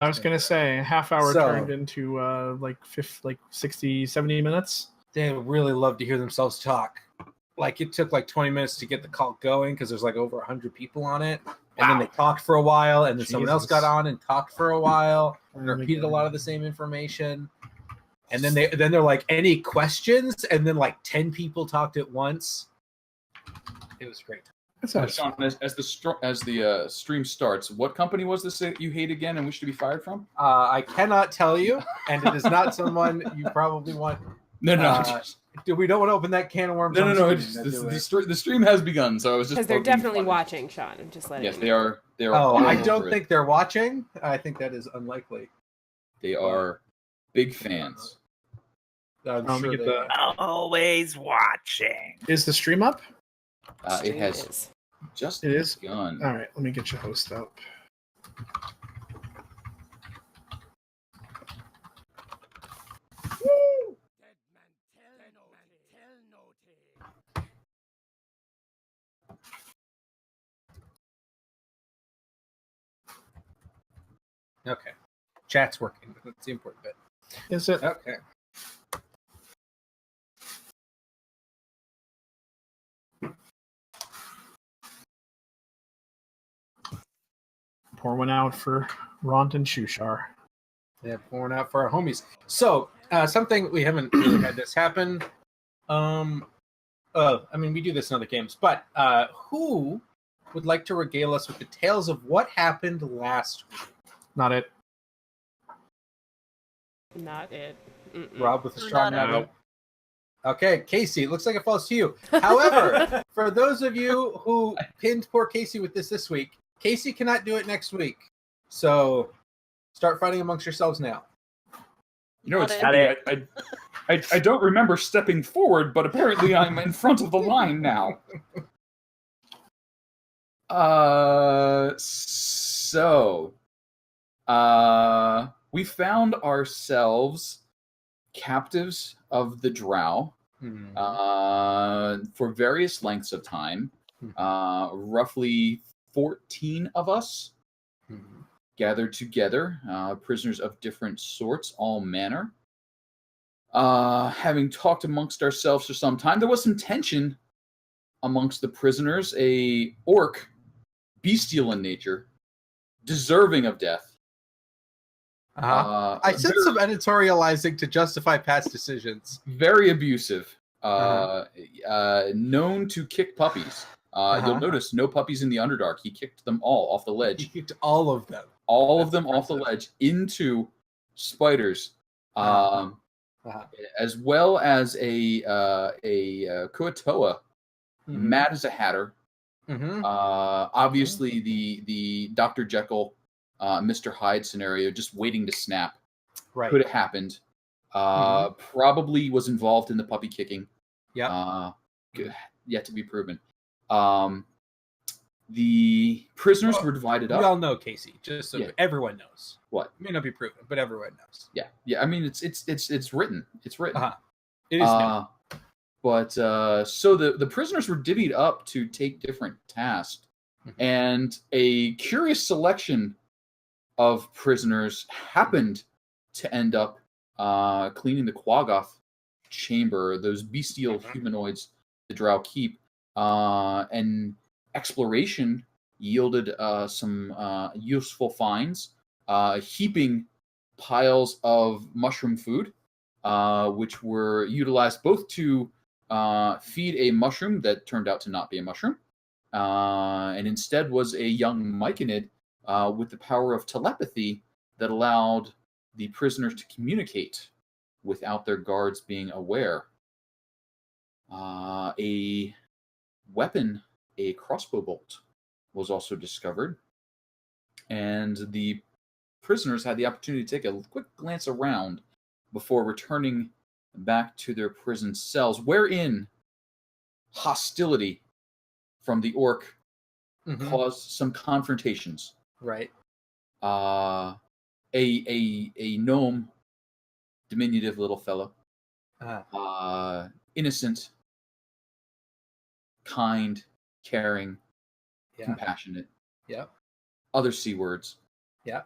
I was going to say, a half hour So- turned into like 60, 70 minutes. They really love to hear themselves talk. Like, it took like 20 minutes to get the call going because there's like over 100 people on it. And then they talked for a while, and then someone else got on and talked for a while and repeated a lot of the same information. And then they're like, any questions? And then like 10 people talked at once. It was great. Sean, as the stream starts, what company was this that you hate again and wish to be fired from? I cannot tell you, and it is not someone you probably want. No. We don't want to open that can of worms. No. The stream has begun, so I was just because they're definitely watching, Sean. I'm just letting. Yes, you they know. are. They are. Oh, I don't think they're watching. I think that is unlikely. They are big fans. I'm sure they are. Always watching. Is the stream up? It has just begun. All right, let me get your host up. Okay. Chat's working. That's the important bit. Is it? Okay. Pour one out for Ront and Shushar. Yeah, pouring out for our homies. So, something we haven't really had this happen. We do this in other games, but who would like to regale us with the tales of what happened last week? Not it. Not it. Mm-mm. Rob with a strong no. Okay, Casey, it looks like it falls to you. However, for those of you who pinned poor Casey with this week, Casey cannot do it next week. So start fighting amongst yourselves now. You know, it's funny. I don't remember stepping forward, but apparently I'm in front of the line now. We found ourselves captives of the drow for various lengths of time. Roughly 14 of us gathered together, prisoners of different sorts, all manner. Having talked amongst ourselves for some time, there was some tension amongst the prisoners. A orc, bestial in nature, deserving of death. I said some editorializing to justify past decisions. Very abusive. Known to kick puppies. You'll notice no puppies in the Underdark. He kicked them all off the ledge. He kicked all of them. All of them off the ledge into spiders. As well as a Kuatoa, mad as a hatter. Obviously, the Dr. Jekyll, Mr. Hyde scenario, just waiting to snap. Right. Could have happened. Probably was involved in the puppy kicking. Yeah. Yet to be proven. The prisoners were divided up. We all know, Casey. Just so everyone knows. What? It may not be proven, but everyone knows. Yeah. I mean, it's written. It's written. It is now. But so the prisoners were divvied up to take different tasks, and a curious selection of prisoners happened to end up cleaning the Quaggoth chamber, those bestial humanoids the drow keep, and exploration yielded some useful finds, heaping piles of mushroom food, which were utilized both to feed a mushroom that turned out to not be a mushroom, and instead was a young myconid with the power of telepathy that allowed the prisoners to communicate without their guards being aware. A weapon, a crossbow bolt, was also discovered, and the prisoners had the opportunity to take a quick glance around before returning back to their prison cells, wherein hostility from the orc caused some confrontations. Right. A gnome, diminutive little fellow, innocent, kind, caring, compassionate. Yeah. Other C words. Yeah.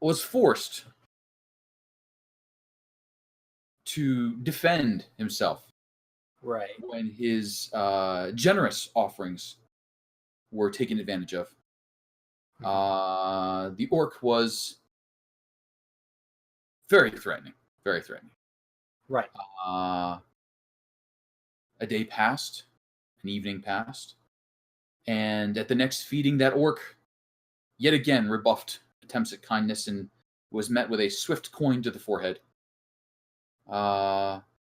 was forced to defend himself Right. when his generous offerings were taken advantage of. The orc was very threatening. Very threatening. Right. A day passed, an evening passed, and at the next feeding, that orc yet again rebuffed attempts at kindness and was met with a swift coin to the forehead.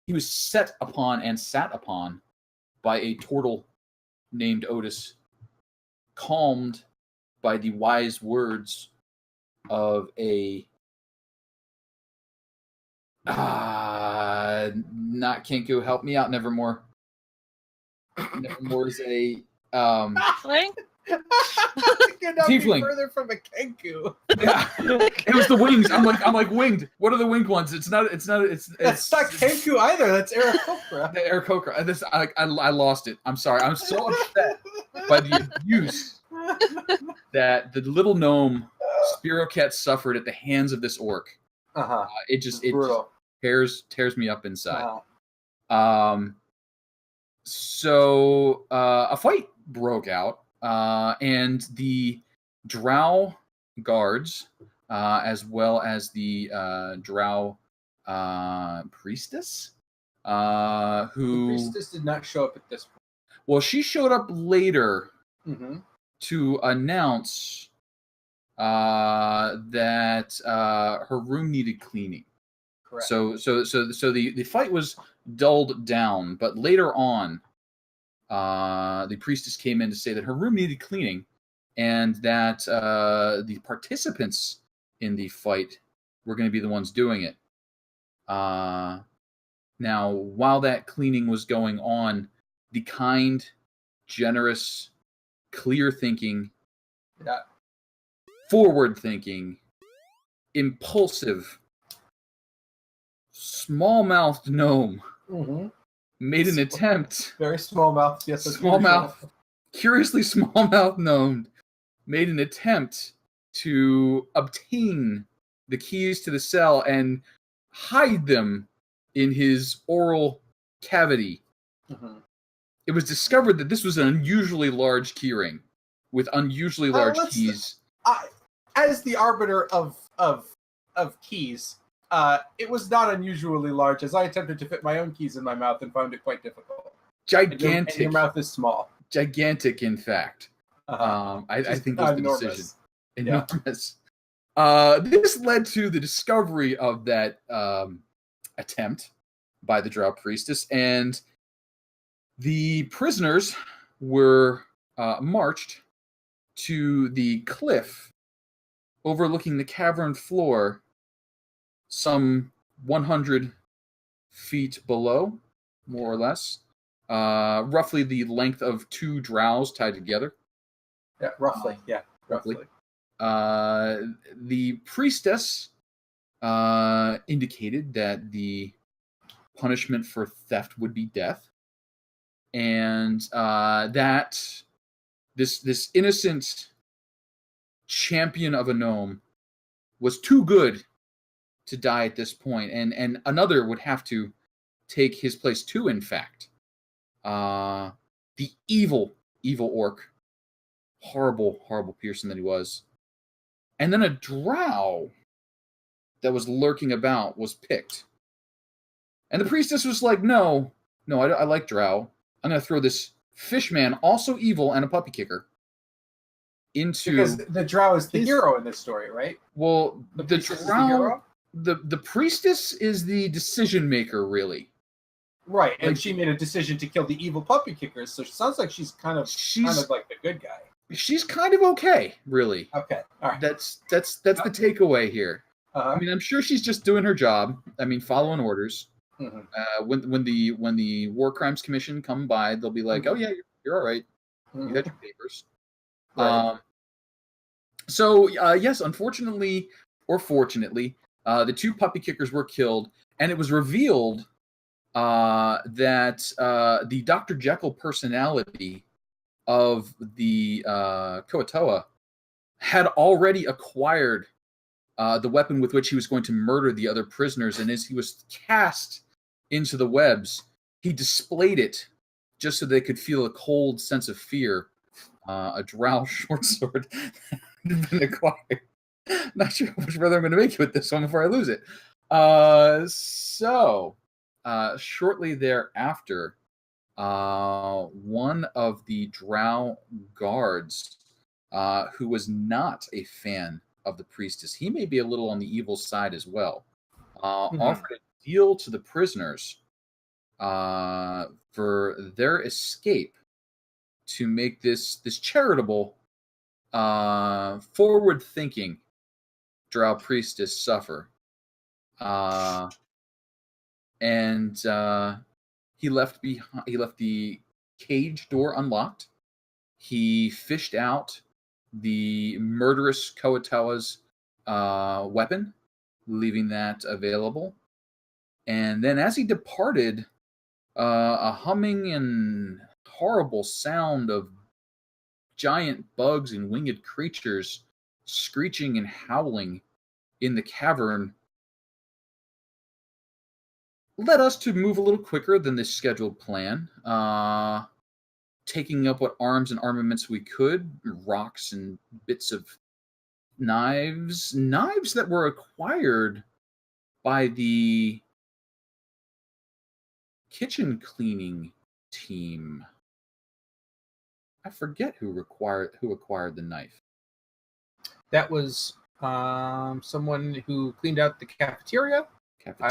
He was set upon and sat upon by a turtle named Otis, calmed by the wise words of a not Kenku, help me out, Nevermore. Nevermore is a Halfling? Could not be Tiefling. further from a Kenku. yeah, it was the wings. I'm like winged. What are the winged ones? It's not That's not Kenku either. That's Aarakocra. the Aarakocra. I lost it. I'm sorry. I'm so upset by the abuse that the little gnome Spiroket suffered at the hands of this orc. It just tears me up inside. So a fight broke out, and the drow guards, as well as the drow priestess, who The priestess did not show up at this point. well, she showed up later Mm-hmm. to announce that her room needed cleaning. Correct. So the fight was dulled down, but later on, the priestess came in to say that her room needed cleaning, and that the participants in the fight were going to be the ones doing it. Now, while that cleaning was going on, the kind, generous, clear-thinking, forward-thinking, impulsive, small-mouthed gnome made an attempt. Very small mouth. Yes, that's Small mouth. Curiously small-mouthed gnome made an attempt to obtain the keys to the cell and hide them in his oral cavity. It was discovered that this was an unusually large keyring with unusually large keys. As the arbiter of keys, it was not unusually large, as I attempted to fit my own keys in my mouth and found it quite difficult. Gigantic. And your mouth is small. Gigantic, in fact. I think was the decision. Enormous. This led to the discovery of that attempt by the drow priestess, and the prisoners were marched to the cliff overlooking the cavern floor some 100 feet below, more or less. Roughly the length of two drows tied together. Yeah, roughly. Roughly. The priestess indicated that the punishment for theft would be death, and that this innocent champion of a gnome was too good to die at this point, and another would have to take his place too, in fact. The evil orc, horrible person that he was. And then a drow that was lurking about was picked. And the priestess was like, no, I like drow. I'm going to throw this fishman, also evil and a puppy kicker, into... Because the drow is the hero in this story, right? Well, the drow... The priestess is the decision maker, really. Right, and she made a decision to kill the evil puppy kickers, so it sounds like she's kind of like the good guy. She's kind of okay, really. Okay, all right. That's the takeaway here. I mean, I'm sure she's just doing her job. I mean, following orders. When the War Crimes Commission come by, they'll be like, "Oh yeah, you're all right. You got your papers." Right. Yes, unfortunately or fortunately, the two puppy kickers were killed, and it was revealed that the Dr. Jekyll personality of the Koatoa had already acquired the weapon with which he was going to murder the other prisoners. And as he was cast into the webs, he displayed it just so they could feel a cold sense of fear. A drow short sword had been acquired. Not sure how much further I'm going to make you with this one before I lose it. Shortly thereafter, one of the drow guards, who was not a fan of the priestess, he may be a little on the evil side as well, offered a deal to the prisoners for their escape to make this charitable, forward-thinking drow priestess suffer. And he left the cage door unlocked. He fished out the murderous Koatawa's weapon, leaving that available. And then as he departed, a humming and horrible sound of giant bugs and winged creatures screeching and howling in the cavern led us to move a little quicker than this scheduled plan, taking up what arms and armaments we could, rocks and bits of knives that were acquired by the kitchen cleaning team. I forget who acquired the knife. That was someone who cleaned out the cafeteria.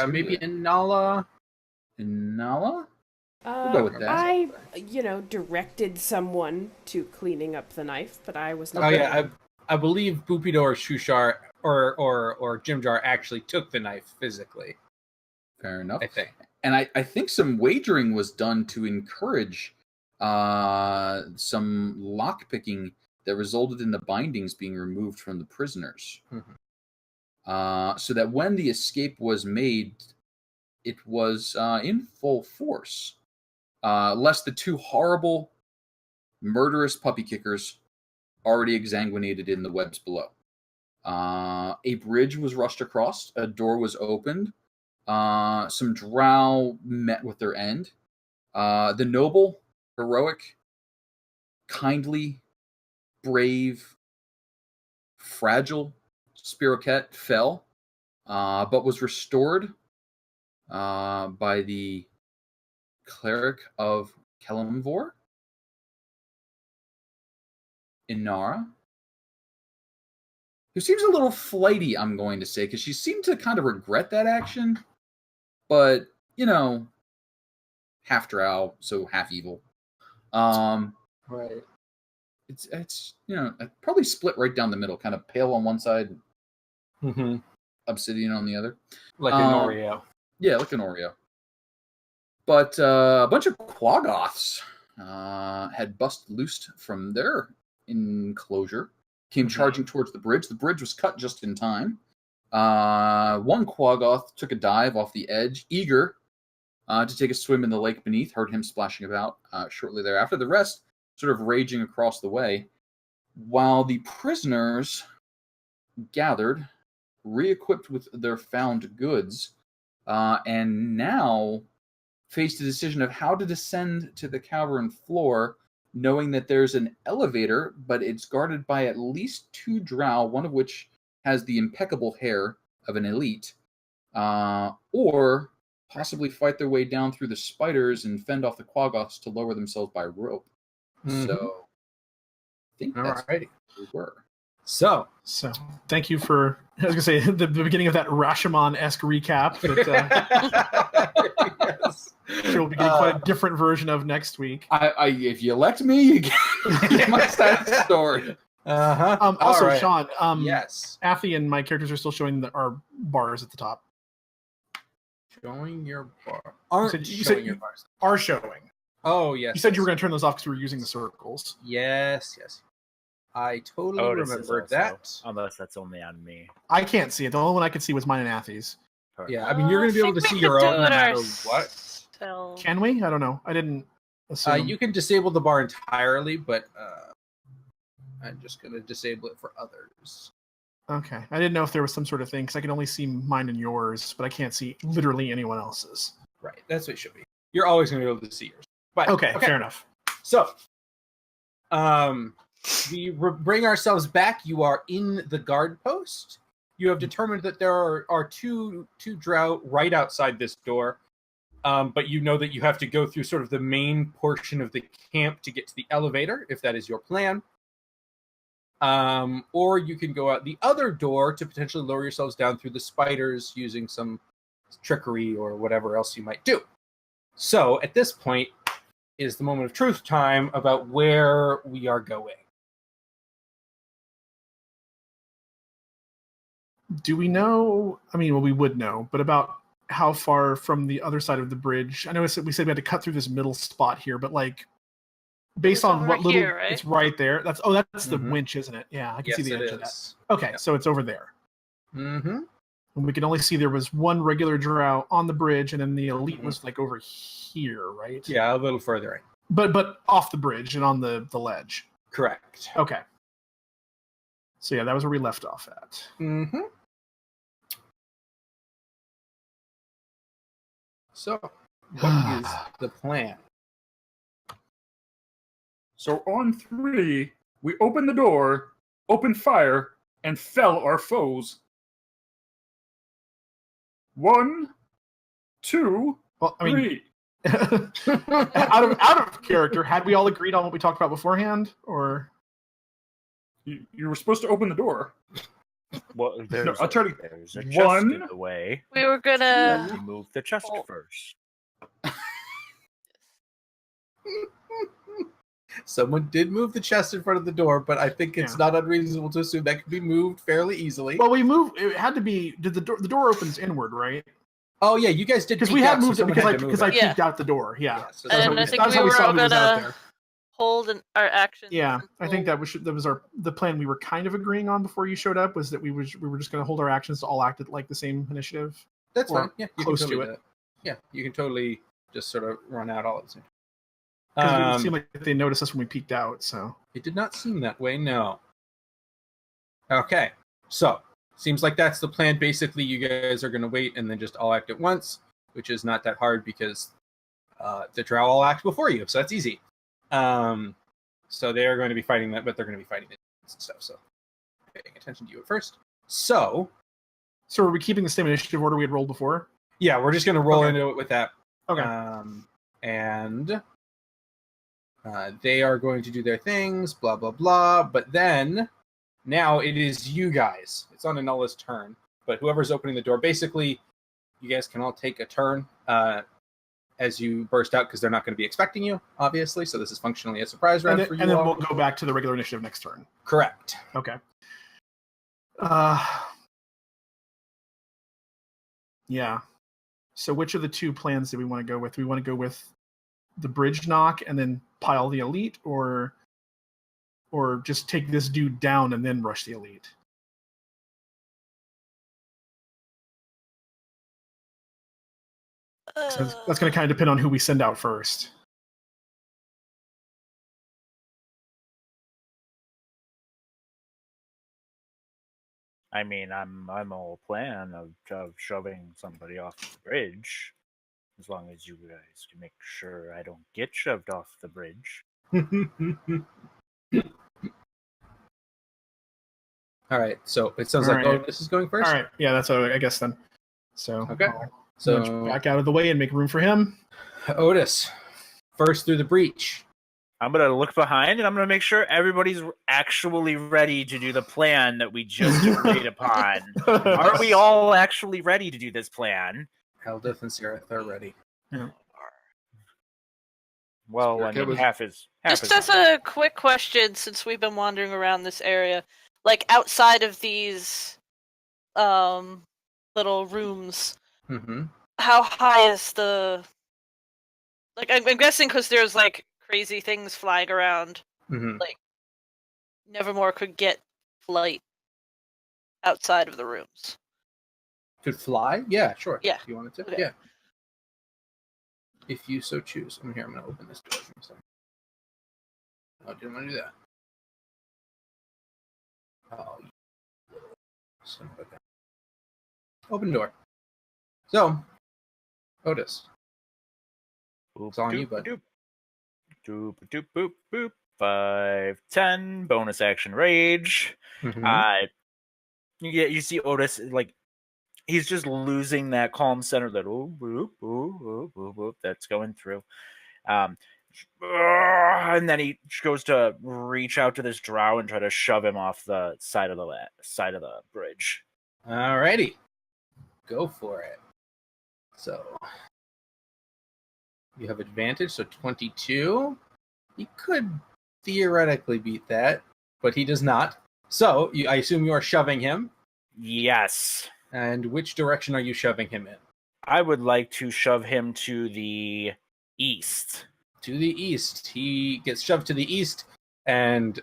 Maybe Inala. Inala? We'll go with that. I, directed someone to cleaning up the knife, but I was not. Oh yeah, I believe Bupido or Shushar or Jimjar actually took the knife physically. Fair enough. I think. And I think some wagering was done to encourage some lockpicking that resulted in the bindings being removed from the prisoners. So that when the escape was made, it was in full force. Lest the two horrible, murderous puppy kickers already exsanguinated in the webs below. A bridge was rushed across. A door was opened. Some drow met with their end. The noble, heroic, kindly, brave, fragile Spiroket fell, but was restored by the cleric of Kelemvor, Inara, who seems a little flighty, I'm going to say, because she seemed to kind of regret that action, but, half drow, so half evil. Right. It's probably split right down the middle, kind of pale on one side, obsidian on the other. Like an Oreo. Yeah, like an Oreo. But a bunch of Quaggoths had busted loose from their enclosure, came charging towards the bridge. The bridge was cut just in time. One Quaggoth took a dive off the edge, eager to take a swim in the lake beneath, heard him splashing about shortly thereafter. The rest sort of raging across the way, while the prisoners gathered, re-equipped with their found goods, and now faced a decision of how to descend to the cavern floor, knowing that there's an elevator, but it's guarded by at least two drow, one of which has the impeccable hair of an elite, or possibly fight their way down through the spiders and fend off the Quaggoths to lower themselves by rope. So, I think that's what we were. So thank you for, I was going to say, the beginning of that Rashomon-esque recap that Yes. we'll be getting quite a different version of next week. If you elect me, you get my side story. Also, right. Sean, Yes. Athy and my characters are still showing our bars at the top. Showing your bar. You said your bars. Are showing. Oh, yes. You said you were going to turn those off because we were using the circles. Yes. I totally remembered that. Unless that's only on me. I can't see it. The only one I could see was mine and Athy's. Yeah, I mean, you're going to be able to see your own no matter what. Can we? I don't know. I didn't assume. You can disable the bar entirely, but I'm just going to disable it for others. Okay. I didn't know if there was some sort of thing because I can only see mine and yours, but I can't see literally anyone else's. Right. That's what it should be. You're always going to be able to see yours. But Okay, fair enough. So, we bring ourselves back. You are in the guard post. You have determined that there are two drow right outside this door. But you know that you have to go through sort of the main portion of the camp to get to the elevator, if that is your plan. Or you can go out the other door to potentially lower yourselves down through the spiders using some trickery or whatever else you might do. So at this point is the moment of truth time about where we are going. Do we know? I mean, well, we would know, but about how far from the other side of the bridge? I know we said we had to cut through this middle spot here, but like, based It's on over what little here, right? it's right there. That's the Mhm. winch, isn't it? Yeah, I can see the Yes, edge it of that. is. Okay, Yeah. so it's over there. Mm-hmm. And we can only see there was one regular drow on the bridge, and then the elite Mhm. was like over here, right? Yeah, a little further in. But off the bridge and on the ledge. Correct. Okay. So yeah, that was where we left off at. Mm-hmm. So, what is the plan? So on 3, we opened the door, opened fire, and fell our foes. 1, 2, Well, I mean, 3. out of character, had we all agreed on what we talked about beforehand, or You were supposed to open the door. Well, there's I'll try to- there's a chest in One. the way. We were gonna. You move the chest Oh. first. Someone did move the chest in front of the door, but I think it's not unreasonable to assume that could be moved fairly easily. well, we moved. It had to be. Did the door opens inward, right? Oh yeah, you guys did Because peek we had out, so moved it someone because had to move I it. Yeah. peeked out the door. Yeah. Yeah, so And that's I think that's we how we were saw all who was out gonna there. hold our actions. Yeah, I think until- that was the plan we were kind of agreeing on before you showed up, was that we were just going to hold our actions to all act at like the same initiative. That's or fine. Yeah, you close can to totally it. do that. Yeah, you can totally just sort of run out all at the same time. Because it seemed like they noticed us when we peeked out. So It did not seem that way, no. Okay, so seems like that's the plan. Basically, you guys are going to wait and then just all act at once, which is not that hard because the drow all act before you, so that's easy. So they are going to be fighting that, but they're going to be fighting it and stuff. So paying attention to you at first. So are we keeping the same initiative order we had rolled before? yeah, we're just going to roll Okay. into it with that. Okay. And they are going to do their things, blah, blah, blah. But then, now it is you guys. It's on Anulla's turn. But whoever's opening the door, basically, you guys can all take a turn as you burst out, because they're not going to be expecting you, obviously. So this is functionally a surprise round for you and then all. we'll go back to the regular initiative next turn. Correct. Okay. Yeah. So which of the two plans do we want to go with? Do we want to go with the bridge knock and then pile the elite, or just take this dude down and then rush the elite? So that's going to kind of depend on who we send out first. I mean, I'm all plan of shoving somebody off the bridge, as long as you guys can make sure I don't get shoved off the bridge. All right. So it sounds All like right. Otis is going first. All right. Yeah, that's what I guess then. So Okay. I'll So nudge back out of the way and make room for him. Otis, first through the breach. I'm gonna look behind and I'm gonna make sure everybody's actually ready to do the plan that we just agreed upon. Are we all actually ready to do this plan? Eldith and Sirith are ready. Well, I That mean, was- half is Just as a quick question, since we've been wandering around this area, like outside of these little rooms, Mm-hmm. how high is the? Like, I'm guessing because there's like crazy things flying around. Mm-hmm. Nevermore could get flight outside of the rooms. Could fly? Yeah, sure. Yeah. If you wanted to. Okay. Yeah. If you so choose. I'm going to open this door. Give me a second. Oh, didn't want to do that. Oh, Open door. So, Otis. Boop, It's on you, doop, bud. doop. Doop, doop, boop, boop. 5, 10. Bonus action rage. Mhm. You see Otis, like, he's just losing that calm center that that's going through. And then he goes to reach out to this drow and try to shove him off the side of the bridge. Alrighty. Go for it. So, you have advantage, so 22. He could theoretically beat that, but he does not. So, I assume you are shoving him. Yes. And which direction are you shoving him in? I would like to shove him to the east. To the east. He gets shoved to the east, and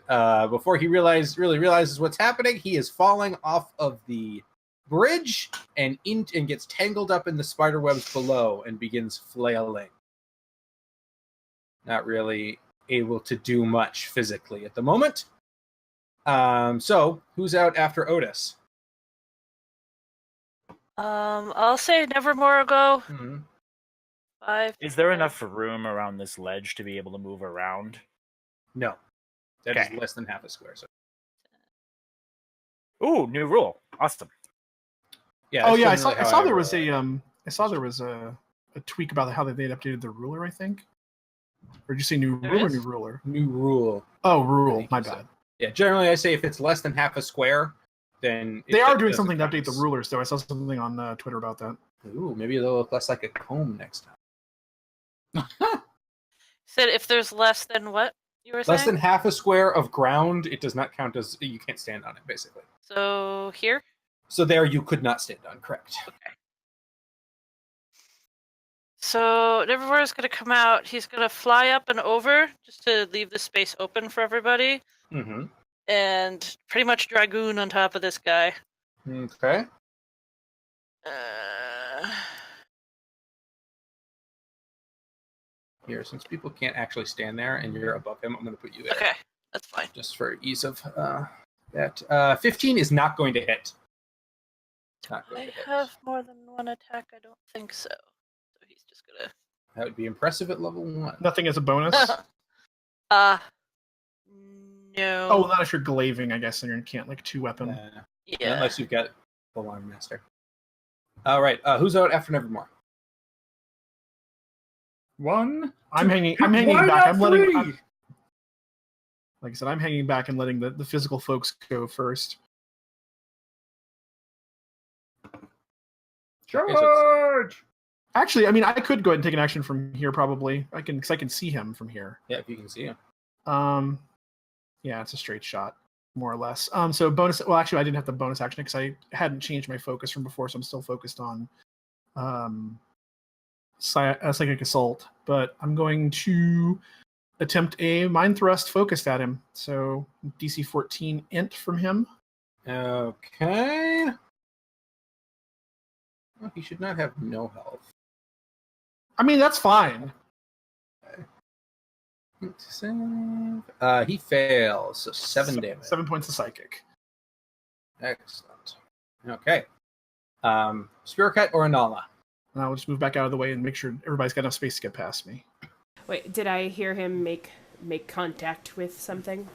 before he really realizes what's happening, he is falling off of the bridge and gets tangled up in the spider webs below and begins flailing. Not really able to do much physically at the moment. So, who's out after Otis? I'll say Nevermore go. Mm-hmm. 5. Is there enough room around this ledge to be able to move around? No. That is Okay. less than half a square. So. Ooh, new rule. Awesome. Yeah. Oh yeah, I that's saw. generally I how saw there roll was it. I saw there was a tweak about how they'd updated the ruler. I think. Or did you say new There rule or is? new ruler? New rule. Oh, I rule. think My you said. bad. Yeah, generally I say if it's less than half a square, then They are doing doesn't something to count update the as- rulers, though. I saw something on Twitter about that. Ooh, maybe they'll look less like a comb next time. Said if there's less than what you were Less saying? than half a square of ground, it does not count as you can't stand on it, basically. So here? So there you could not stand on, correct. So Nevermore is going to come out. He's going to fly up and over just to leave the space open for everybody. Mm-hmm. And pretty much Dragoon on top of this guy. Okay. Here, since people can't actually stand there and you're above him, I'm going to put you there. Okay, that's fine. Just for ease of that. 15 is not going to hit. Not going I to hit. have more than one attack? I don't think so. So he's just going That would be impressive at level 1. Nothing as a bonus. to... no. Oh, not if you're glaving, I guess, and you can't like two weapon. Yeah. Unless you've got the Alarm Master. All right. Who's out after Nevermore? One. I'm hanging back. I'm letting. Like I said, I'm hanging back and letting the physical folks go first. Charge! Actually, I mean, I could go ahead and take an action from here. Probably, because I can see him from here. Yeah, if you can see him. Yeah, it's a straight shot, more or less. So bonus. Well, actually, I didn't have the bonus action because I hadn't changed my focus from before, so I'm still focused on psychic assault. But I'm going to attempt a mind thrust focused at him. So DC 14 int from him. Okay. Well, he should not have no health. I mean, that's fine. He fails, so 7 damage. 7 points of psychic. Excellent. Okay. Spirit Cut or Anala? And I'll just move back out of the way and make sure everybody's got enough space to get past me. Wait, did I hear him make contact with something?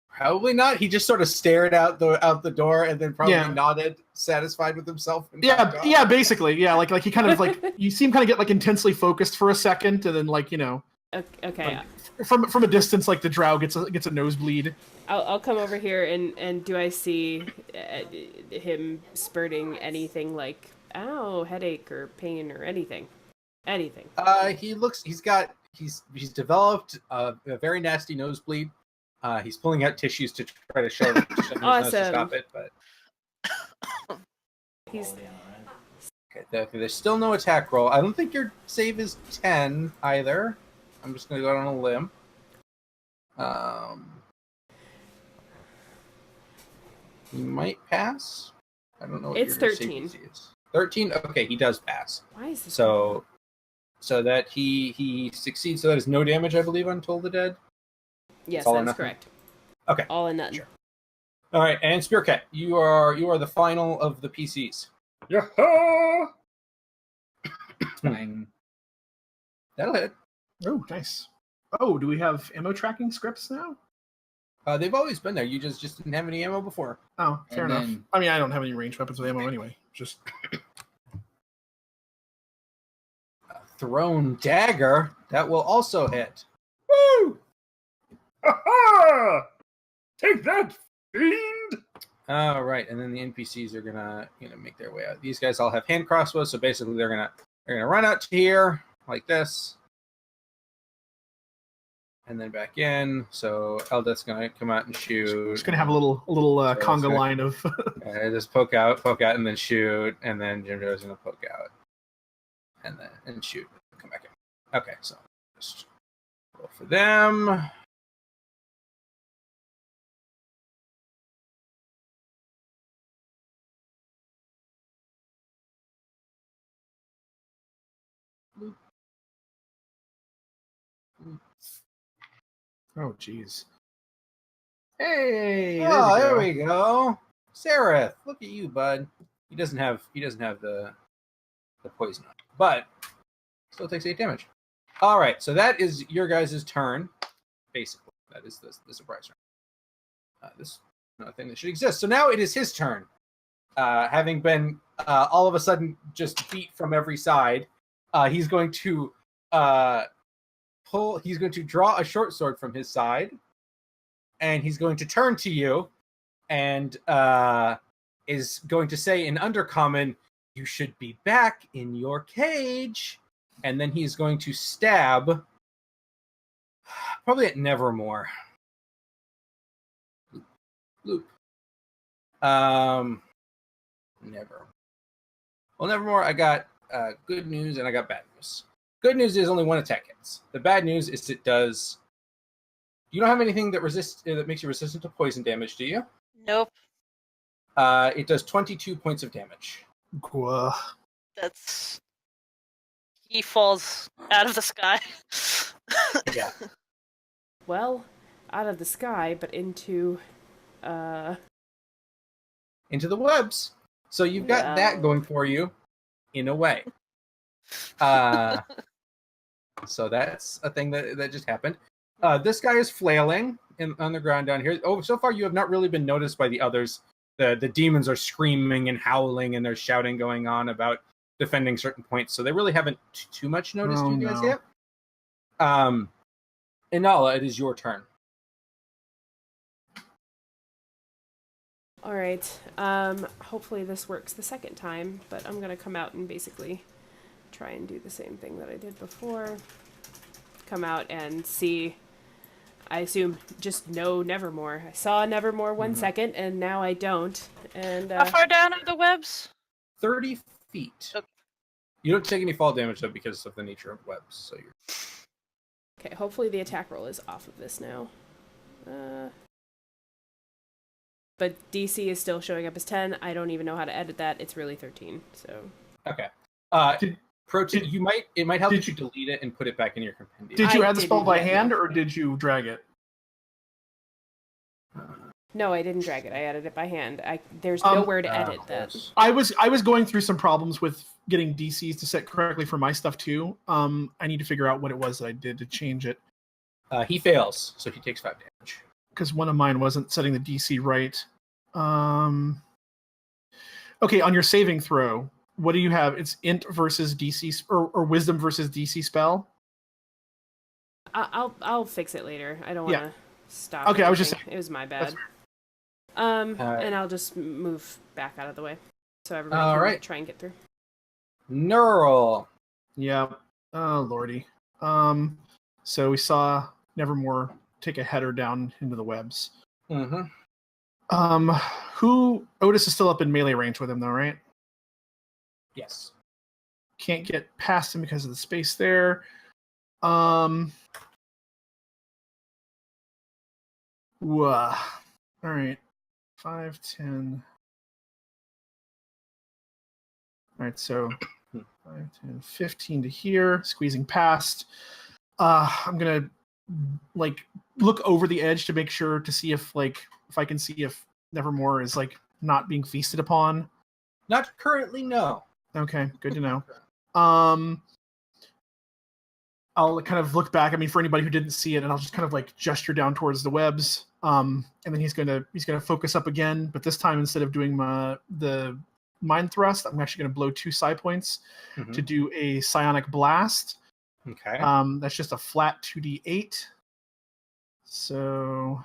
Probably not. He just sort of stared out the door and then probably Yeah. nodded, satisfied with himself. And Yeah, basically, yeah. Like he kind of like you see him kind of get like intensely focused for a second, and then like Okay, from a distance, like the drow gets a nosebleed. I'll come over here and do I see him spurting anything like headache or pain or anything? Anything? He's developed a very nasty nosebleed. He's pulling out tissues to try to shove his nose to stop it, but He's okay. There's still no attack roll. I don't think your save is 10 either. I'm just going to go out on a limb. He might pass. I don't know. What It's your 13. save is. 13. Okay, he does pass. why is this? So that he succeeds. So that is no damage, I believe, on Toll the Dead. Yes, all or that's nothing? correct. Okay. All or nothing. Sure. All right, and Spearcat, you are the final of the PCs. Yaha! Bang. That'll hit. Oh, nice. Oh, do we have ammo tracking scripts now? They've always been there. You just didn't have any ammo before. Oh, fair And enough. then- I mean, I don't have any ranged weapons with ammo anyway. Just Thrown dagger. That will also hit. Woo! Ha! Take that, fiend! All right, and then the NPCs are gonna make their way out. These guys all have hand crossbows, so basically they're gonna run out to here like this, and then back in. So Eldeth's gonna come out and shoot. just gonna have a little conga gonna- line of. Just poke out, and then shoot, and then Jim Joe's gonna poke out, and shoot, come back in. Okay, so just roll for them. Oh, jeez. Hey. Oh, there we we go. Seraph, look at you, bud. He doesn't have the poison on, but still takes 8 damage. All right, so that is your guys' turn. Basically, that is the surprise turn. This is another thing that should exist. So now it is his turn. Having been all of a sudden just beat from every side, he's going to He's going to draw a short sword from his side, and he's going to turn to you, and is going to say in Undercommon, "You should be back in your cage." And then he's going to stab, probably at Nevermore. Loop. Never. Well, Nevermore, I got good news and I got bad news. Good news is only 1 attack hits. The bad news is it does. You don't have anything that makes you resistant to poison damage, do you? Nope. It does 22 points of damage. Gwa. That's. He falls out of the sky. Yeah. Well, out of the sky, but into Into the webs. So you've got that going for you, in a way. So that's a thing that just happened. This guy is flailing on the ground down here. Oh, so far you have not really been noticed by the others. The demons are screaming and howling, and there's shouting going on about defending certain points. So they really haven't too much noticed you guys yet. Inala, it is your turn. All right. Hopefully this works the second time, but I'm gonna come out and basically try and do the same thing that I did before. Come out and see. I assume just no Nevermore. I saw Nevermore 1 second, and now I don't. And How far down are the webs? 30 feet. Okay. You don't take any fall damage though because of the nature of webs. So you're okay. Hopefully the attack roll is off of this now. But DC is still showing up as 10. I don't even know how to edit that. It's really 13. So okay. Did- It might help if you delete it and put it back in your compendium. Did you I add the spell didn't by yet, hand, no. or did you drag it? no, I didn't drag it. I added it by hand. There's nowhere to edit that. I was going through some problems with getting DCs to set correctly for my stuff too. I need to figure out what it was that I did to change it, He fails, so he takes 5 damage. because one of mine wasn't setting the DC right. Okay, on your saving throw, what do you have? It's int versus DC or wisdom versus DC spell. I'll fix it later. I don't want to stop. Okay, I was just anything. It was my That's bad. Alright. And I'll just move back out of the way so everybody All can right. try and get through. Neural. Yeah. Oh lordy. So we saw Nevermore take a header down into the webs. Mm-hmm. Otis is still up in melee range with him though, right? Yes. Can't get past him because of the space there. Whoa. All right. 5, 10. All right, so 5, 10, 15 to here, squeezing past. I'm gonna look over the edge to make sure to see if I can see if Nevermore is like not being feasted upon? Not currently, no. Okay, good to know. I'll kind of look back. I mean, for anybody who didn't see it, and I'll just kind of like gesture down towards the webs. And then he's gonna focus up again, but this time instead of doing the mind thrust, I'm actually gonna blow 2 psi points to do a psionic blast. Okay. That's just a flat 2d8. So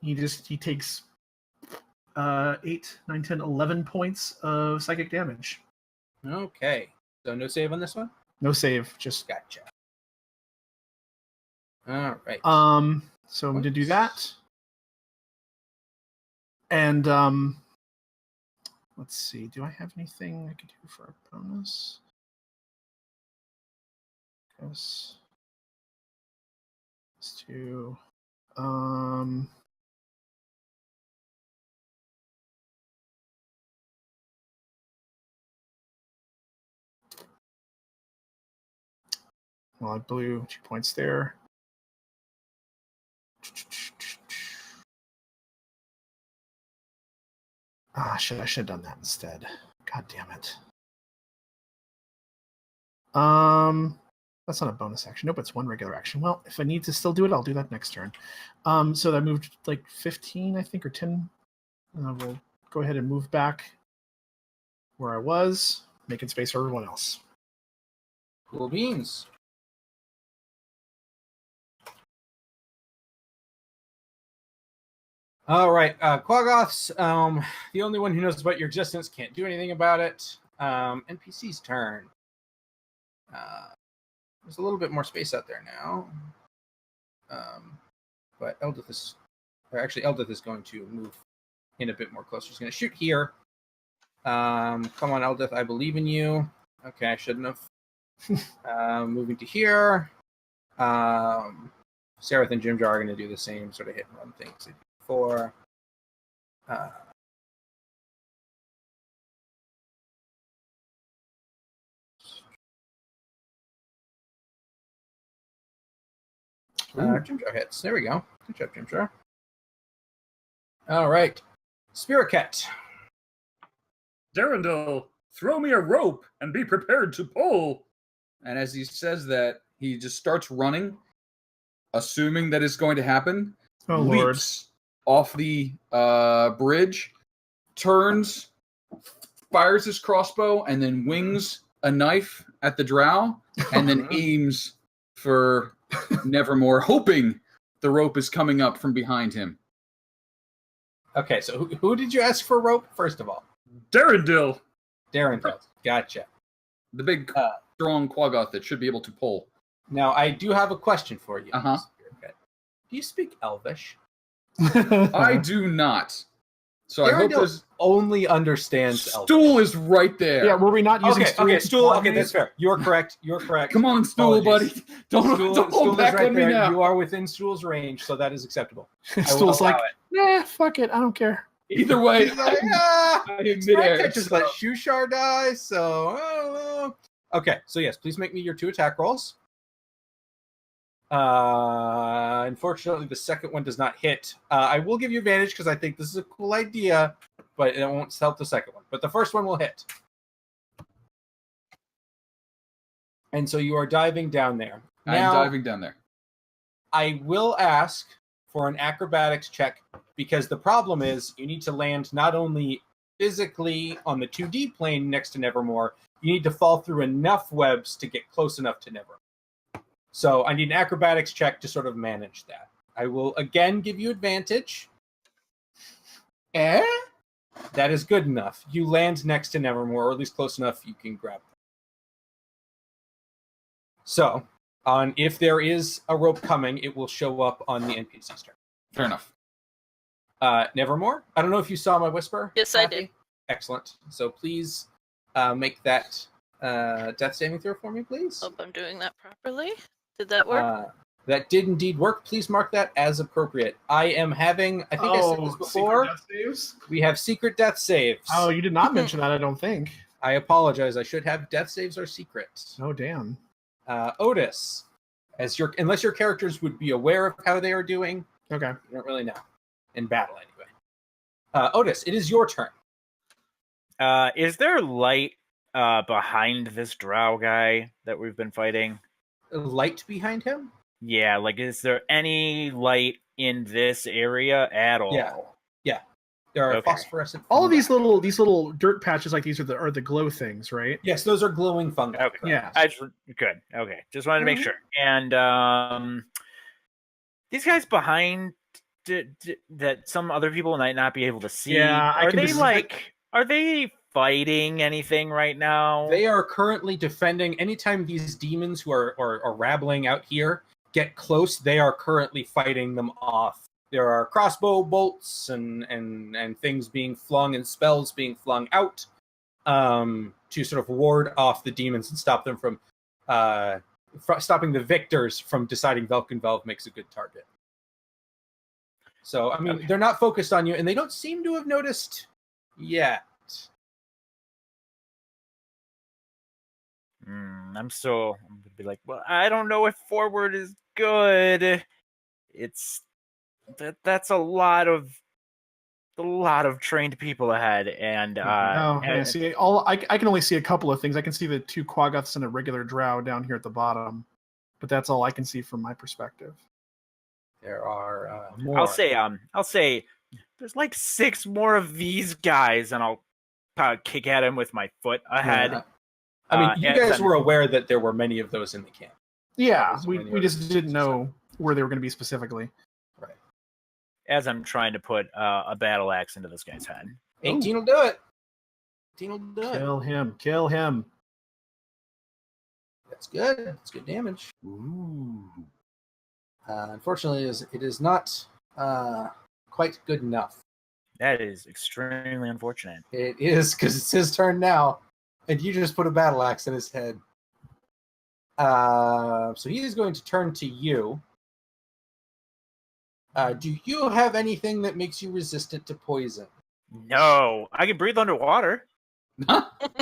he takes 8, 9, 10, 11 points of psychic damage. Okay. So no save on this one? No save, just Gotcha. All right. So I'm gonna do that. And let's see, do I have anything I could do for a bonus? Yes. Let's do well, I blew 2 points there. Ah, shit, I should have done that instead. God damn it. That's not a bonus action. Nope, it's 1 regular action. Well, if I need to still do it, I'll do that next turn. So that moved like 15, I think, or 10. We'll go ahead and move back where I was, making space for everyone else. Cool beans. All right, Quaggoths, the only one who knows about your existence, can't do anything about it. NPC's turn. There's a little bit more space out there now. But Eldith is going to move in a bit more closer. He's going to shoot here. Come on, Eldith, I believe in you. Okay, I shouldn't have. Moving to here. Sareth and Jimjar are going to do the same sort of hit and run things they did before. Jimjar hits. There we go. Good job, Jimjar. All right. Spirit Cat. Darendil, throw me a rope and be prepared to pull. And as he says that, he just starts running, assuming that it's going to happen. Oh, leaps off the bridge, turns, fires his crossbow, and then wings a knife at the drow, and then aims for Nevermore, hoping the rope is coming up from behind him. Okay, so who did you ask for rope, first of all? Darendil. Darendil. Gotcha. The big, strong Quaggoth that should be able to pull. Now, I do have a question for you. Uh-huh. Do you speak Elvish? I do not. So I hope there's... only understands Elvish. Stool is right there. Yeah, were we not using Stool. Okay, that's fair. You're correct. Come on, Stool, Apologies. buddy. Don't hold back right on me there. now. You are within Stool's range, so that is acceptable. Stool's like, nah, fuck it, I don't care. Either way, He's like, I am midair. can't just let Shushar die, so I don't know. Okay, so yes, please make me your 2 attack rolls. Unfortunately, the second one does not hit. I will give you advantage because I think this is a cool idea, but it won't help the second one. But the first one will hit. And so you are diving down there. I'm diving down there. I will ask for an acrobatics check because the problem is you need to land not only physically on the 2D plane next to Nevermore, you need to fall through enough webs to get close enough to Nevermore. So I need an acrobatics check to sort of manage that. I will again give you advantage. That is good enough. You land next to Nevermore, or at least close enough you can grab them. So, if there is a rope coming, it will show up on the NPC's turn. Fair enough. Nevermore, I don't know if you saw my whisper. Yes, I did. Excellent. So please make that death saving throw for me, please. Hope I'm doing that properly. Did that work? That did indeed work. Please mark that as appropriate. I am having, I think I said this before. Secret death saves? We have secret death saves. Oh, you did not mention that, I don't think. I apologize. I should have death saves are secret. Oh, damn. Otis, unless your characters would be aware of how they are doing, Okay. You don't really know. In battle, anyway. Otis, it is your turn. Is there light behind this drow guy that we've been fighting? Light behind him? Yeah, like is there any light in this area at all? Yeah. There are Okay. phosphorescent. All of fungi. these little dirt patches like these are the glow things, right? Yes, those are glowing fungi. Okay. Yeah. Good. Okay. Just wanted to make Mhm. sure. And these guys behind that some other people might not be able to see. Yeah, are they fighting anything right now? They are currently defending. Anytime these demons who are rabbling out here get close, they are currently fighting them off. There are crossbow bolts and things being flung and spells being flung out to sort of ward off the demons and stop them from stopping the victors from deciding Velkenvelv makes a good target. So, I mean, They're not focused on you, and they don't seem to have noticed yet. I'm gonna be like, well, I don't know if forward is good. It's that's a lot of trained people ahead, and see, I can only see a couple of things. I can see the 2 Quaggoths and a regular drow down here at the bottom, but that's all I can see from my perspective. There are more. I'll say there's like 6 more of these guys, and I'll kick at him with my foot ahead. Yeah. I mean, you guys were aware that there were many of those in the camp. Yeah, we just didn't know where they were going to be specifically. Right. As I'm trying to put a battle axe into this guy's head. 18 will do it. 18 will do it. Kill him. That's good. That's good damage. Ooh. Unfortunately, it is not quite good enough. That is extremely unfortunate. It is, because it's his turn now, and you just put a battle axe in his head. So he is going to turn to you. Do you have anything that makes you resistant to poison? No, I can breathe underwater.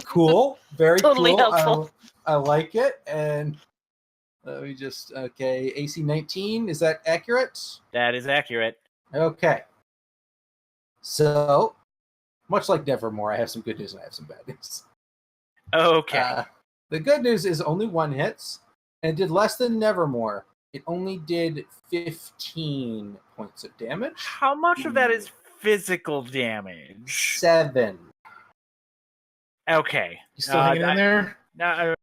Cool. Very Totally cool. helpful. I like it. And let me just, okay, AC 19, is that accurate? That is accurate. Okay. So, much like Nevermore, I have some good news and I have some bad news. Okay. The good news is only 1 hits, and it did less than Nevermore. It only did 15 points of damage. How much of that is physical damage? 7. Okay. You still hanging in there? No,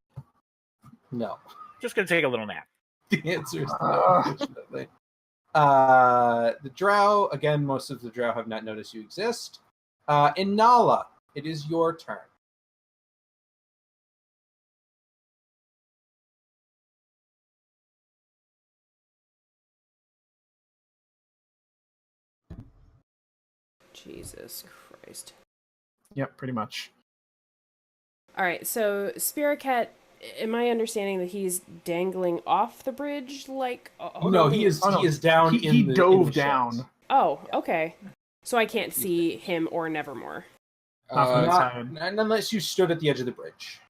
No. just gonna take a little nap. The answer is no, unfortunately. The drow, again, most of the drow have not noticed you exist. Inala, it is your turn. Jesus Christ. Yep, pretty much. All right, so Spirit Cat, am I understanding that he's dangling off the bridge? Like, No, he is down in He the dove in the down. shed. Oh, okay. So I can't see him or Nevermore. Not unless you stood at the edge of the bridge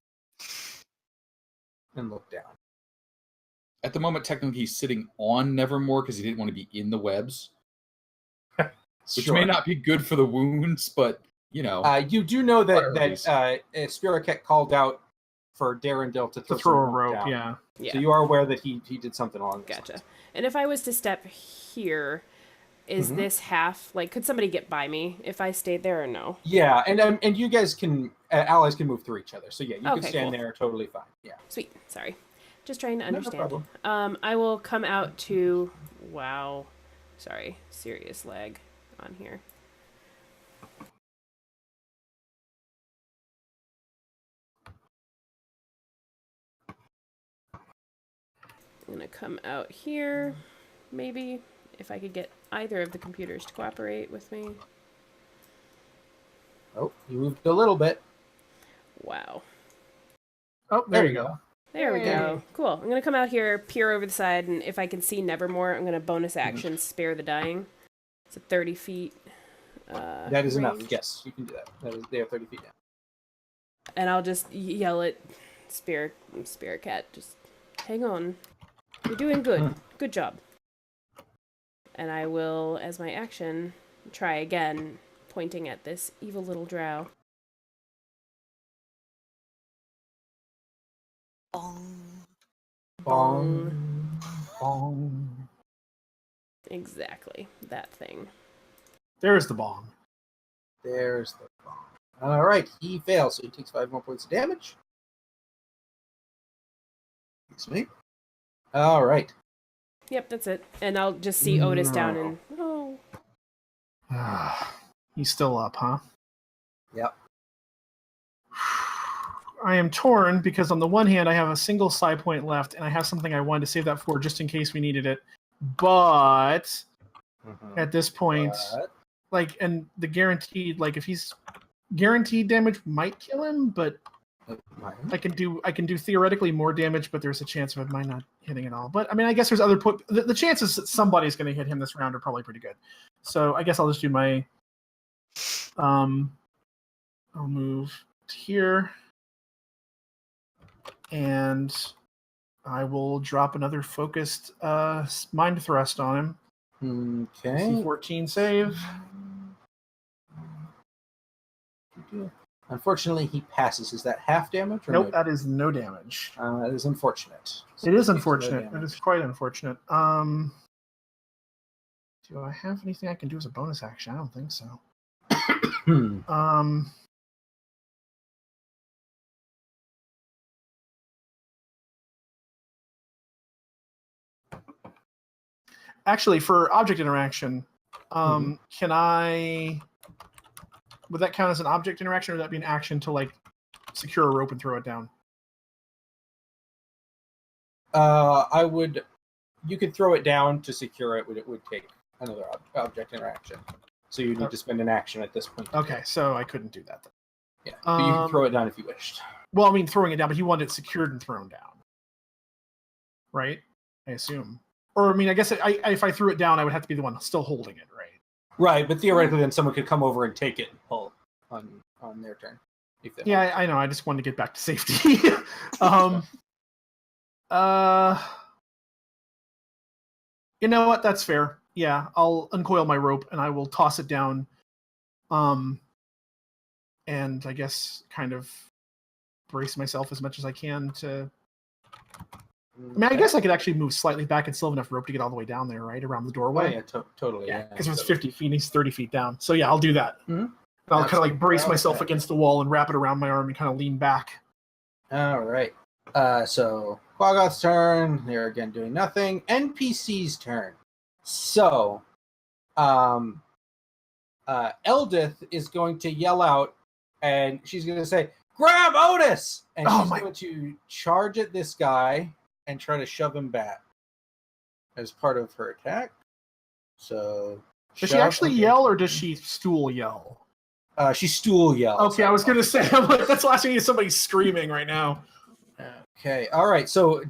and looked down. At the moment, technically, he's sitting on Nevermore because he didn't want to be in the webs, which may not be good for the wounds, but, you know. You do know that Spirit Cat called out for Darendil to throw a rope, down. yeah. So you are aware that he did something along those Gotcha. lines. And if I was to step here, is this half, like, could somebody get by me if I stayed there or no? Yeah, and you guys can, allies can move through each other. So yeah, you can Okay, stand cool. there totally fine. Yeah. Sweet. Sorry. Just trying to No understand. problem. I will come out to... Wow. Sorry. Serious lag on here. I'm going to come out here, maybe, if I could get either of the computers to cooperate with me. Oh, you moved a little bit. Wow. Oh, there you go. There we go. Cool. I'm going to come out here, peer over the side, and if I can see Nevermore, I'm going to bonus action Spare the Dying. It's a 30 feet That is enough. range. Yes, you can do that. They are 30 feet down. And I'll just yell at Spirit Cat, just hang on. You're doing good. Good job. And I will, as my action, try again, pointing at this evil little drow. Bong. Bong. Bong. Exactly, that thing. There's the bong. There's the bomb. All right, he fails, so he takes 5 more points of damage. Sweet. All right. Yep, that's it. And I'll just see Otis down No. and He's still up, huh? Yep. I am torn because on the one hand, I have a single side point left, and I have something I wanted to save that for just in case we needed it. But at this point, and the guaranteed, if he's guaranteed damage might kill him, but I can do theoretically more damage, but there's a chance of it might not hitting at all. But I mean, I guess there's other the chances that somebody's going to hit him this round are probably pretty good. So I guess I'll just do my I'll move to here, and I will drop another focused mind thrust on him. Okay. 14 save. Unfortunately, he passes. Is that half damage? Or Nope, that is no damage. That is unfortunate. It is unfortunate. It is quite unfortunate. Do I have anything I can do as a bonus action? I don't think so. Actually, for object interaction, can I... Would that count as an object interaction, or would that be an action to, secure a rope and throw it down? I would... You could throw it down to secure it. It would take another object interaction. So you need to spend an action at this point. Okay, so I couldn't do that then. Yeah, but you can throw it down if you wished. Well, I mean, throwing it down, but he wanted it secured and thrown down. Right? I assume. Or, I mean, I guess if I threw it down, I would have to be the one still holding it, right? Right, but theoretically, then someone could come over and take it and pull on their turn. Yeah, I know. I just wanted to get back to safety. You know what? That's fair. Yeah, I'll uncoil my rope and I will toss it down. And I guess kind of brace myself as much as I can to... I mean, I guess I could actually move slightly back and still have enough rope to get all the way down there, right? Around the doorway. Oh, yeah, totally. Yeah, because if it's 50 feet, he's 30 feet down. So yeah, I'll do that. Mm-hmm. I'll kind of brace myself against the wall and wrap it around my arm and kind of lean back. All right. So Quaggoth's turn. They're again doing nothing. NPC's turn. So, Eldith is going to yell out, and she's going to say, "Grab Otis!" And she's going to charge at this guy and try to shove him back as part of her attack. So, does she actually yell, or does she stool yell? She stool yells. Okay, I was going to say, I'm like, that's the last thing is somebody screaming right now. Okay, all right. So,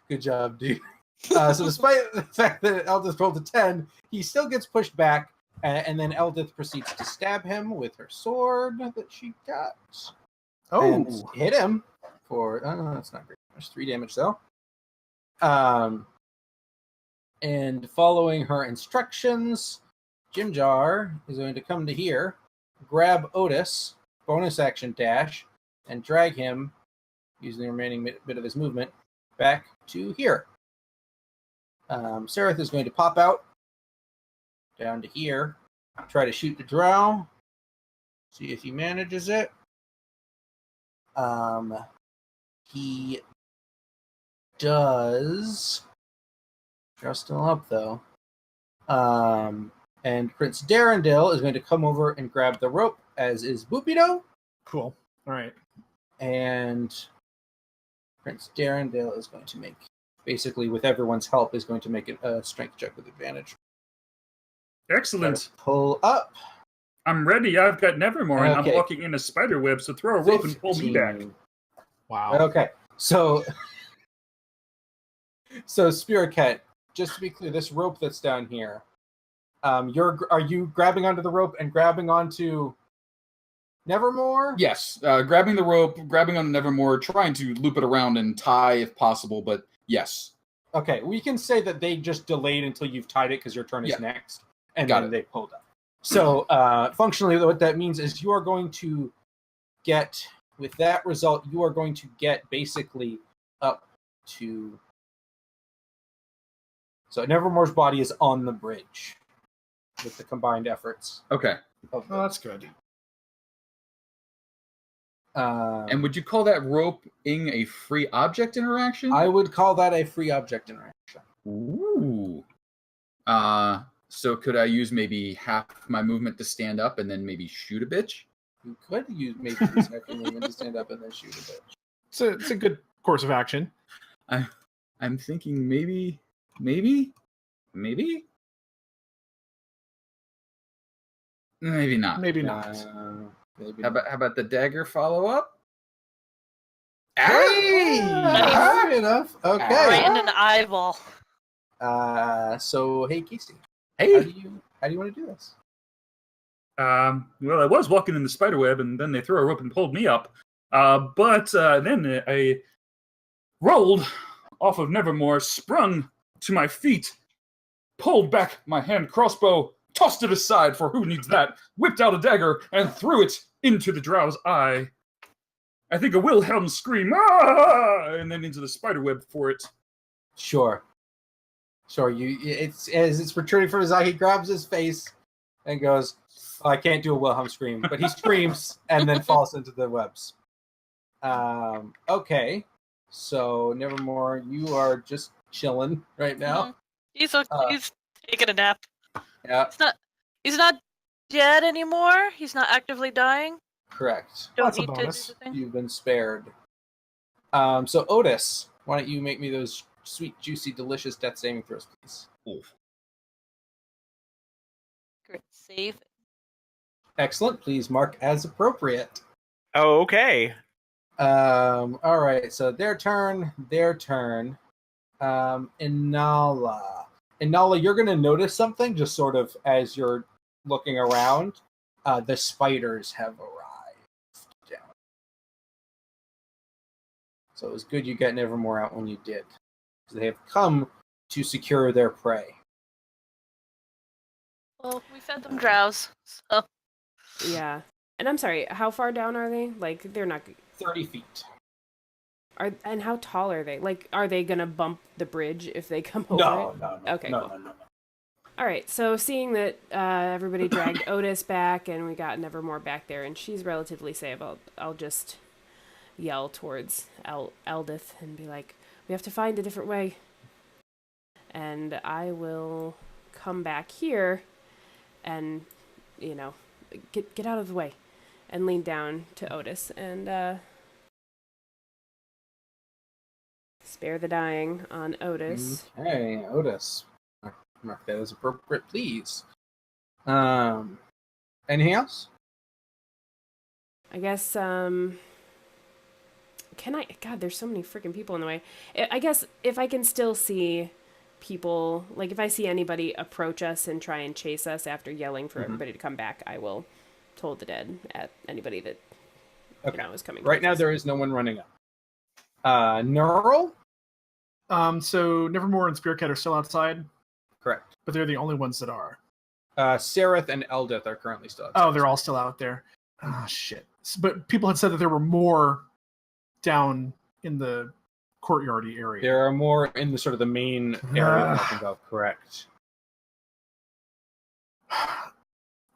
good job, dude. So, despite the fact that Eldith rolled a 10, he still gets pushed back, and then Eldith proceeds to stab him with her sword that she got. And hit him for... Oh, that's not great. There's 3 damage, though. And following her instructions, Jimjar is going to come to here, grab Otis, bonus action dash, and drag him, using the remaining bit of his movement, back to here. Sereth is going to pop out down to here, try to shoot the drow, see if he manages it. He does. Drow's still up, though. And Prince Darendil is going to come over and grab the rope, as is Boopido. Cool. All right. And Prince Darendil is going to make, basically with everyone's help, is going to make a strength check with advantage. Excellent. Pull up. I'm ready. I've got Nevermore, and Okay. I'm walking in a spider web, so throw a rope and pull me back. 15. Wow. Okay. So Spirit Cat, just to be clear, this rope that's down here, are you grabbing onto the rope and grabbing onto Nevermore? Yes, grabbing the rope, grabbing on Nevermore, trying to loop it around and tie if possible, but yes. Okay, we can say that they just delayed until you've tied it because your turn is next, and Got then it. they pulled up. So functionally, what that means is you are going to get, with that result, you are going to get basically up to... So Nevermore's body is on the bridge with the combined efforts. Okay. Oh, that's good. And would you call that roping a free object interaction? I would call that a free object interaction. Ooh. So could I use maybe half my movement to stand up and then maybe shoot a bitch? You could use maybe your second movement to stand up and then shoot a bitch. It's a good course of action. I'm thinking maybe. Maybe not. Maybe not. Maybe How about the dagger follow up? Hey! Fair enough. Okay. Right in an eyeball. So hey, Keisty. Hey. How do you want to do this? Well, I was walking in the spiderweb, and then they threw a rope and pulled me up. But then I rolled off of Nevermore, sprung to my feet, pulled back my hand crossbow, tossed it aside for who needs that, whipped out a dagger, and threw it into the drow's eye. I think a Wilhelm scream, ah! And then into the spiderweb for it. Sure. It's as it's returning from his eye, he grabs his face and goes, oh, I can't do a Wilhelm scream, but he screams and then falls into the webs. Okay. So Nevermore, you are just chilling right now. He's taking a nap. Yeah. He's not dead anymore. He's not actively dying. Correct. Don't That's a need to do bonus. the thing. You've been spared. So Otis, why don't you make me those sweet, juicy, delicious death saving throws, please? Great save. Excellent. Please mark as appropriate. Oh, okay. All right. So their turn. Inala, you're going to notice something just sort of as you're looking around. The spiders have arrived down. So it was good you got Nevermore out when you did. They have come to secure their prey. Well, we fed them drows, so... Yeah. And I'm sorry, how far down are they? Like, they're not... 30 feet. And how tall are they? Like, are they gonna bump the bridge if they come over No, it? no. Okay, no, cool. no. All right, so seeing that everybody dragged Otis back and we got Nevermore back there and she's relatively safe, I'll just yell towards Eldith and be like, we have to find a different way. And I will come back here and, get out of the way and lean down to Otis and spare the dying on Otis. Okay, Otis. Mark that as appropriate, please. Anything else? I guess, can I... God, there's so many freaking people in the way. I guess if I can still see people, like if I see anybody approach us and try and chase us after yelling for everybody to come back, I will toll the dead at anybody that is coming. Right now, there is no one running up. Neural? So Nevermore and Spearcat are still outside, Correct. but they're the only ones that are. Sereth and Eldith are currently still outside. Oh, they're all still out there. Ah, shit. But people had said that there were more down in the courtyardy area. There are more in the sort of the main area of Meltingville, correct.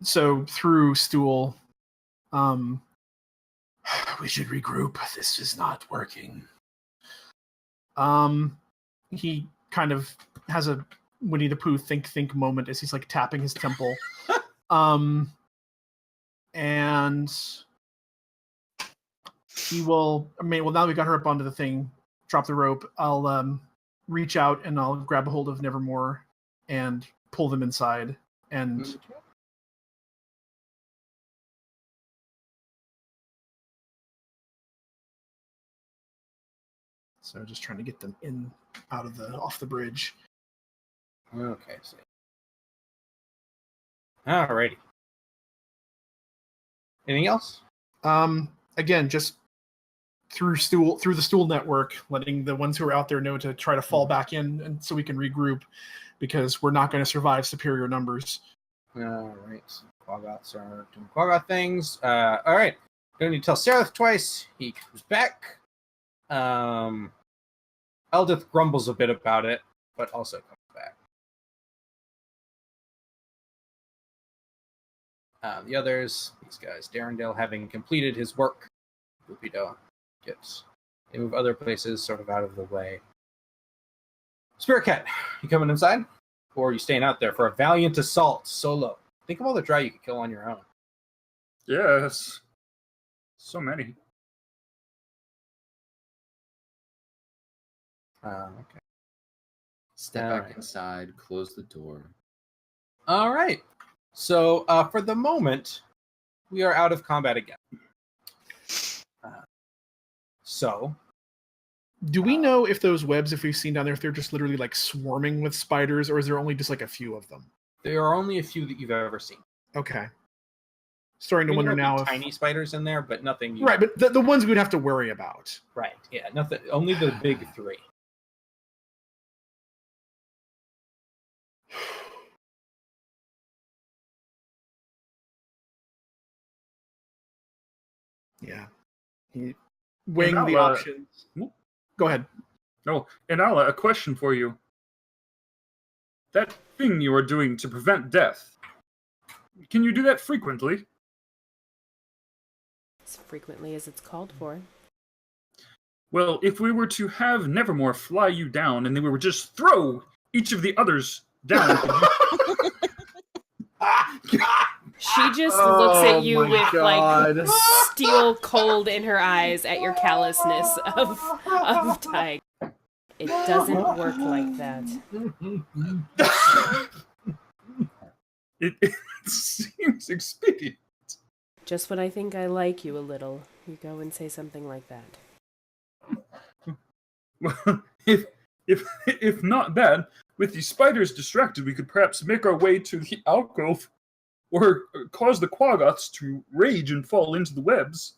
So through Stool, we should regroup. This is not working. He kind of has a Winnie the Pooh think moment as he's like tapping his temple. And he will, now we got her up onto the thing, drop the rope. I'll reach out and I'll grab a hold of Nevermore and pull them inside. And so just trying to get them off the bridge. Okay, so. Alrighty. Anything else? Again, just through the stool network, letting the ones who are out there know to try to fall back in, and so we can regroup, because we're not going to survive superior numbers. All right. Quaggoths are doing Quaggoth things. All right. Don't need to tell Seraph twice. He comes back. Eldith grumbles a bit about it, but also comes back. The others, these guys, Darendale, having completed his work, Lupido gets. They move other places sort of out of the way. Spirit Cat, you coming inside? Or are you staying out there for a valiant assault solo? Think of all the drow you could kill on your own. Yes. So many. Okay. Step All back right. inside, close the door. All right. So for the moment, we are out of combat again. So, Do we know if those webs, if we've seen down there, if they're just literally like swarming with spiders, or is there only just like a few of them? there are only a few that you've ever seen. Okay. Starting to I mean, wonder there now might if... be tiny spiders in there, but nothing. Right, but the ones we'd have to worry about. Right. Yeah. Nothing. Only the big three. Yeah. Weighing the I'll, options. Go ahead. Oh, and Ala, a question for you. That thing you are doing to prevent death, can you do that frequently? As frequently as it's called for. Well, if we were to have Nevermore fly you down and then we were just throw each of the others down, She just looks at you my with God. like steel cold in her eyes at your callousness of dying. It doesn't work like that. it seems expedient. Just when I think I like you a little, you go and say something like that. Well, if not that, with the spiders distracted, we could perhaps make our way to the alcove, or cause the Quaggoths to rage and fall into the webs.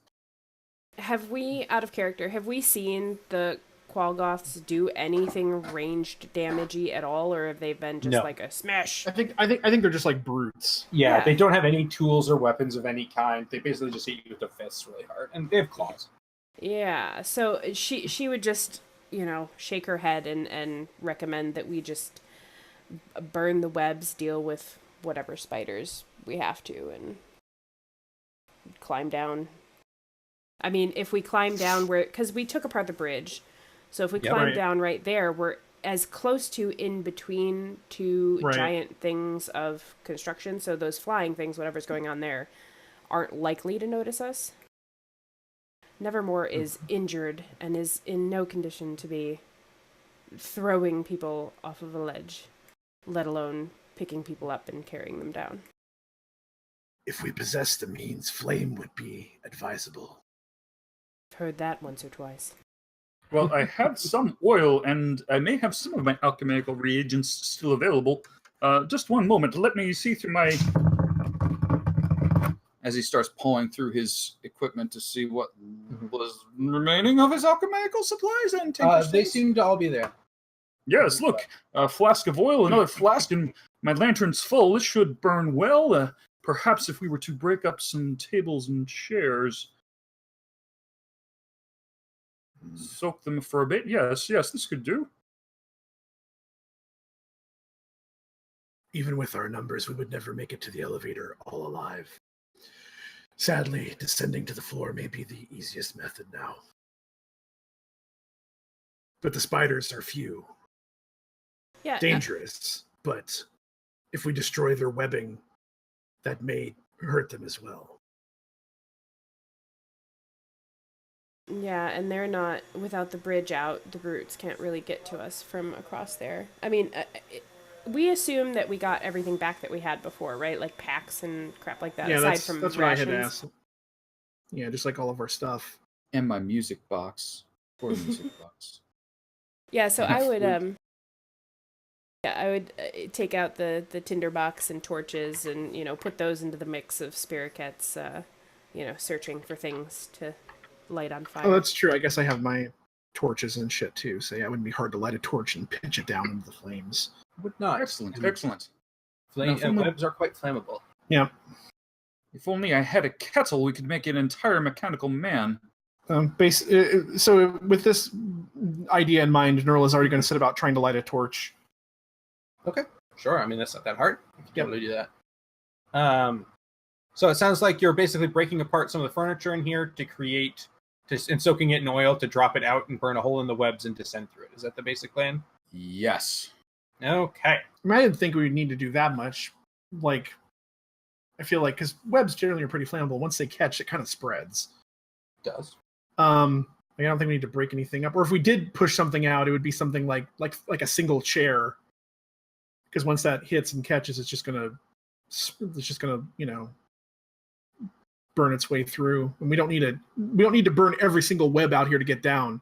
Have we, out of character, have we seen the Quaggoths do anything ranged damagey at all, or have they been just No. like a smash? I think they're just like brutes. Yeah, Yeah. they don't have any tools or weapons of any kind. They basically just hit you with their fists really hard, and they have claws. Yeah, so she would just, shake her head and recommend that we just burn the webs, deal with whatever spiders we have to, and climb down. I mean, if we climb down because we took apart the bridge, so if we climb right. down right there, we're as close to in between two Right. giant things of construction, so those flying things, whatever's going on there, aren't likely to notice us. Nevermore is injured and is in no condition to be throwing people off of a ledge, let alone picking people up and carrying them down. If we possess the means, flame would be advisable. I've heard that once or twice. Well, I have some oil, and I may have some of my alchemical reagents still available. Just one moment. Let me see through my... As he starts pulling through his equipment to see what was remaining of his alchemical supplies and They seem to all be there. Yes, look, a flask of oil, another flask, and my lantern's full. This should burn well. Perhaps if we were to break up some tables and chairs, soak them for a bit. Yes, this could do. Even with our numbers, we would never make it to the elevator all alive. Sadly, descending to the floor may be the easiest method now. But the spiders are few. Yeah, Dangerous, but if we destroy their webbing, that may hurt them as well. Yeah, and they're not, without the bridge out, the brutes can't really get to us from across there. I mean, we assume that we got everything back that we had before, right? Like packs and crap like that, Yeah, aside that's from what rations. I had asked. Yeah, just like all of our stuff. And my music box. Or music box. Yeah, so I would, Flute. I would take out the tinderbox and torches and, put those into the mix of Spirit Cat's, searching for things to light on fire. Oh, that's true. I guess I have my torches and shit too. So yeah, it wouldn't be hard to light a torch and pitch it down into the flames. Would not. Excellent, excellent. Webs are quite flammable. Yeah. If only I had a kettle, we could make an entire mechanical man. So with this idea in mind, Nerl is already going to set about trying to light a torch. Okay, sure. I mean, that's not that hard. You can Yep. totally do that. So it sounds like you're basically breaking apart some of the furniture in here to create, and soaking it in oil to drop it out and burn a hole in the webs and descend through it. Is that the basic plan? Yes. Okay. I mean, I didn't think we would need to do that much. Like, I feel like because webs generally are pretty flammable. Once they catch, it kind of spreads. It does. I don't think we need to break anything up. Or if we did push something out, it would be something like a single chair. Because once that hits and catches, it's just gonna burn its way through. And we don't need to burn every single web out here to get down.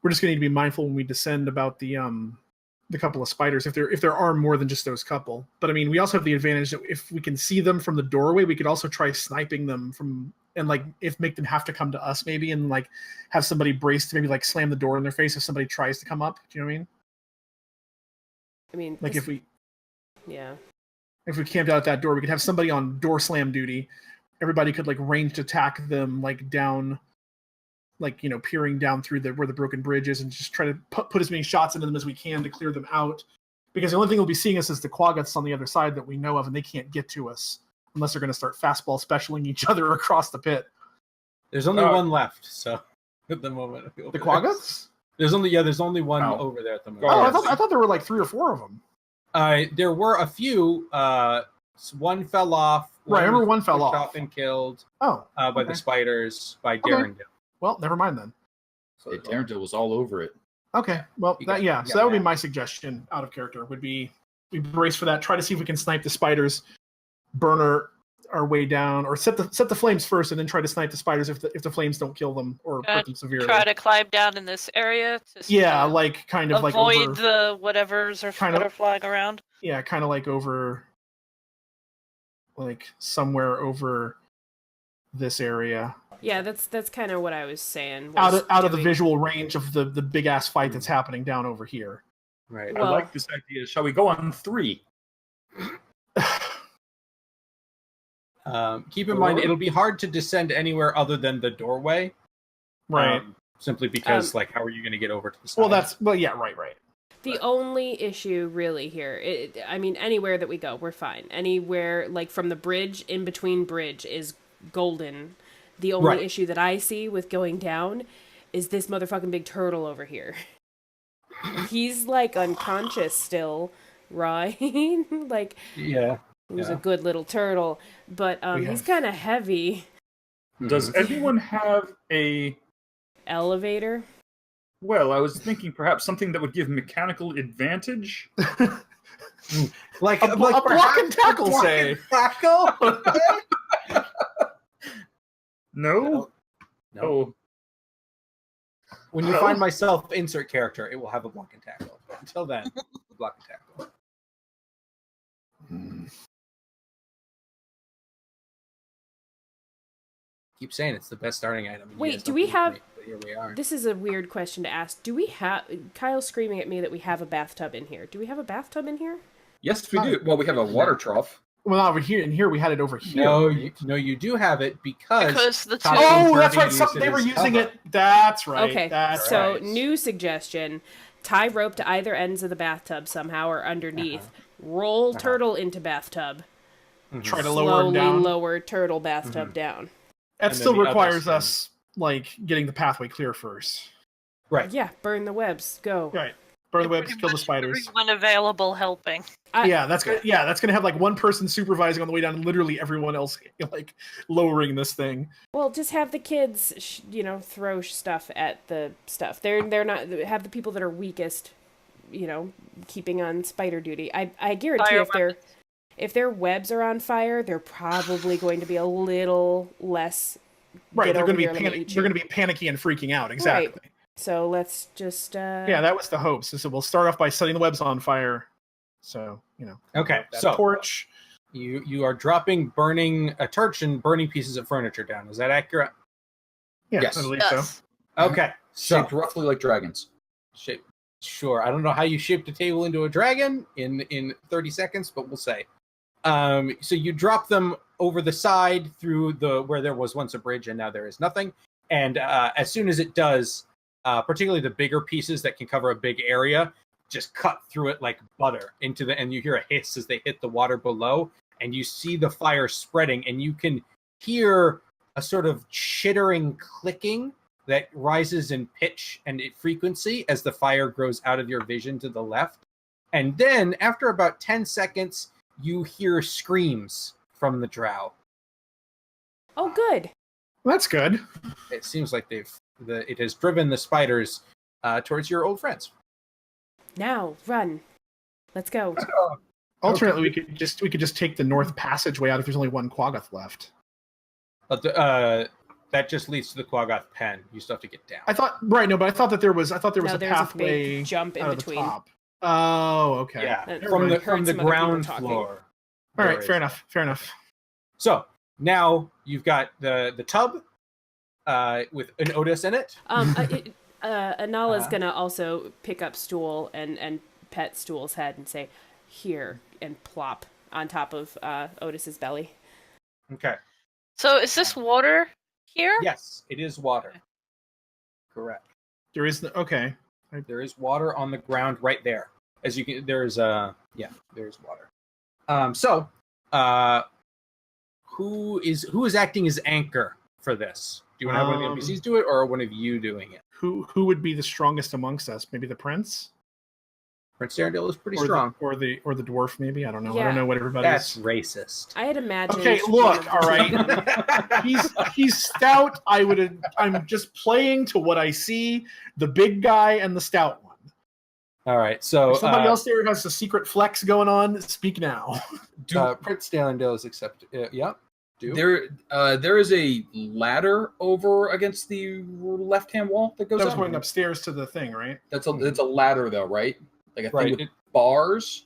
We're just gonna need to be mindful when we descend about the couple of spiders if there are more than just those couple. But I mean, we also have the advantage that if we can see them from the doorway, we could also try sniping them from, and like make them have to come to us maybe, and like have somebody braced to maybe like slam the door in their face if somebody tries to come up. Do you know what I mean? I mean, Like if we camped out at that door, we could have somebody on door slam duty. Everybody could like ranged attack them like down, like, peering down through where the broken bridge is, and just try to put as many shots into them as we can to clear them out. Because the only thing they'll be seeing us is the quaggoths on the other side that we know of, and they can't get to us unless they're going to start fastball specialing each other across the pit. There's only one left, so at the moment. The quaggoths? There's only one over there at the moment. Oh, I thought there were like 3 or 4 of them. There were a few. One fell off. Right, I remember one fell off. Shot and killed. Oh, by the spiders, by Darendil. Well, never mind then. So Darendil was all over it. Okay, well, so that would be my suggestion out of character, would be we brace for that, try to see if we can snipe the spiders, burn our way down, or set the flames first and then try to snipe the spiders if the flames don't kill them or hurt them severely. Try to climb down in this area to like kind of avoid like over, the whatevers that are flying around. Yeah, kind of like over, like somewhere over this area. Yeah, that's kind of what I was saying. Out of the visual range of the big ass fight that's happening down over here. Right. I like this idea. Shall we go on 3? Keep in mind, it'll be hard to descend anywhere other than the doorway. Right. Simply because, how are you going to get over to the side? Right. The only issue really here, anywhere that we go, we're fine. Anywhere, like from the bridge, in between bridge is golden. The only issue that I see with going down is this motherfucking big turtle over here. He's like unconscious still, right? Like, yeah. He's a good little turtle, but he's kind of heavy. Does anyone have a elevator? Well, I was thinking perhaps something that would give mechanical advantage. like a block and tackle, say. Tackle? No. Oh. When you find myself insert character, it will have a block and tackle. Until then, block and tackle. Keep saying it's the best starting item. Wait, do we have? Here we are. This is a weird question to ask. Do we have? Kyle's screaming at me that we have a bathtub in here. Do we have a bathtub in here? Yes, we do. Well, we have a water trough. Well, over here, and here we had it over here. No, you do have it because the two. Oh, that's right. They were using it. That's right. Okay. That's so, right. New suggestion: tie rope to either ends of the bathtub somehow or underneath. Roll turtle into bathtub. Try to lower him down. Slowly lower turtle bathtub down. That still requires us getting the pathway clear first. Right. Yeah. Burn the webs. Go. Right. Burn the webs. Kill the spiders. Everyone available helping. That's gonna have like one person supervising on the way down, and literally everyone else like lowering this thing. Well, just have the kids, throw stuff at the stuff. They're not have the people that are weakest, keeping on spider duty. I guarantee if their webs are on fire, they're probably going to be a little less. Right, they're going to be panicky and freaking out. Exactly. Right. So let's just. that was the hope. So we'll start off by setting the webs on fire. So Okay. So torch. You are dropping burning a torch and burning pieces of furniture down. Is that accurate? Yeah, Yes. I believe Yes. Okay. So Shaped roughly like dragons. shape. Sure. I don't know how you shaped a table into a dragon in 30 seconds, but we'll say. So you drop them over the side through where there was once a bridge and now there is nothing. And as soon as it does, particularly the bigger pieces that can cover a big area, just cut through it like butter and you hear a hiss as they hit the water below, and you see the fire spreading, and you can hear a sort of chittering clicking that rises in pitch and frequency as the fire grows out of your vision to the left. And then after about 10 seconds, you hear screams from the drow. Oh, good. Well, that's good. It seems like it has driven the spiders towards your old friends. Now, run. Let's go. Alternately, we could just take the north passageway out if there's only one Quaggoth left. But that just leads to the Quaggoth pen. You still have to get down. I thought that there was No, a there's a pathway big jump in out of between. the top. Oh, okay. Yeah, That from the heard from the some other people ground talking. floor. All There right, fair enough. So now you've got the tub with an Otis in it. Anala's gonna also pick up Stool and pet Stool's head and say, "Here," and plop on top of Otis's belly. Okay. So is this water here? Yes, it is water. Correct. There is okay. There is water on the ground right there. As you can, there is water. So who is acting as anchor for this? Do you want to have one of the NPCs do it, or one of you doing it? Who would be the strongest amongst us? Maybe the prince, Prince Darendale is pretty or strong. or the dwarf. Maybe I don't know. I Yeah. don't know what everybody's. That's racist. I had imagined. Okay, look. All right. he's stout. I'm just playing to what I see. The big guy and the stout one. All right. So If somebody else there has a secret flex going on, speak now. Prince Darendale is accepted. Yeah. Do. There is a ladder over against the left-hand wall that goes That was up. going upstairs to the thing, right? It's a ladder though, right? Like a thing Right. with bars.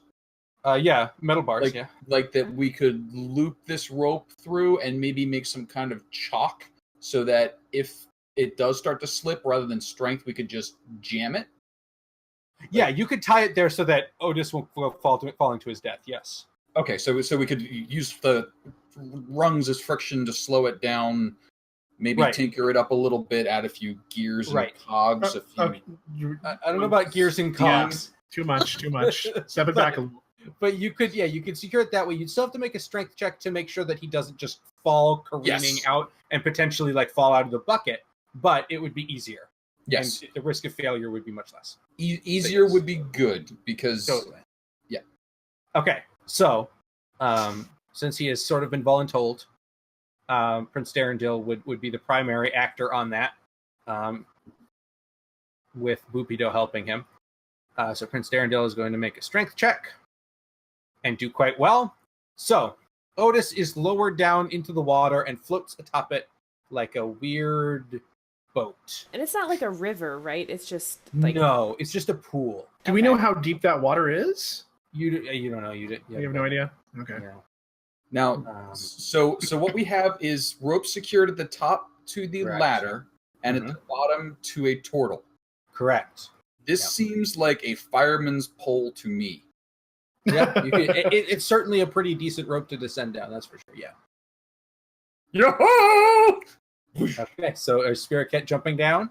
Yeah, metal bars. Yeah. Like that we could loop this rope through and maybe make some kind of chalk so that if it does start to slip, rather than strength, we could just jam it. Yeah, you could tie it there so that Otis won't falling to his death. Yes. Okay, so we could use the rungs as friction to slow it down, maybe Right. tinker it up a little bit, add a few gears Right. and cogs. Okay, I don't know about gears and cogs, Too much. Step it back a little. but you could secure it that way. You'd still have to make a strength check to make sure that he doesn't just fall careening Yes. out and potentially like fall out of the bucket. But it would be easier. Yes, And the risk of failure would be much less. easier Yes. would be good because Totally. Yeah. Okay, so since he has sort of been voluntold, Prince Darendale would be the primary actor on that, with Boopido helping him. So Prince Darendale is going to make a strength check and do quite well. So Otis is lowered down into the water and floats atop it like a weird boat. And it's not like a river, right? It's just like No, it's just a pool. Do we know how deep that water is? You don't know. You You have no idea. Okay. Yeah. now so what we have is rope secured at the top to the Correct. ladder and at the bottom to a turtle. Correct. This Yeah. seems like a fireman's pole to me. Yeah, it's certainly a pretty decent rope to descend down. That's for sure. Yeah. Yo-ho! Okay. So is Spirit Cat jumping down?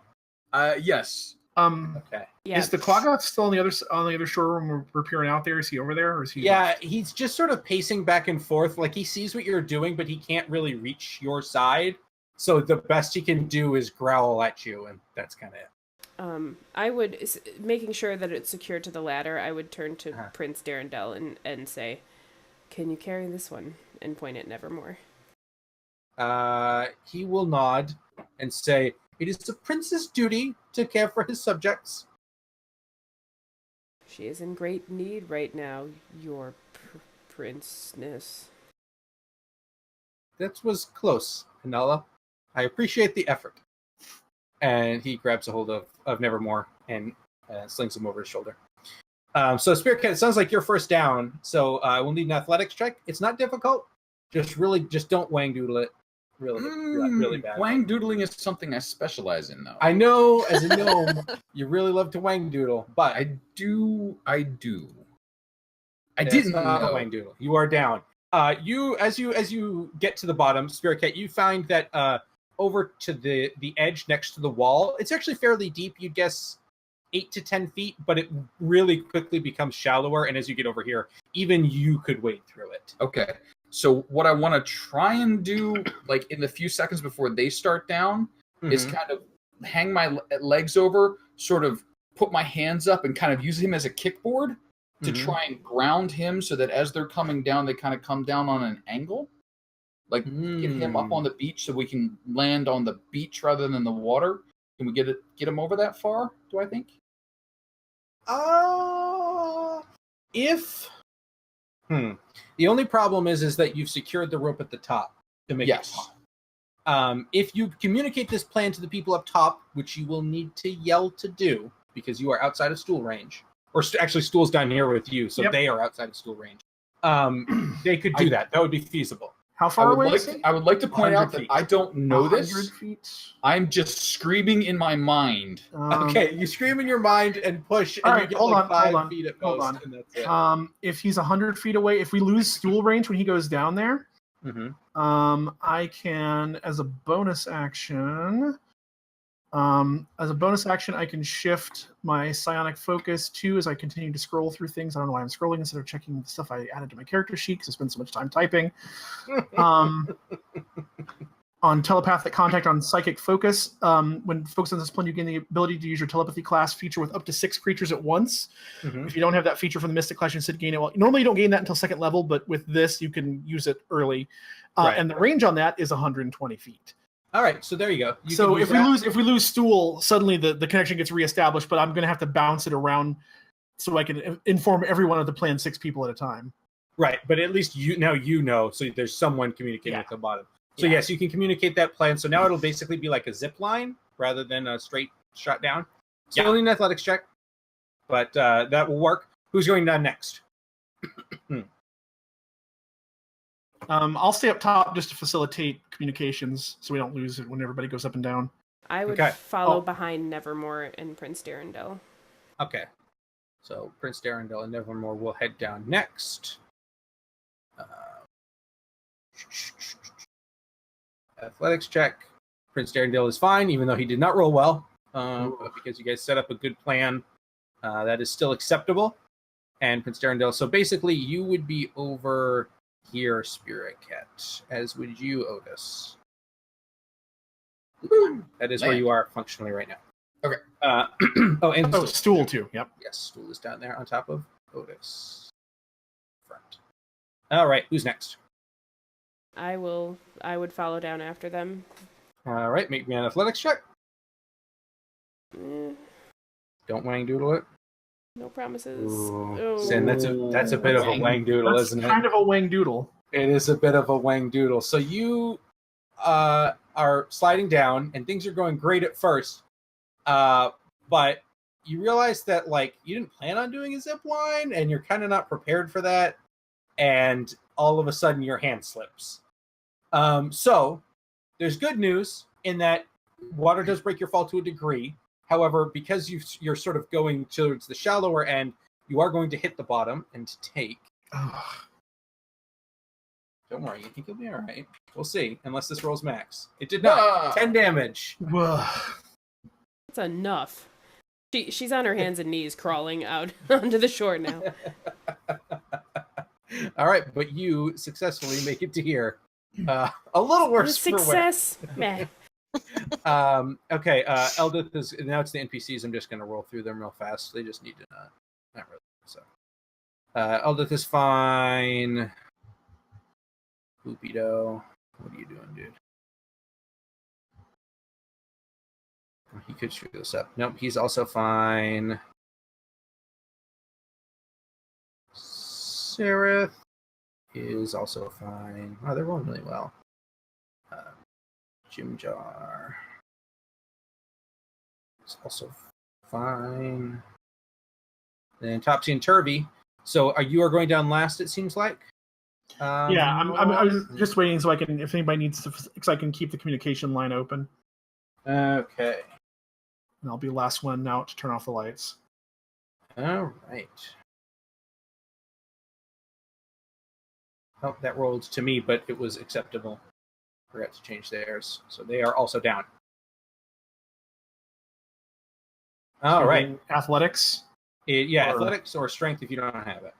Yes. Okay. yeah. Is the Quaggoth still on the other shore when we're peering out there? Is he over there, or is he? Yeah, left? he's just sort of pacing back and forth. Like he sees what you're doing, but he can't really reach your side. So the best he can do is growl at you, and that's kind of it. I would, making sure that it's secured to the ladder, I would turn to Uh-huh. Prince Darendale and say, "Can you carry this one?" and point at Nevermore. He will nod and say, "It is the prince's duty to care for his subjects." She is in great need right now, your princeness. That was close, Anala. I appreciate the effort. And he grabs a hold of Nevermore and slings him over his shoulder. So Spirit Cat, it sounds like you're first down. So we'll need an athletics check. It's not difficult. Just don't wang doodle it. really bad. Wang doodling is something I specialize in, though. I know, as a gnome, you really love to wang doodle, but I do. I it's didn't not know. wang doodle. You are down. You as you get to the bottom, Spirit Cat, you find that over to the edge next to the wall, it's actually fairly deep. You'd guess 8 to 10 feet, but it really quickly becomes shallower. And as you get over here, even you could wade through it. Okay. So what I want to try and do, like in the few seconds before they start down, is kind of hang my legs over, sort of put my hands up, and kind of use him as a kickboard to try and ground him, so that as they're coming down, they kind of come down on an angle. Like get him up on the beach so we can land on the beach rather than the water. Can we get him over that far? Do I think? If the only problem is that you've secured the rope at the top to make it taut. If you communicate this plan to the people up top, which you will need to yell to do because you are outside of stool range, or actually Stool's down here with you, so they are outside of stool range. They could do that. That would be feasible. How far away is he? I would like to point out that I don't know 100 this. feet. I'm just screaming in my mind. Okay, you scream in your mind and push, and you get hold like on, 5 feet at most, and that's it. If he's 100 feet away, if we lose stool range when he goes down there, I can, as a bonus action, I can shift my psionic focus too as I continue to scroll through things. I don't know why I'm scrolling instead of checking the stuff I added to my character sheet because I spend so much time typing. On telepathic contact on psychic focus, when focused on this plan, you gain the ability to use your telepathy class feature with up to 6 creatures at once. If you don't have that feature from the Mystic class, you instead gain it. Well, normally you don't gain that until 2nd level, but with this, you can use it early. And the range on that is 120 feet. All right, so there you go. So if we lose stool, suddenly the connection gets reestablished, but I'm going to have to bounce it around so I can inform everyone of the plan 6 people at a time. Right, but at least you know, so there's someone communicating at the bottom. So yes, you can communicate that plan. So now it'll basically be like a zip line rather than a straight shot down. Still need an athletics check, but that will work. Who's going down next? I'll stay up top just to facilitate communications so we don't lose it when everybody goes up and down. I would follow behind Nevermore and Prince Darendelle. Okay. So Prince Darendelle and Nevermore will head down next. Athletics check. Prince Darendelle is fine, even though he did not roll well. But because you guys set up a good plan, that is still acceptable. And Prince Darendelle, so basically you would be over here, Spirit Cat, as would you, Otis. That is where you are functionally right now. Okay. And Stool too. Yep. Yes, Stool is down there on top of Otis. Front. All right, who's next? I would follow down after them. All right, make me an athletics check. Don't wang doodle it. No promises. Sin, that's a bit of a wang doodle, isn't it? That's kind of a wang doodle. It is a bit of a wang doodle. So you are sliding down, and things are going great at first, but you realize that you didn't plan on doing a zip line, and you're kind of not prepared for that, and all of a sudden your hand slips. So there's good news in that water does break your fall to a degree. However, because you're sort of going towards the shallower end, you are going to hit the bottom and take. Don't worry, you think you'll be all right. We'll see, unless this rolls max. It did not. 10 damage. That's enough. She's on her hands and knees crawling out onto the shore now. All right, but you successfully make it to here. A little worse success. for wear. Okay, Eldith is now. It's the NPCs. I'm just going to roll through them real fast. They just need to not really. So, Eldith is fine. Loopido, what are you doing, dude? He could screw this up. Nope, he's also fine. Seraph is also fine. Oh, they're rolling really well. Jimjar is also fine. Then Topsy and Turvy. So you are going down last, it seems like? Yeah, I was just waiting so I can, if anybody needs to, because I can keep the communication line open. Okay. And I'll be the last one now to turn off the lights. All right. Oh, that rolled to me, but it was acceptable. Forgot to change theirs, so they are also down. All right. Athletics? Athletics or strength if you don't have it.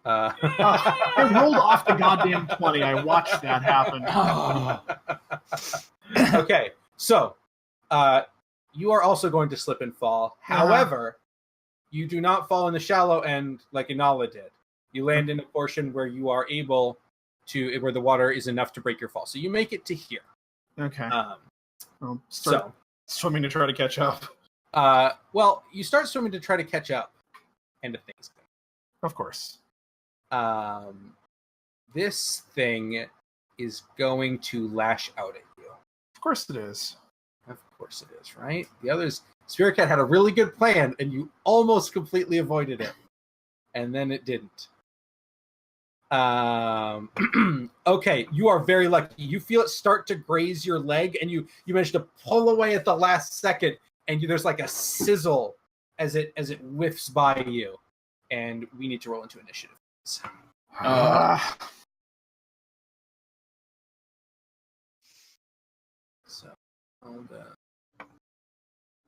I rolled off the goddamn 20. I watched that happen. Okay, so you are also going to slip and fall. However, you do not fall in the shallow end like Inala did. You land in a portion where you are able to, where the water is enough to break your fall. So you make it to here. Okay. I'll start So swimming to try to catch up. Well, you start swimming to try to catch up, and the thing's good. Of course. This thing is going to lash out at you. Of course it is. Of course it is, right? The others, Spirit Cat had a really good plan, and you almost completely avoided it. And then it didn't. Okay, you are very lucky. You feel it start to graze your leg, and you manage to pull away at the last second, and there's like a sizzle as it whiffs by you. And we need to roll into initiative. So,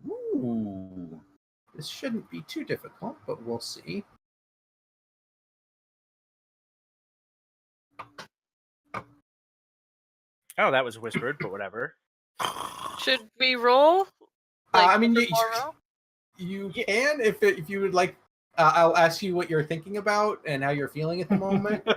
ooh, this shouldn't be too difficult, but we'll see. Oh, that was whispered, but whatever. Should we roll? I mean, tomorrow? you can if you would like. I'll ask you what you're thinking about and how you're feeling at the moment.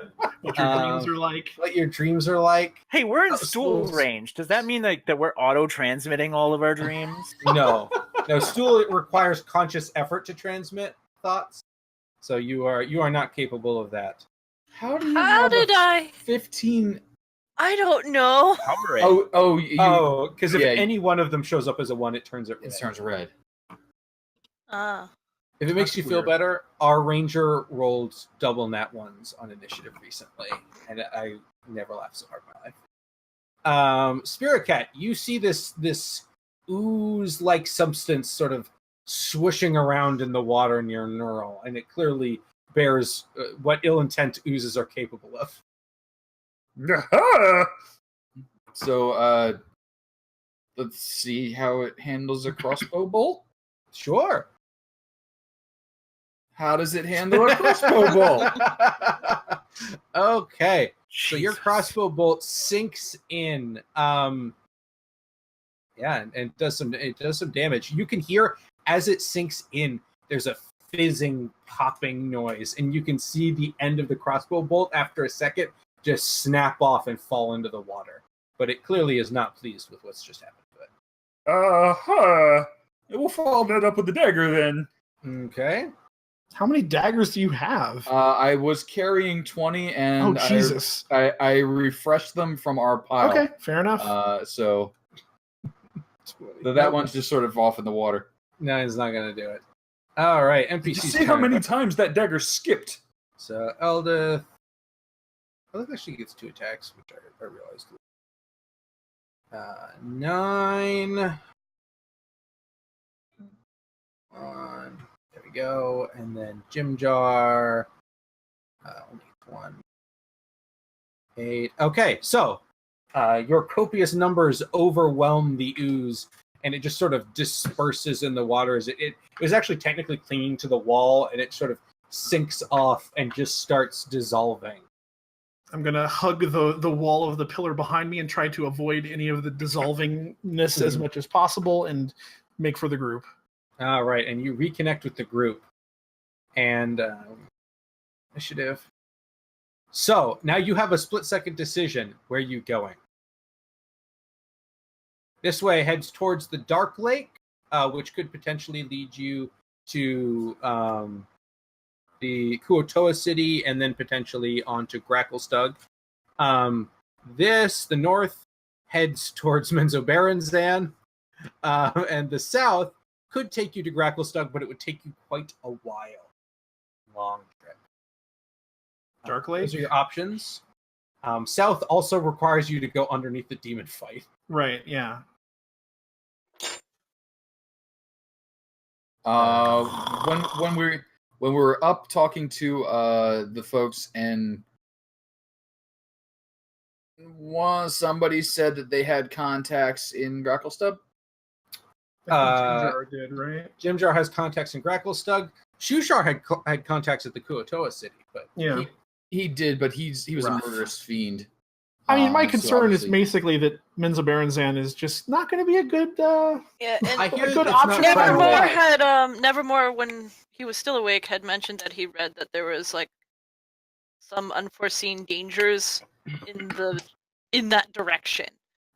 What your dreams are like. What your dreams are like. Hey, we're in stool range. Does that mean that we're auto-transmitting all of our dreams? No. Stool requires conscious effort to transmit thoughts, so you are not capable of that. How did I 15? I don't know. Cover it. Because if any one of them shows up as a 1, it turns red. It turns red. If it makes you feel better, our ranger rolled double nat 1s on initiative recently, and I never laughed so hard in my life. Spirit Cat, you see this ooze-like substance sort of swooshing around in the water near Neural, and it clearly bears what ill-intent oozes are capable of. So, let's see how it handles a crossbow bolt. Sure. How does it handle a crossbow bolt? Okay, so your crossbow bolt sinks in. And it does some damage. You can hear as it sinks in. There's a fizzing, popping noise, and you can see the end of the crossbow bolt after a second just snap off and fall into the water. But it clearly is not pleased with what's just happened to it. We'll follow that up with the dagger then. Okay. How many daggers do you have? I was carrying 20, and Jesus. I refreshed them from our pile. Okay, fair enough. So that one's just sort of off in the water. No, it's not going to do it. All right, NPC's Did you see how many times that dagger skipped? So, Eldith actually gets 2 attacks, which I realized. 9. There we go. And then Jim Jar. Only 1. 8. Okay, so your copious numbers overwhelm the ooze, and it just sort of disperses in the water. It was actually technically clinging to the wall, and it sort of sinks off and just starts dissolving. I'm going to hug the wall of the pillar behind me and try to avoid any of the dissolvingness as much as possible and make for the group. All right, and you reconnect with the group. And initiative. So, now you have a split-second decision. Where are you going? This way heads towards the Dark Lake, which could potentially lead you to the Kuotoa City, and then potentially onto Gracklestug. The north heads towards Menzoberranzan, and the south could take you to Gracklestug, but it would take you quite a while. long trip. Dark Lake? Those are your options. South also requires you to go underneath the demon fight. Right, yeah. When we're up talking to the folks, and somebody said that they had contacts in Gracklestub. I think Jimjar did, right? Jimjar has contacts in Gracklestug. Shushar had contacts at the Kuotoa city, but Yeah. He did, but he was Rough. a murderous fiend. I mean, my So concern is obviously- basically that Menzoberranzan is just not going to be a good Yeah, and I hear a good it's not option. friendly. Nevermore had Nevermore, when he was still awake, had mentioned that he read that there was like some unforeseen dangers in that direction.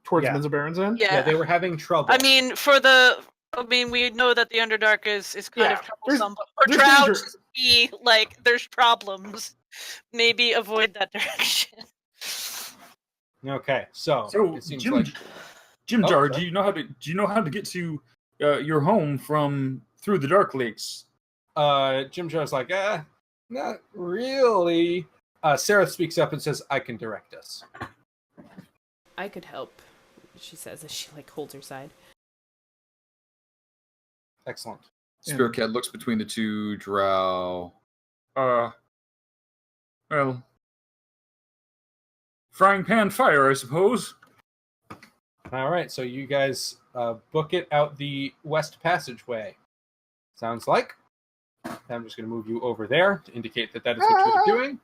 towards Yeah. Menzoberranzan. Yeah. Yeah, they were having trouble. I mean, we know that the Underdark is kind of Yeah, troublesome, but for there's drow danger. to be like there's problems, maybe avoid that direction. Okay, so So, it seems Jim, like Jimjar, sorry. do you know how to get to your home from through the Dark Lakes? Jimjar's like, not really. Sarah speaks up and says, I can direct us. I could help, she says as she like holds her side. Excellent. Spirit Cat looks between the two drow. Well, frying pan fire, I suppose. All right, so you guys book it out the west passageway. Sounds like. I'm just going to move you over there to indicate that is what you're doing.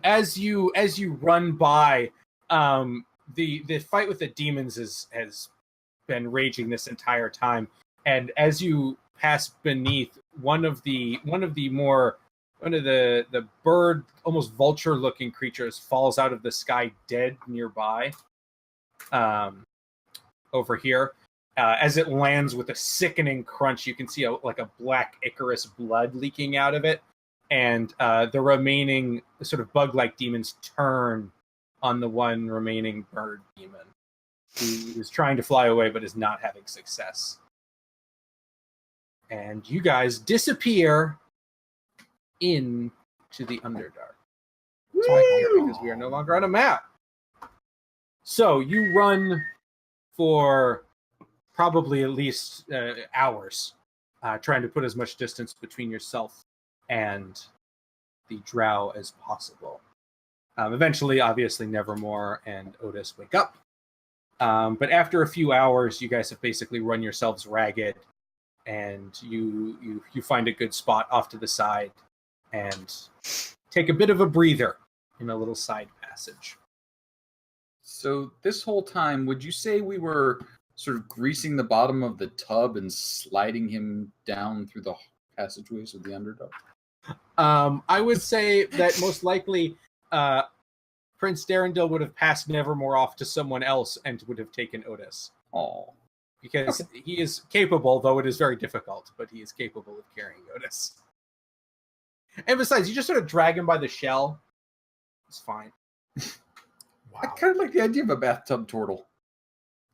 As you run by, the fight with the demons has been raging this entire time, and as you pass beneath one of the bird, almost vulture looking creatures falls out of the sky dead nearby. Over here, as it lands with a sickening crunch, you can see a black Icarus blood leaking out of it, and the remaining sort of bug-like demons turn on the one remaining bird demon, who is trying to fly away but is not having success. And you guys disappear into the Underdark. Because we are no longer on a map. So you run for probably at least hours, trying to put as much distance between yourself and the drow as possible. Eventually, obviously, Nevermore and Otis wake up. But after a few hours, you guys have basically run yourselves ragged, and you find a good spot off to the side and take a bit of a breather in a little side passage. So this whole time, would you say we were sort of greasing the bottom of the tub and sliding him down through the passageways of the Underdark? I would say that most likely Prince Darendil would have passed Nevermore off to someone else and would have taken Otis. Oh. Because he is capable, though it is very difficult, but he is capable of carrying Otis. And besides, you just sort of drag him by the shell. It's fine. I kind of like the idea of a bathtub turtle.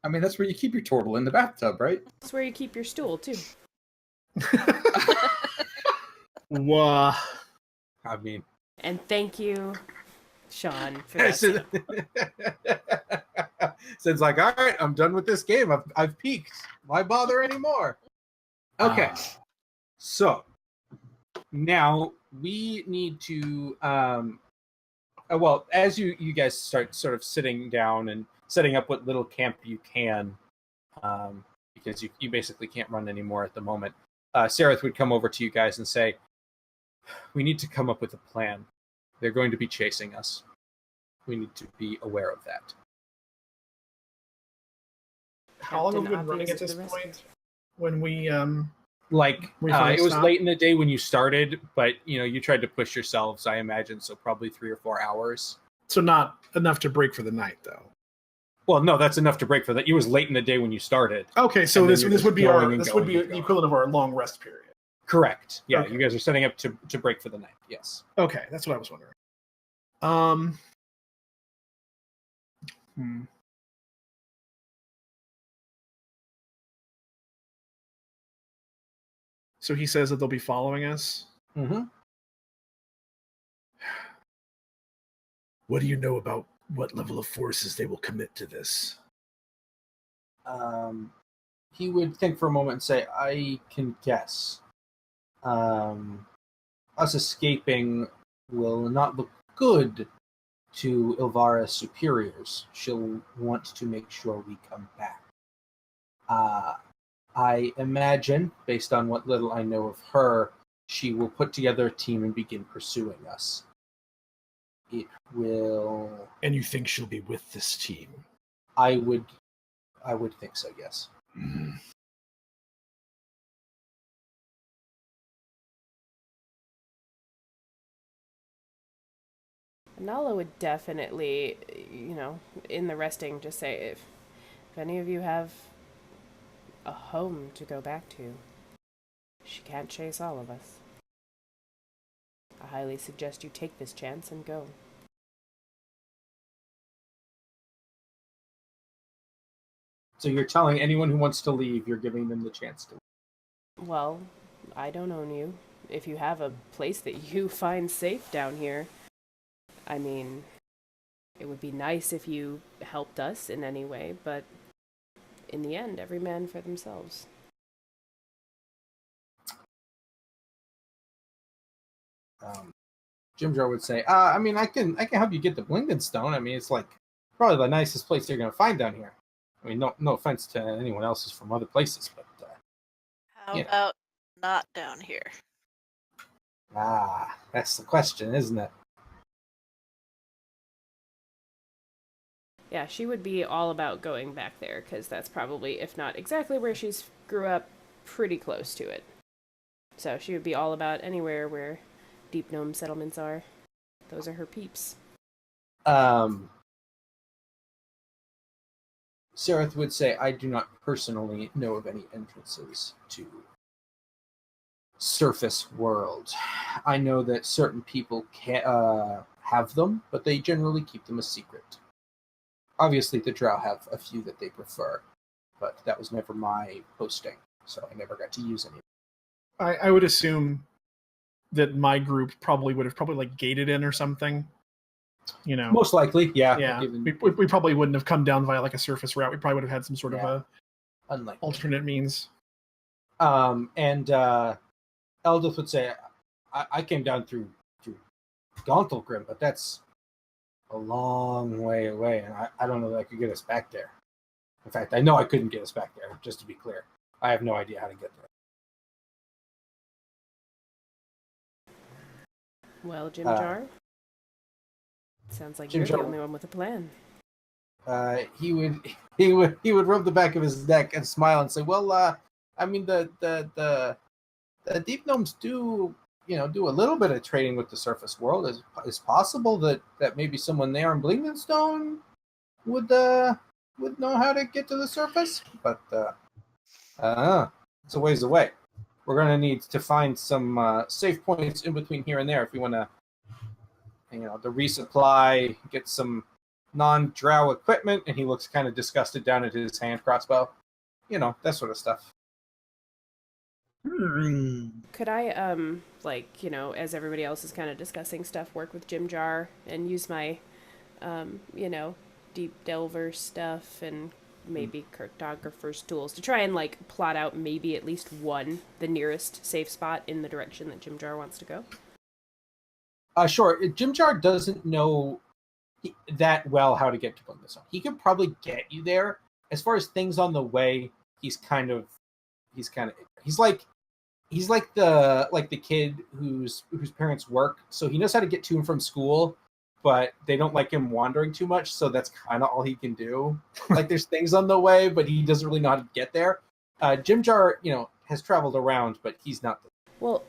I mean, that's where you keep your turtle, in the bathtub, right? That's where you keep your stool too. Wah. I mean, And thank you, Sean, for that. Sid's like, all right, I'm done with this game. I've peaked. Why bother anymore? Okay. So now we need to well, as you guys start sort of sitting down and setting up what little camp you can, because you basically can't run anymore at the moment, Sareth would come over to you guys and say, we need to come up with a plan. They're going to be chasing us. We need to be aware of that. How long have we Captain been running at Obvious this of the point? When we Like, We finally it was stopped? late in the day when you started, but you tried to push yourselves, I imagine, so probably 3 or 4 hours. so not enough to break for the night though. Well, no, that's enough to break for that. It was late in the day when you started. Okay, so And then this you're this just would be going and this would going be and the going. equivalent of our long rest period. Correct. Yeah, Okay. you guys are setting up to break for the night. Yes. Okay, that's what I was wondering. So he says that they'll be following us. Mm-hmm. What do you know about what level of forces they will commit to this? He would think for a moment and say, I can guess. Us escaping will not look good to Ilvara's superiors. She'll want to make sure we come back. I imagine, based on what little I know of her, she will put together a team and begin pursuing us. It will... And you think she'll be with this team? I would think so, yes. Nala would definitely, in the resting, just say, if any of you have a home to go back to, she can't chase all of us. I highly suggest you take this chance and go. So you're telling anyone who wants to leave, you're giving them the chance to leave. Well, I don't own you. If you have a place that you find safe down here, I mean, it would be nice if you helped us in any way, but in the end, every man for themselves. Jim Jar would say, I mean, I can help you get the Blingden Stone. I mean, it's like probably the nicest place you're going to find down here. I mean, no offense to anyone else who's from other places, but... How about not down here? That's the question, isn't it? Yeah, she would be all about going back there, because that's probably, if not exactly where she's grew up, pretty close to it. So she would be all about anywhere where deep gnome settlements are. Those are her peeps. Sereth would say, I do not personally know of any entrances to surface world. I know that certain people have them, but they generally keep them a secret. Obviously, the drow have a few that they prefer, but that was never my posting, so I never got to use any. I would assume that my group would have like gated in or something. Most likely, yeah. Yeah, Given... we probably wouldn't have come down via like a surface route. We probably would have had some sort of a alternate means. And Eldith would say, I came down through Gauntlgrim, but that's a long way away, and I don't know that I could get us back there. In fact, I know I couldn't get us back there, just to be clear. I have no idea how to get there. Well, Jim Jar? Sounds like you're the only one with a plan. He would rub the back of his neck and smile and say, well, I mean, the deep gnomes do a little bit of trading with the surface world. It's possible that maybe someone there in Blingdenstone would know how to get to the surface, but it's a ways away. We're going to need to find some safe points in between here and there if we want to, to resupply, get some non-drow equipment, and he looks kind of disgusted down at his hand crossbow. That sort of stuff. Could I, as everybody else is kind of discussing stuff, work with Jim Jar and use my, deep delver stuff and maybe cartographer's tools to try and, plot out maybe at least the nearest safe spot in the direction that Jim Jar wants to go? Sure. Jim Jar doesn't know that well how to get to Blingdenstone. He could probably get you there. As far as things on the way, he's like the kid whose parents work, so he knows how to get to and from school, but they don't like him wandering too much, so that's kind of all he can do. Like, there's things on the way, but he doesn't really know how to get there. Jim Jar, has traveled around, but he's not. Well,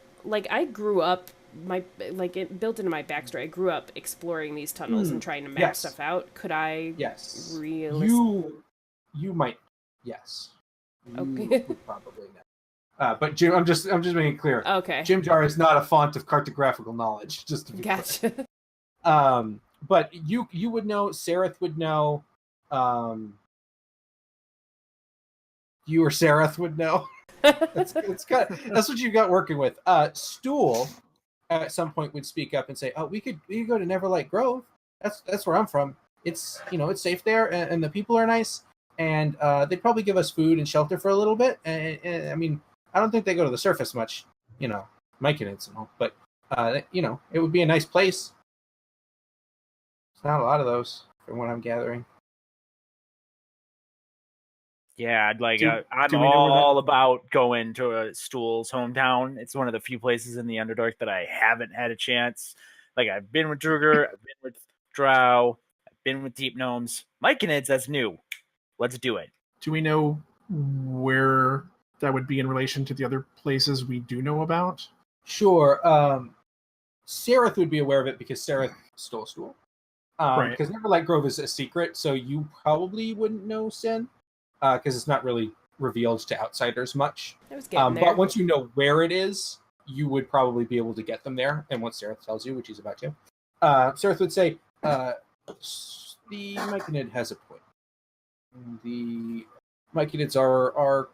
I grew up, it built into my backstory, I grew up exploring these tunnels and trying to map stuff out. Could I You might, yes. Okay. You probably not. But Jim, I'm just making it clear. Okay. Jim Jar is not a font of cartographical knowledge, just to be Gotcha. clear. But you would know, Sereth would know, you or Sereth would know. That's what you got working with. Stool at some point would speak up and say, "Oh, we could go to Neverlight Grove. That's where I'm from. It's it's safe there, and the people are nice, and they'd probably give us food and shelter for a little bit. And I mean, I don't think they go to the surface much, Myconids and all, but it would be a nice place. It's not a lot of those, from what I'm gathering." Yeah, I'm do we know where all about going to Stool's hometown. It's one of the few places in the Underdark that I haven't had a chance. Like, I've been with Druger, I've been with Drow, I've been with Deep Gnomes. Myconids, that's new. Let's do it. Do we know where that would be in relation to the other places we do know about? Sure. Sereth would be aware of it because Sereth stole Stool. Right. Because Neverlight Grove is a secret, so you probably wouldn't know Sin, because it's not really revealed to outsiders much. I was getting there. But once you know where it is, you would probably be able to get them there. And once Sereth tells you, which he's about to, Sereth would say, the Myconid has a point. The Myconids are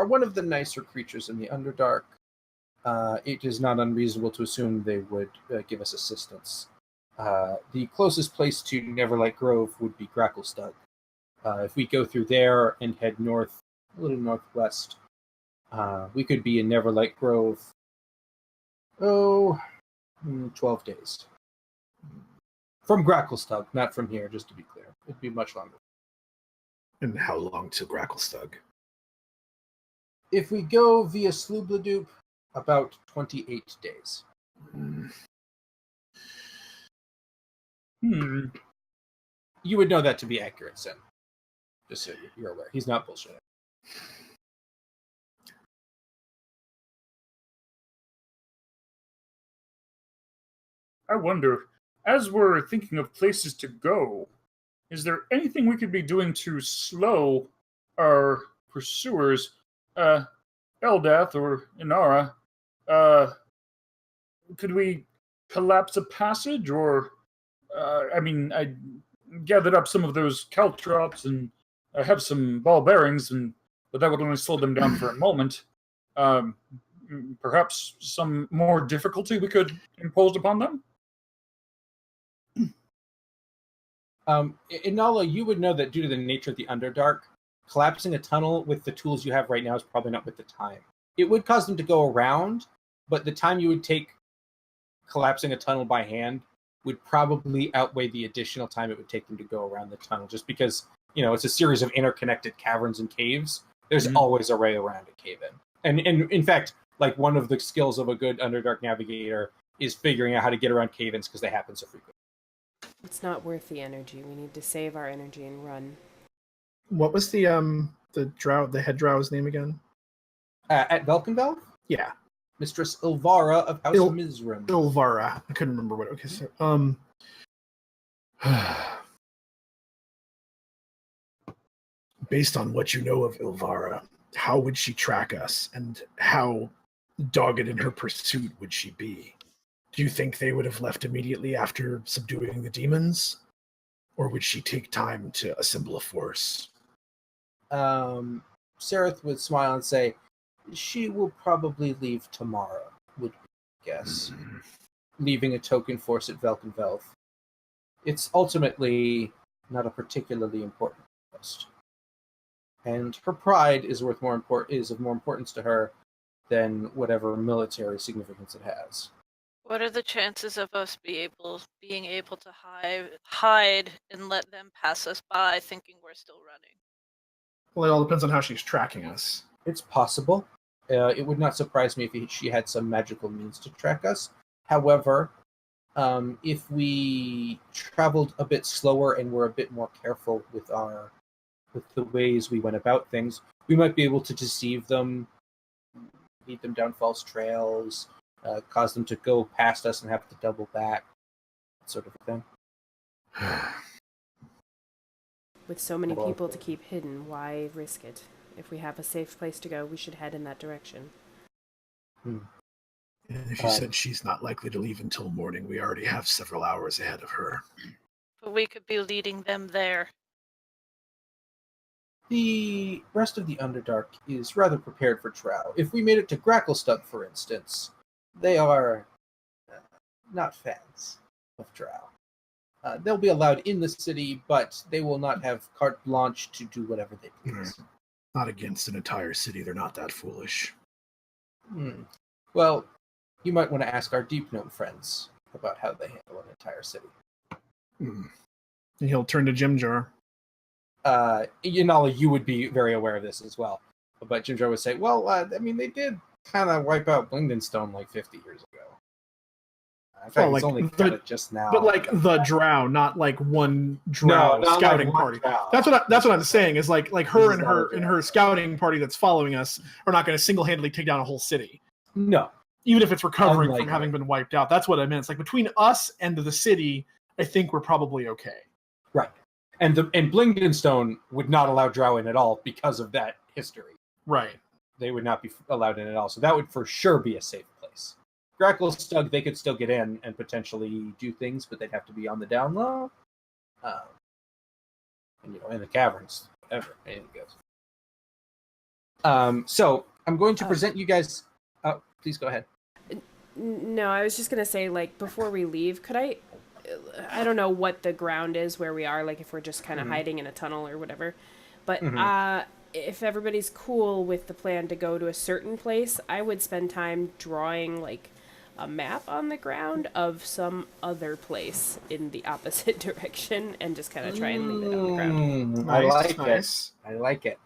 one of the nicer creatures in the Underdark. It is not unreasonable to assume they would give us assistance. The closest place to Neverlight Grove would be Gracklestug. If we go through there and head north, a little northwest, we could be in Neverlight Grove, 12 days. From Gracklestug, not from here, just to be clear. It'd be much longer. And how long to Gracklestug? If we go via Slubladoop, about 28 days. You would know that to be accurate, Sin. Just so you're aware. He's not bullshitting. I wonder, as we're thinking of places to go, is there anything we could be doing to slow our pursuers? Eldath or Inara, could we collapse a passage? Or, I gathered up some of those caltrops and I have some ball bearings, but that would only slow them down for a moment. Perhaps some more difficulty we could impose upon them? Inala, you would know that due to the nature of the Underdark, collapsing a tunnel with the tools you have right now is probably not worth the time. It would cause them to go around, but the time you would take collapsing a tunnel by hand would probably outweigh the additional time it would take them to go around the tunnel, just because, it's a series of interconnected caverns and caves. There's always a way around a cave-in. And in fact, like, one of the skills of a good Underdark navigator is figuring out how to get around cave-ins because they happen so frequently. It's not worth the energy. We need to save our energy and run. What was the head drow's name again? At Velkenvelv? Yeah. Mistress Ilvara of House Mizrim. Ilvara. I couldn't remember what. Okay, so Based on what you know of Ilvara, how would she track us, and how dogged in her pursuit would she be? Do you think they would have left immediately after subduing the demons? Or would she take time to assemble a force? Sereth would smile and say, she will probably leave tomorrow, would be my guess. Leaving a token force at Velkenvelv. It's ultimately not a particularly important quest. And her pride is of more importance to her than whatever military significance it has. What are the chances of us being able to hide and let them pass us by thinking we're still running? Well, it all depends on how she's tracking us. It's possible. It would not surprise me if she had some magical means to track us. However, if we traveled a bit slower and were a bit more careful with the ways we went about things, we might be able to deceive them, lead them down false trails, cause them to go past us and have to double back, that sort of thing. With so many people to keep hidden, why risk it? If we have a safe place to go, we should head in that direction. And if you said she's not likely to leave until morning, we already have several hours ahead of her. But we could be leading them there. The rest of the Underdark is rather prepared for drow. If we made it to Gracklestug, for instance, they are not fans of drow. They'll be allowed in the city, but they will not have carte blanche to do whatever they please. Not against an entire city. They're not that foolish. Well, you might want to ask our deep gnome friends about how they handle an entire city. And he'll turn to Jim Jar. Yanala, you would be very aware of this as well. But Jim Jar would say, well, I mean, they did kind of wipe out Blingdenstone like 50 years ago. In fact, it's only kind of just now. But like the drow, not like one drow not scouting like one party. drow. That's what I'm saying is like her and her scouting party that's following us are not going to single-handedly take down a whole city. No. Even if it's recovering Unlikely. from having been wiped out. That's what I meant. It's like between us and the city, I think we're probably okay. Right. And Blingdenstone would not allow drow in at all because of that history. Right. They would not be allowed in at all. So that would for sure be a safe place. Gracklestug, they could still get in and potentially do things, but they'd have to be on the down low. And, in the caverns, whatever. Anything goes. So I'm going to present you guys. Oh, please go ahead. No, I was just going to say, like, before we leave, could I don't know what the ground is where we are, like if we're just kind of hiding in a tunnel or whatever. But if everybody's cool with the plan to go to a certain place, I would spend time drawing, like, a map on the ground of some other place in the opposite direction and just kind of try and leave it on the ground. I like it.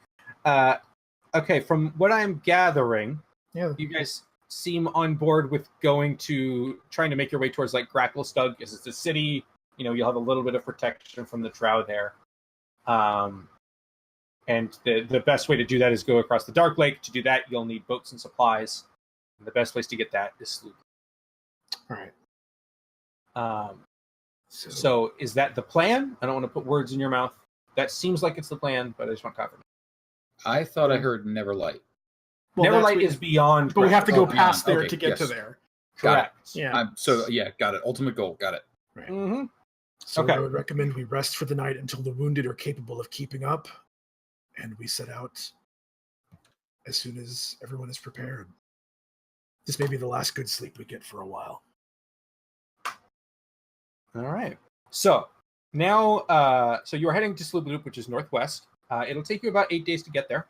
Okay, from what I'm gathering, you guys seem on board with trying to make your way towards like Gracklestug, because it's a city. You'll have a little bit of protection from the drow there. And the best way to do that is go across the Dark Lake. To do that, you'll need boats and supplies. And the best place to get that is Sloop. All right. So is that the plan? I don't want to put words in your mouth. That seems like it's the plan, but I just want confirmation. I thought I heard Neverlight. Well, Neverlight is beyond. But we have to go past there okay, to get yes. to there. Correct. Yeah. Got it. Ultimate goal. Got it. Right. Mm-hmm. So I would recommend we rest for the night until the wounded are capable of keeping up, and we set out as soon as everyone is prepared. This may be the last good sleep we get for a while. All right. So now, so you're heading to Sloop, which is northwest. It'll take you about 8 days to get there.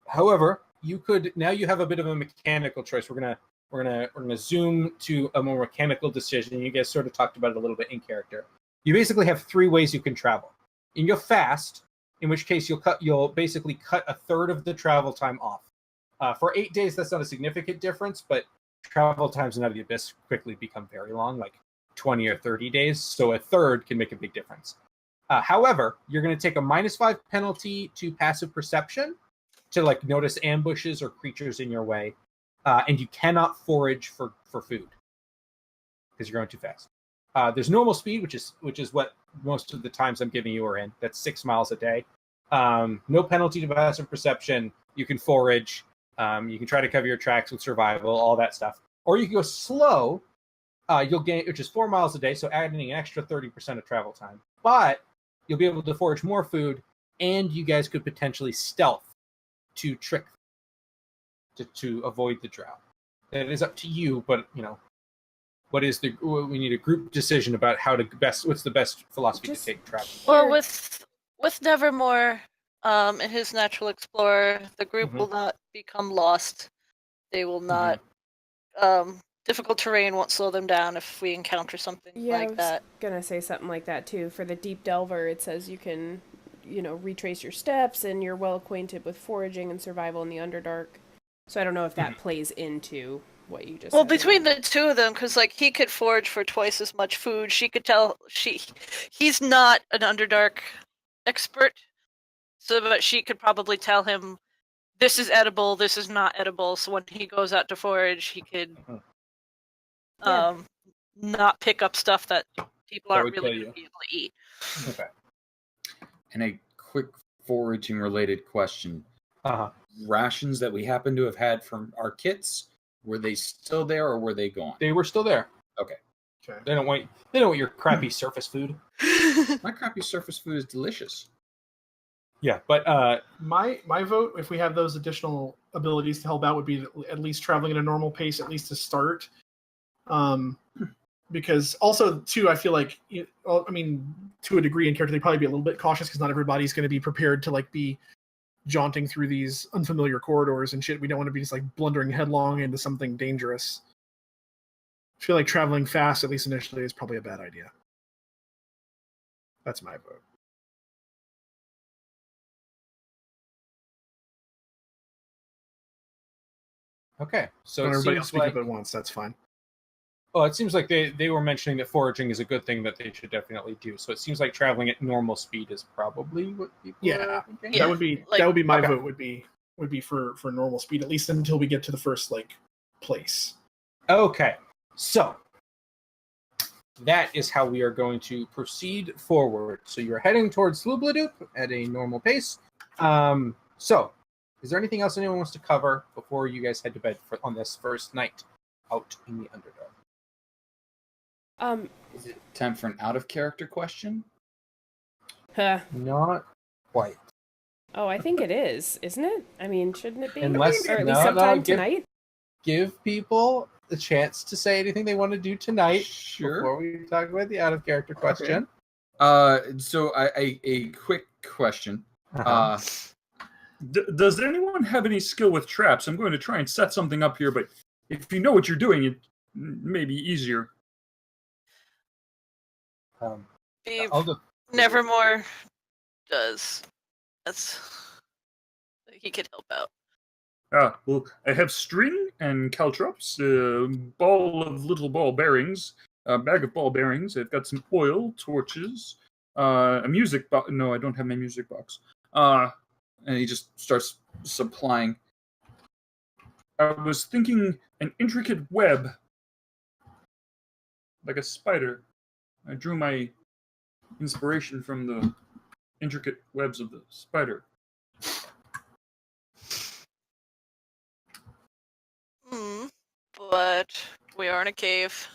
However, you have a bit of a mechanical choice. We're gonna zoom to a more mechanical decision. You guys sort of talked about it a little bit in character. You basically have 3 ways you can travel. You can go fast, in which case you'll basically cut a third of the travel time off. For 8 days, that's not a significant difference, but travel times in the Abyss quickly become very long, like 20 or 30 days. So a third can make a big difference. However, you're going to take a -5 penalty to passive perception to like notice ambushes or creatures in your way, and you cannot forage for food because you're going too fast. There's normal speed, which is what most of the times I'm giving you are in. That's 6 miles a day. No penalty to passive perception. You can forage. You can try to cover your tracks with survival, all that stuff. Or you can go slow. You'll gain, which is 4 miles a day, so adding an extra 30% of travel time. But you'll be able to forage more food, and you guys could potentially stealth to trick to avoid the drow. That is up to you, but we need a group decision about what's the best philosophy to take travel. Well, with Nevermore, in his Natural Explorer, the group will not become lost. They will not. Difficult terrain won't slow them down if we encounter something like that. I was gonna say something like that too. For the Deep Delver, it says you can, retrace your steps, and you're well acquainted with foraging and survival in the Underdark. So I don't know if that plays into what you just. Well, said. between the two of them, because like he could forage for twice as much food. She could tell he's not an Underdark expert, but she could probably tell him this is edible, this is not edible. So when he goes out to forage, he could not pick up stuff that people aren't really going to be able to eat. Okay. And a quick foraging related question. Rations that we happen to have had from our kits, were they still there or were they gone? They were still there. Okay. They don't want your crappy surface food. My crappy surface food is delicious. Yeah, but My vote, if we have those additional abilities to help out, would be at least traveling at a normal pace, at least to start. Because also, too, I feel like, I mean, to a degree in character, they'd probably be a little bit cautious because not everybody's going to be prepared to like be jaunting through these unfamiliar corridors and shit. We don't want to be just like blundering headlong into something dangerous. I feel like traveling fast, at least initially, is probably a bad idea. That's my vote. okay. So When it everybody else seems speak like up at once, that's fine. well, it seems like they were mentioning that foraging is a good thing that they should definitely do. So it seems like traveling at normal speed is probably what people are thinking. Yeah, That would be my okay. vote. Would be for normal speed, at least until we get to the first like place. Okay, so that is how we are going to proceed forward. So you're heading towards Slubladoop at a normal pace. So, is there anything else anyone wants to cover before you guys head to bed on this first night out in the Underdark? Is it time for an out of character question? Not quite. Oh, I think it is, isn't it? I mean, shouldn't it be? Unless or at least sometime tonight? Give people the chance to say anything they want to do tonight Sure. before we talk about the out of character question. So a quick question. Uh-huh. Does anyone have any skill with traps? I'm going to try and set something up here, but if you know what you're doing, it may be easier. I'll just Nevermore does. He could help out. Well, I have string and caltrops, ball of little ball bearings, a bag of ball bearings. I've got some oil, torches, a music box. No, I don't have my music box. And he just starts supplying. I was thinking an intricate web, like a spider. I drew my inspiration from the intricate webs of the spider. But we are in a cave.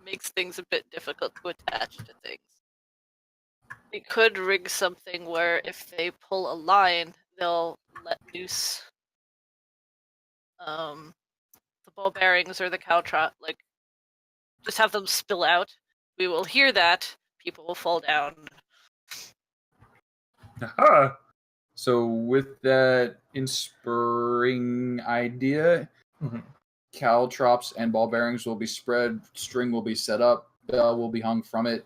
Makes things a bit difficult to attach to things. We could rig something where if they pull a line, they'll let loose the ball bearings or the caltrop, like just have them spill out. We will hear that. People will fall down. Aha! So with that inspiring idea, caltrops and ball bearings will be spread, string will be set up, bell will be hung from it,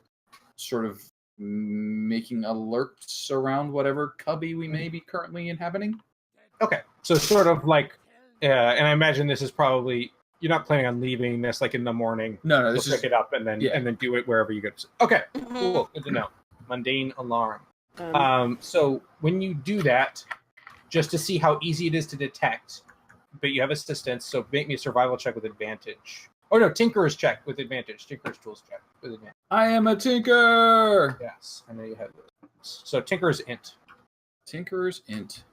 sort of making alerts around whatever cubby we may be currently inhabiting. Okay, so sort of like, and I imagine this is probably, you're not planning on leaving this like in the morning. No, this We'll pick it up and then do it wherever you go. Okay, cool, good to know. Mundane alarm. So when you do that, just to see how easy it is to detect, but you have assistance, so make me a survival check with advantage. Oh no, Tinkerer's check with advantage. Tinkerer's tools check with advantage. I am a tinker! Yes, I know you have those. So Tinkerer's int. Tinkerer's int.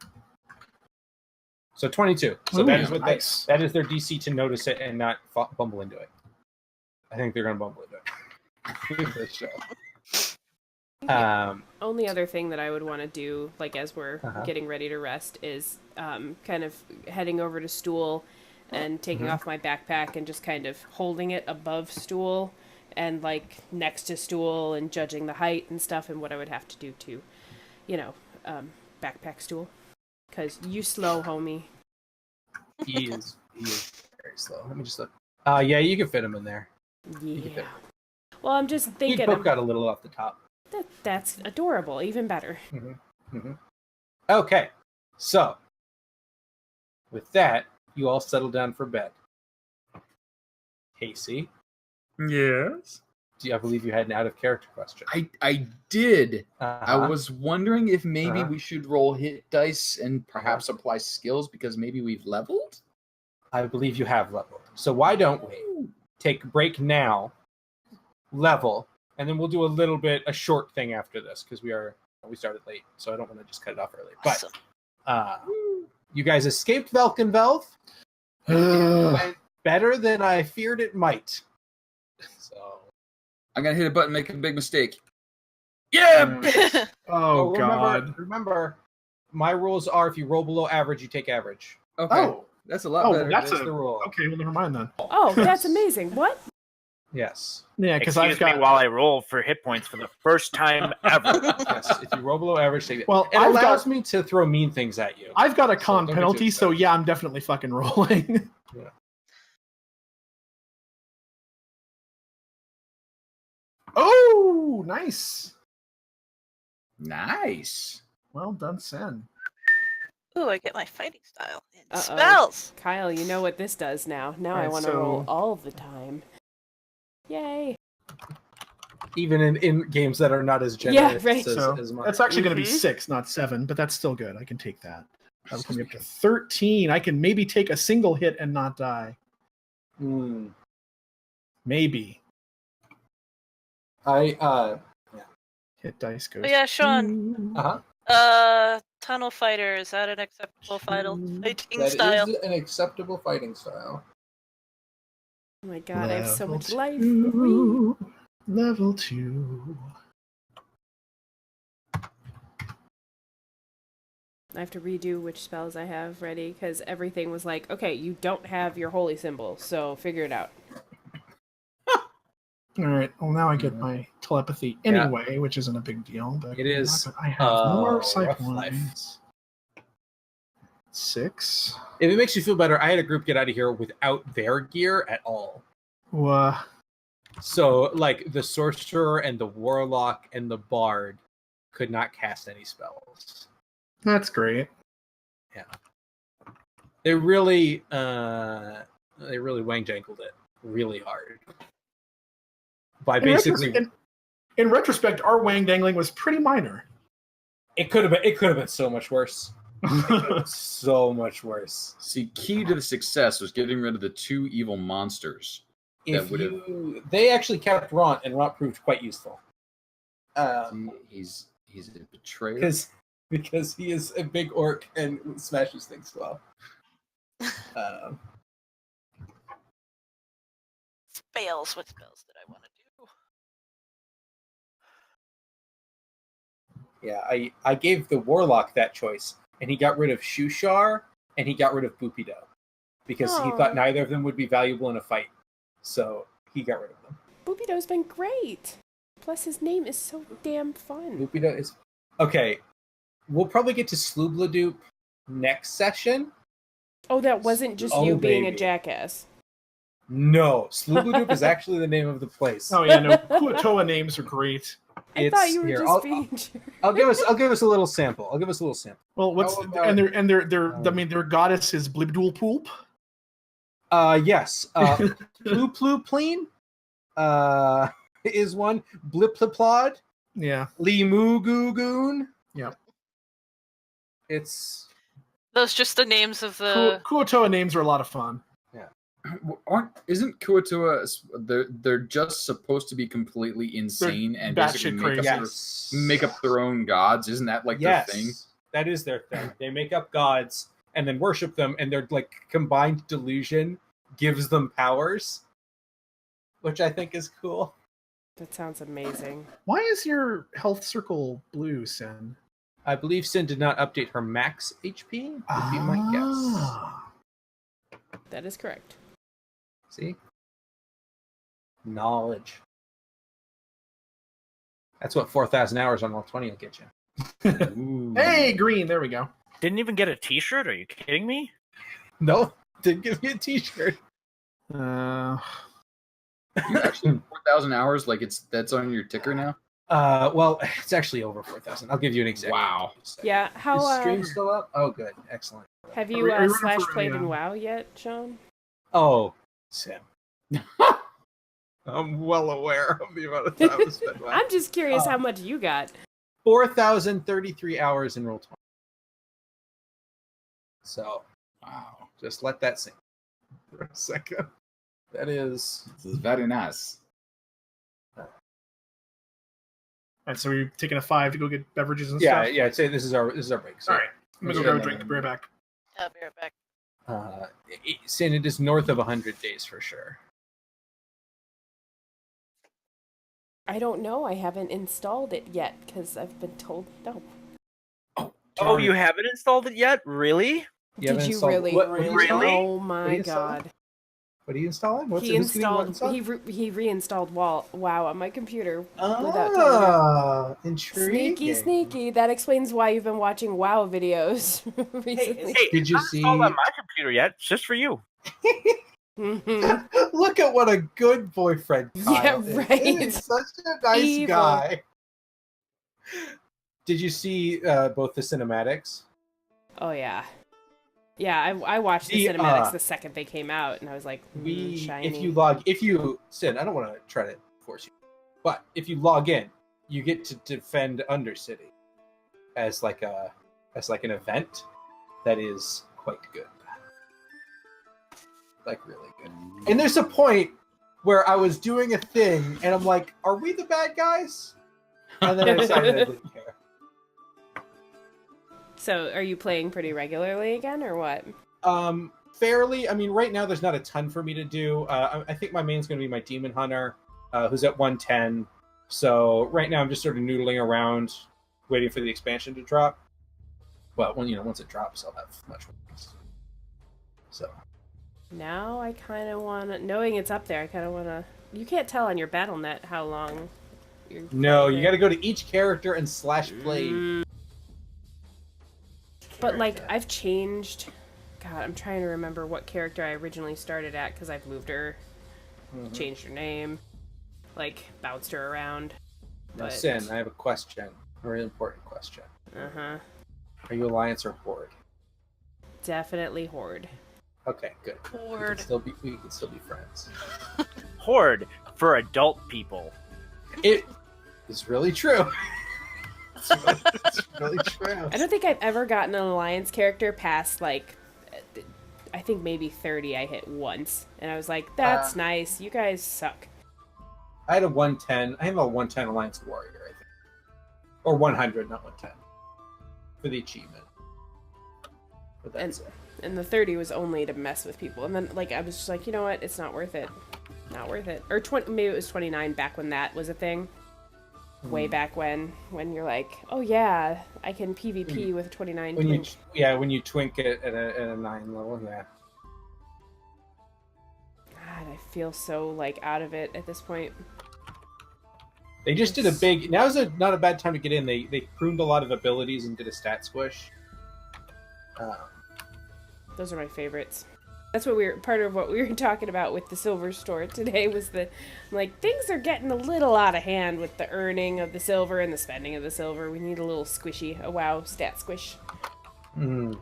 So 22. So Ooh, that is what nice. that is their DC to notice it and not bumble into it. I think they're going to bumble into it. This show. Only other thing that I would want to do, like as we're getting ready to rest, is kind of heading over to Stool and taking off my backpack and just kind of holding it above Stool and like next to Stool and judging the height and stuff and what I would have to do to, backpack Stool. Because you slow, homie. He is very slow. Let me just look. Yeah, you can fit him in there. Yeah. Well, I'm just thinking. You both got a little off the top. That's adorable. Even better. Okay, so with that, you all settle down for bed. Casey, Yes? I believe you had an out of character question. I did. Uh-huh. I was wondering if maybe we should roll hit dice and perhaps apply skills because maybe we've leveled? I believe you have leveled. So why don't we take a break now, level, and then we'll do a short thing after this because we started late, so I don't want to just cut it off early. Awesome. But you guys escaped Velkenvelv. It went better than I feared it might. So I'm gonna hit a button, make a big mistake. Yeah. Yeah. Oh So God. Remember, my rules are: if you roll below average, you take average. Okay. Oh. That's a lot Oh, better. that's That's the rule. Okay. Well, never mind then. Oh, that's amazing. What? Yes. Yeah, because Excuse I've got. me while I roll for hit points for the first time ever. Yes. If you roll below average, take it. Well, It I've allows got- me to throw mean things at you. I've got a So con don't get too penalty, so excited. yeah, I'm definitely fucking rolling. Yeah. Oh, nice. Nice. Well done, Sen. Ooh, I get my fighting style. And Uh-oh. spells! Kyle, you know what this does now. Now I Alright, want to roll so- all the time. Yay. Even in games that are not as generous right. So as mine. that's actually going to be Mhm. 6, not 7, but that's still good. I can take that. That'll put me up to 13. I can maybe take a single hit and not die. Hmm. Maybe. Hit dice goes. Oh, yeah, Sean. Tunnel fighter, is that an acceptable fighting style? an acceptable fighting style. Oh my god, I have so much life. Level 2. I have to redo which spells I have ready because everything was like, okay, you don't have your holy symbol, so figure it out. All right. Well, now I get my telepathy anyway, which isn't a big deal. But It is, I have more sight rough life. lines. 6. If it makes you feel better, I had a group get out of here without their gear at all. So, like, the sorcerer and the warlock and the bard could not cast any spells. That's great. Yeah. They really wang jangled it really hard. By basically, in retrospect, our wang dangling was pretty minor. it could have been so much worse. So much worse. See, key to the success was getting rid of the 2 evil monsters. They actually kept Ront, and Ront proved quite useful. He's a betrayer. Because he is a big orc and smashes things well. Spells. What spells did I want to do? Yeah, I gave the warlock that choice, and he got rid of Shushar, and he got rid of Boopido. Because he thought neither of them would be valuable in a fight. So he got rid of them. Boopido's been great. Plus his name is so damn fun. Boopido is... Okay, we'll probably get to Sloobladoop next session. Oh, that wasn't just you being a jackass. No, Sloobladoop is actually the name of the place. Oh yeah, no. Kuatoa names are great. I thought you were just being. I'll give us a little sample. Well, their goddess is Blibdul Poolp. Yes. Plooploopleen is one. Blipliplod. Yeah. Limoogoon. Yeah. It's Those just the names of the... Kuatoa names are a lot of fun. Isn't Kuatoa? They're just supposed to be completely insane and basically make up their own gods. Isn't that like their thing? That is their thing. They make up gods and then worship them, and their like combined delusion gives them powers, which I think is cool. That sounds amazing. Why is your health circle blue, Sen? I believe Sin did not update her max HP. Would be my guess. That is correct. See? Knowledge. That's what 4,000 hours on Roll20 will get you. Hey, green. There we go. Didn't even get a T-shirt? Are you kidding me? No, didn't give me a T-shirt. You actually 4,000 hours? Like that's on your ticker now? Well, it's actually over 4,000. I'll give you an exact. Wow. Yeah. How Is stream still up? Oh, good. Excellent. have you Are we slash for, played in WoW yet, Sean? Oh, Sam. I'm well aware of the amount of time I spent. I'm just curious how much you got. 4,033 hours in Roll20. So, Wow. just let that sink for a second. That is... This is very nice. Alright, so we're taking a 5 to go get beverages and Yeah, stuff? yeah. I'd say this is our break. So. Alright. I'm gonna go grab a drink. Be right back. I'll be right back. Saying it is north of 100 days for sure. I don't know. I haven't installed it yet because I've been told no. Oh, you haven't installed it yet? Really? Did you really? What are you installing? Really? Oh my god. What are you installing? He who's getting what installed. installed? He reinstalled WoW on my computer without telling me. Intriguing. Sneaky. That explains why you've been watching WoW videos recently. Hey, Did you I haven't see- installed on my computer yet? It's just for you. Mhm. Look at what a good boyfriend Kyle Yeah, is. right. He's such a nice Evil. guy. Did you see both the cinematics? Oh yeah, yeah. I watched the cinematics the second they came out, and I was like, shiny. If you Sin, I don't want to try to force you, but if you log in, you get to defend Undercity as like an event that is quite good. Like really good. And there's a point where I was doing a thing and I'm like, are we the bad guys? And then I decided I didn't care. So, are you playing pretty regularly again, or what? Fairly. I mean, right now there's not a ton for me to do. I think my main's going to be my Demon Hunter, who's at 110. So right now I'm just sort of noodling around, waiting for the expansion to drop. Well, once it drops, I'll have much more. So. Now I kind of want to, knowing it's up there, I kind of want to. You can't tell on your BattleNet how long you're. No, you got to go to each character and /play. But like, I've changed. God, I'm trying to remember what character I originally started at because I've moved her, changed her name, like bounced her around. Now, Sin, I have a question, a very important question. Are you Alliance or Horde? Definitely Horde. Okay, good. Horde. We can still be friends. Horde for adult people. It is really true. It's really true. I don't think I've ever gotten an Alliance character past like, I think maybe 30 I hit once. And I was like, that's nice. You guys suck. I had a 110. I have a 110 Alliance Warrior, I think. Or 100, not 110. For the achievement. But that's it. And the 30 was only to mess with people. And then, like, I was just like, you know what? It's not worth it. Not worth it. Or maybe it was 29 back when that was a thing. Way back when you're like, oh yeah, I can PvP with 29 twink. When you twink it at a 9 level, yeah. God, I feel so, like, out of it at this point. They just did a big... Now's not a bad time to get in. They pruned a lot of abilities and did a stat squish. Those are my favorites. That's what part of what we were talking about with the silver store today was like, things are getting a little out of hand with the earning of the silver and the spending of the silver. We need a little squishy, a WoW stat squish. Yeah,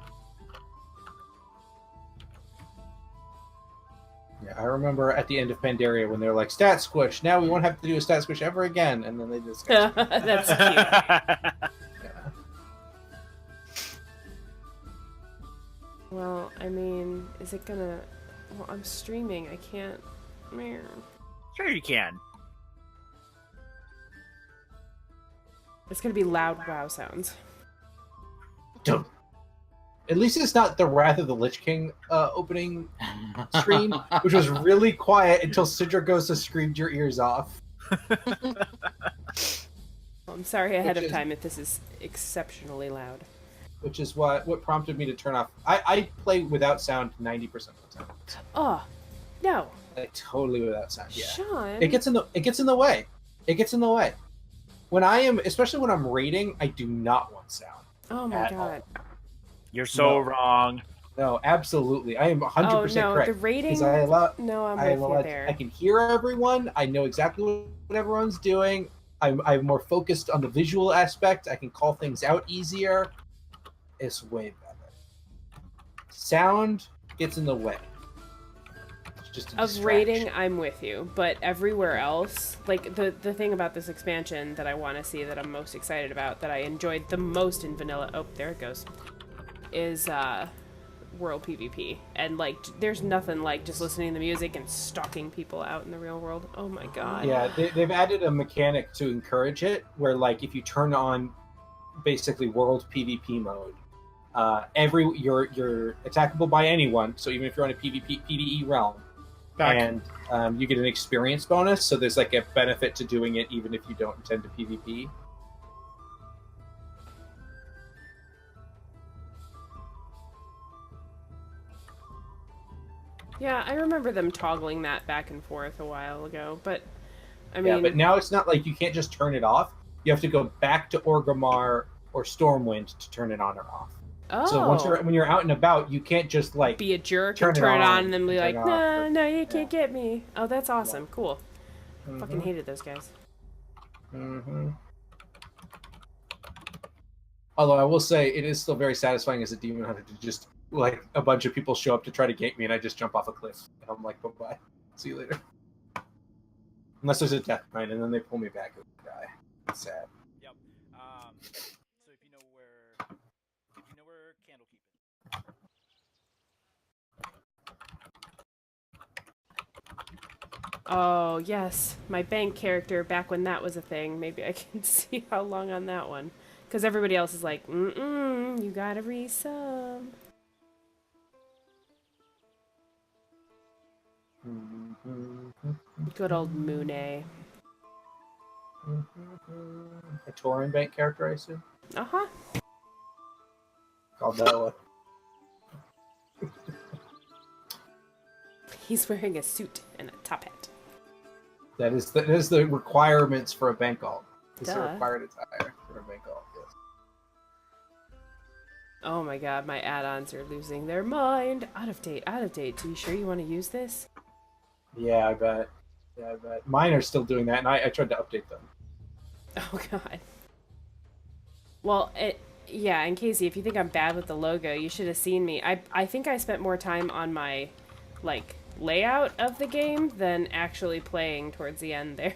I remember at the end of Pandaria when they were like, stat squish, now we won't have to do a stat squish ever again, and then they just... That's cute. Well, I mean, is it gonna... Well, I'm streaming. I can't... Sure you can. It's gonna be loud WoW sounds. At least it's not the Wrath of the Lich King opening screen, which was really quiet until Sidragosa screamed your ears off. Well, I'm sorry ahead of time if this is exceptionally loud. Which is what prompted me to turn off. I play without sound 90% of the time. Oh, no. Like totally without sound. Yeah. Sean. It gets in the way. It gets in the way. Especially when I'm raiding, I do not want sound. Oh my god. All. You're so wrong. No, absolutely. I am 100% correct. The rating. I'm with you there. I can hear everyone. I know exactly what everyone's doing. I'm more focused on the visual aspect. I can call things out easier. It's way better. Sound gets in the way. It's just a of rating, I'm with you, but everywhere else, like the thing about this expansion that I want to see, that I'm most excited about, that I enjoyed the most in vanilla. Oh, there it goes. Is world PvP, and like there's nothing like just listening to the music and stalking people out in the real world. Oh my god. Yeah, they've added a mechanic to encourage it, where like if you turn on basically world PvP mode. You're attackable by anyone. So even if you're on a PvE realm, Back. And you get an experience bonus, so there's like a benefit to doing it even if you don't intend to PvP. Yeah, I remember them toggling that back and forth a while ago, but I mean... Yeah, but now it's not like you can't just turn it off. You have to go back to Orgrimmar or Stormwind to turn it on or off. Oh. So when you're out and about, you can't just like be a jerk turn and turn it it on and then be like, turn it off, no, you can't get me. Oh, that's awesome. Cool. Mhm. Fucking hated those guys. Mm-hmm. Although I will say, it is still very satisfying as a demon hunter to just like a bunch of people show up to try to gate me, and I just jump off a cliff, and I'm like, bye, see you later. Unless there's a death knight, and then they pull me back and I die. It's sad. Yep. So if you know where Candlekeep is. Oh, yes. My bank character back when that was a thing. Maybe I can see how long on that one. Because everybody else is like, you gotta resub. Good old Moonay. A Tauren bank character, I assume? Uh-huh. Called that one. He's wearing a suit and a top hat. That is the requirements for a bank alt. It's Duh. a required attire for a bank alt, yes. Oh my god, my add-ons are losing their mind. Out of date. So you sure you want to use this? Yeah, I bet. Mine are still doing that, and I tried to update them. Oh god. Well, yeah, and Casey, if you think I'm bad with the logo, you should have seen me. I think I spent more time on my, like, layout of the game than actually playing towards the end there.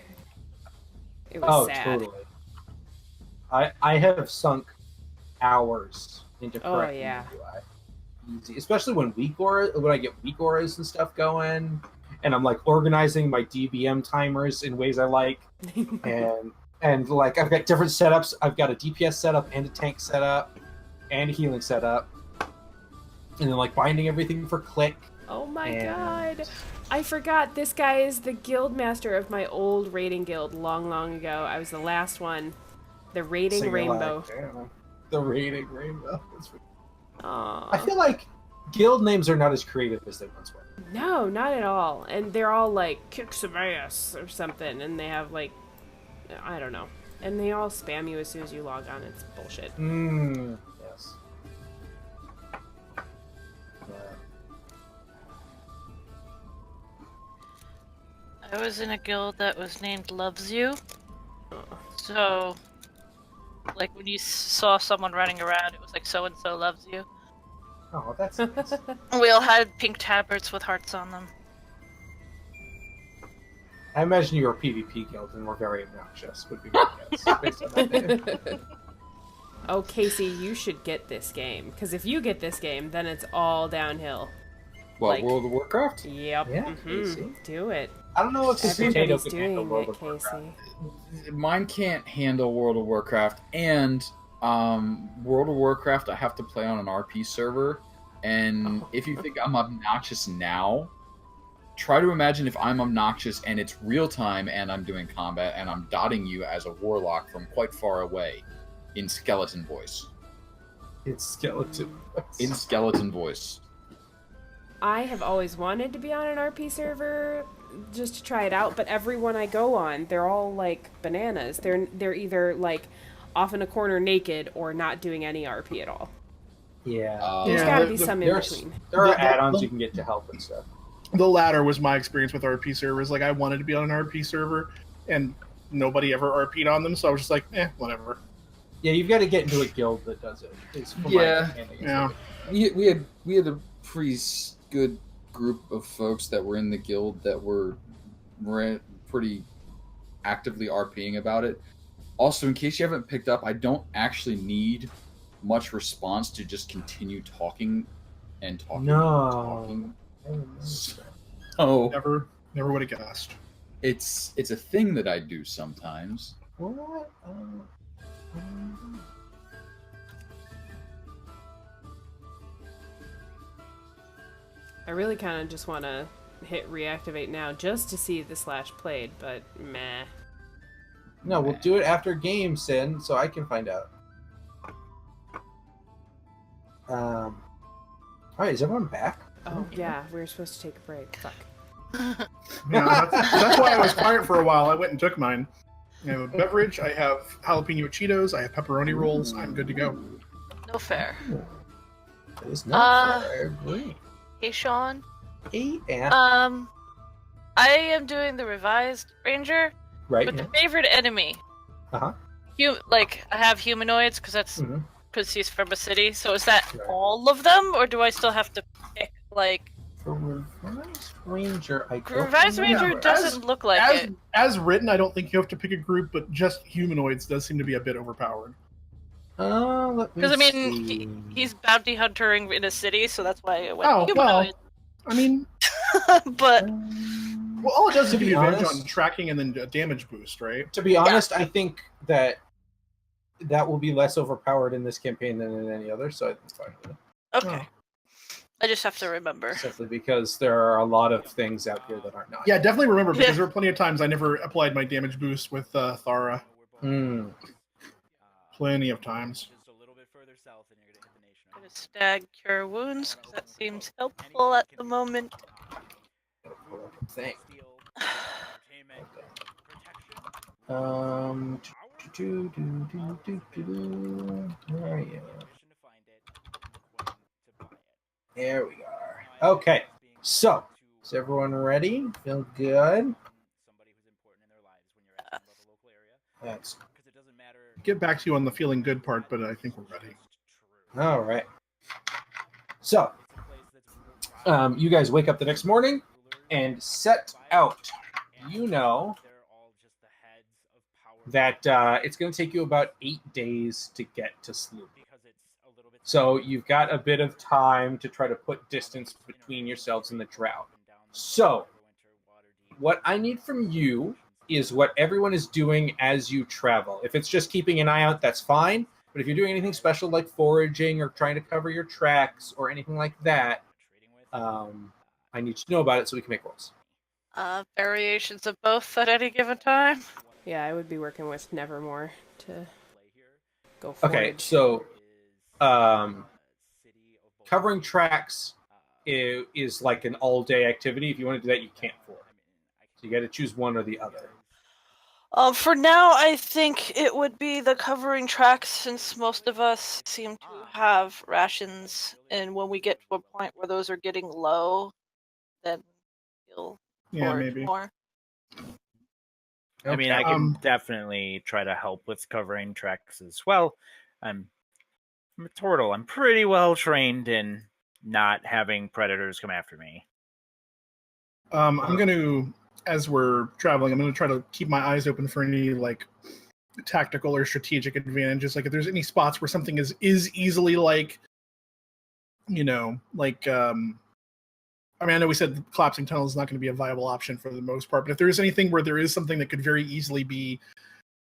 It was sad. Totally. I have sunk hours into correcting yeah. the UI. Easy. Especially when I get weak auras and stuff going, and I'm like organizing my DBM timers in ways I like, and like I've got different setups. I've got a DPS setup and a tank setup and a healing setup, and then like binding everything for click. Oh my god. I forgot this guy is the guild master of my old raiding guild long ago. I was the last one. The raiding So rainbow. The raiding rainbow. Aww. I feel like guild names are not as creative as they once were. No, not at all. And they're all like, kick some ass or something. And they have like, I don't know. And they all spam you as soon as you log on. It's bullshit. Yes. I was in a guild that was named Loves You. So, like when you saw someone running around, it was like so and so loves you. Oh, that's nice. We all had pink tabards with hearts on them. I imagine you were a PvP guild and were very obnoxious, would be my guess, based on that name. Oh, Casey, you should get this game. Because if you get this game, then it's all downhill. Well, Like- World of Warcraft? Yep. Yeah, Casey. Do it. I don't know if this potato Everybody's can handle doing World it, of Warcraft. Casey. Mine can't handle World of Warcraft, and World of Warcraft I have to play on an RP server. And if you think I'm obnoxious now, try to imagine if I'm obnoxious and it's real time and I'm doing combat and I'm dotting you as a warlock from quite far away in skeleton voice. It's skeleton. In skeleton voice. I have always wanted to be on an RP server just to try it out, but everyone I go on, they're all like bananas. They're either like off in a corner naked or not doing any RP at all. Yeah. There's Yeah, gotta the- be some in There's, between. there are The- add-ons you can get to help and stuff. The latter was my experience with RP servers. Like, I wanted to be on an RP server, and nobody ever RP'd on them, so I was just like, whatever. Yeah, you've got to get into a guild that does it. It's from my Yeah. understanding. Yeah. We had a pretty good group of folks that were in the guild that were pretty actively RPing about it. Also, in case you haven't picked up, I don't actually need much response to just continue talking and talking and talking. So Never would have guessed. it's a thing that I do sometimes. What? I really kind of just want to hit reactivate now just to see the slash played, but meh. No, we'll do it after game, Sin, so I can find out. All right, is everyone back? Oh, yeah, we were supposed to take a break. Fuck. Yeah, that's why I was quiet for a while. I went and took mine. I have a beverage. I have jalapeno Cheetos. I have pepperoni rolls. I'm good to go. No fair. It is not fair. I agree. Hey, Sean. Hey, Ann. I am doing the revised ranger, Right. but the favorite enemy. Uh-huh. I have humanoids because that's Mhm. because he's from a city. So is that Right. all of them, or do I still have to pick For Revised Ranger, I don't Revised know. Ranger but doesn't look like it. As written, I don't think you have to pick a group, but just humanoids does seem to be a bit overpowered. Let me Because see. he's bounty hunting in a city, so that's why I went Oh, well, humanoid. I mean, But well, all it does is To give be you advantage honest- on tracking and then a damage boost, right? To be honest, I think that will be less overpowered in this campaign than in any other, so it's fine with it. okay, I just have to remember. Simply because there are a lot of things out here that are not. Yeah, definitely remember, because Yeah. there were plenty of times I never applied my damage boost with Thara. Plenty of times. I'm gonna stag cure wounds because that seems helpful at the moment. Thing. Where are you? There we are. Okay, so is everyone ready? Feel good? That's Get back to you on the feeling good part, but I think we're ready. all right. So, you guys wake up the next morning and set out. You know that it's going to take you about 8 days to get to Sloop. So you've got a bit of time to try to put distance between yourselves and the drow. So, what I need from you is what everyone is doing as you travel. If it's just keeping an eye out, that's fine. But if you're doing anything special like foraging or trying to cover your tracks or anything like that, I need to know about it so we can make rolls. Variations of both at any given time. Yeah, I would be working with Nevermore to go Okay, forage. so covering tracks is like an all-day activity. If you want to do that, you can't for it. So you got to choose one or the other. For now, I think it would be the covering tracks, since most of us seem to have rations, and when we get to a point where those are getting low, then you'll Yeah, forage maybe. more. I mean, I Okay. can definitely try to help with covering tracks as well. I'm a turtle. I'm pretty well trained in not having predators come after me. I'm going to, as we're traveling, I'm going to try to keep my eyes open for any like tactical or strategic advantages. Like if there's any spots where something is easily like, you know, like I mean, I know we said the collapsing tunnel is not going to be a viable option for the most part, but if there is anything where there is something that could very easily be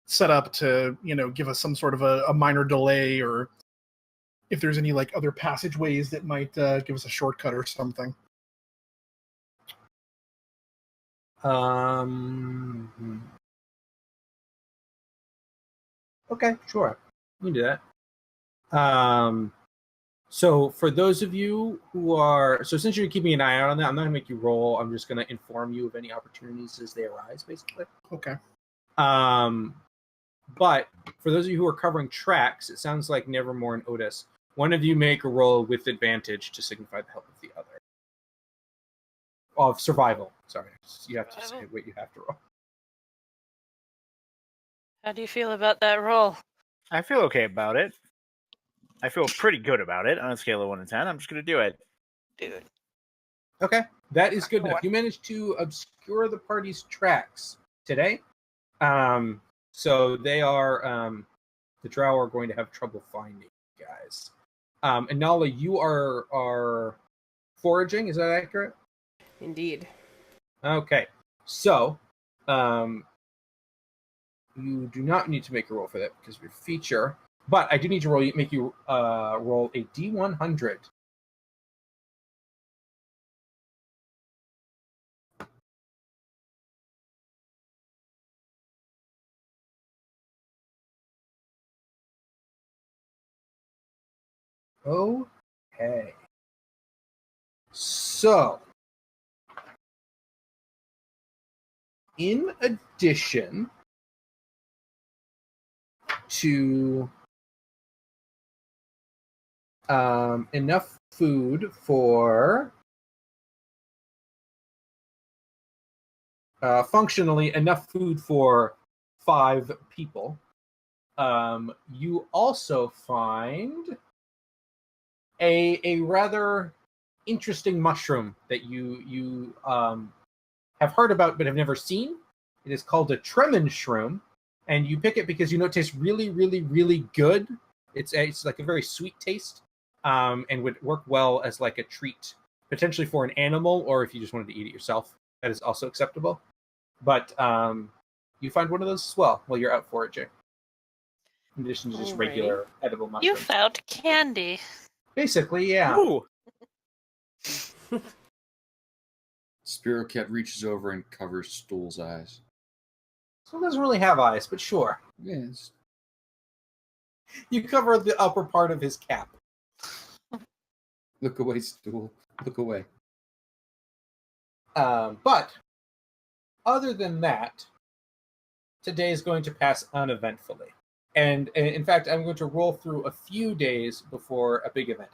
set up to, you know, give us some sort of a minor delay, or if there's any like other passageways that might give us a shortcut or something. Okay, sure. You can do that. So for those of you who are... So since you're keeping an eye out on that, I'm not going to make you roll. I'm just going to inform you of any opportunities as they arise, basically. Okay. But for those of you who are covering tracks, it sounds like Nevermore and Otis, one of you make a roll with advantage to signify the help of the other. Of survival. Sorry. You have to say what you have to roll. How do you feel about that roll? I feel okay about it. I feel pretty good about it on a scale of 1 to 10. I'm just going to do it. Dude. Okay, that is good enough. You managed to obscure the party's tracks today. So they are... the drow are going to have trouble finding you guys. And Nala, you are foraging, is that accurate? Indeed. Okay, so you do not need to make a roll for that because of your feature, but I do need to make you roll a D100. Okay. So, in addition to enough food for functionally enough food for 5 people, you also find a rather interesting mushroom that you have heard about but have never seen. It is called a tremens shroom, and you pick it because you know it tastes really, really, really good. It's like a very sweet taste, and would work well as like a treat, potentially for an animal, or if you just wanted to eat it yourself, that is also acceptable. But you find one of those as well while you're out foraging, in addition to just Alrighty. regular edible You mushrooms. found candy. Basically, yeah. Ooh. Spiro Cat reaches over and covers Stool's eyes. So it doesn't really have eyes, but sure. Yes. You cover the upper part of his cap. Look away, Stool. Look away. But other than that, today is going to pass uneventfully. And in fact, I'm going to roll through a few days before a big event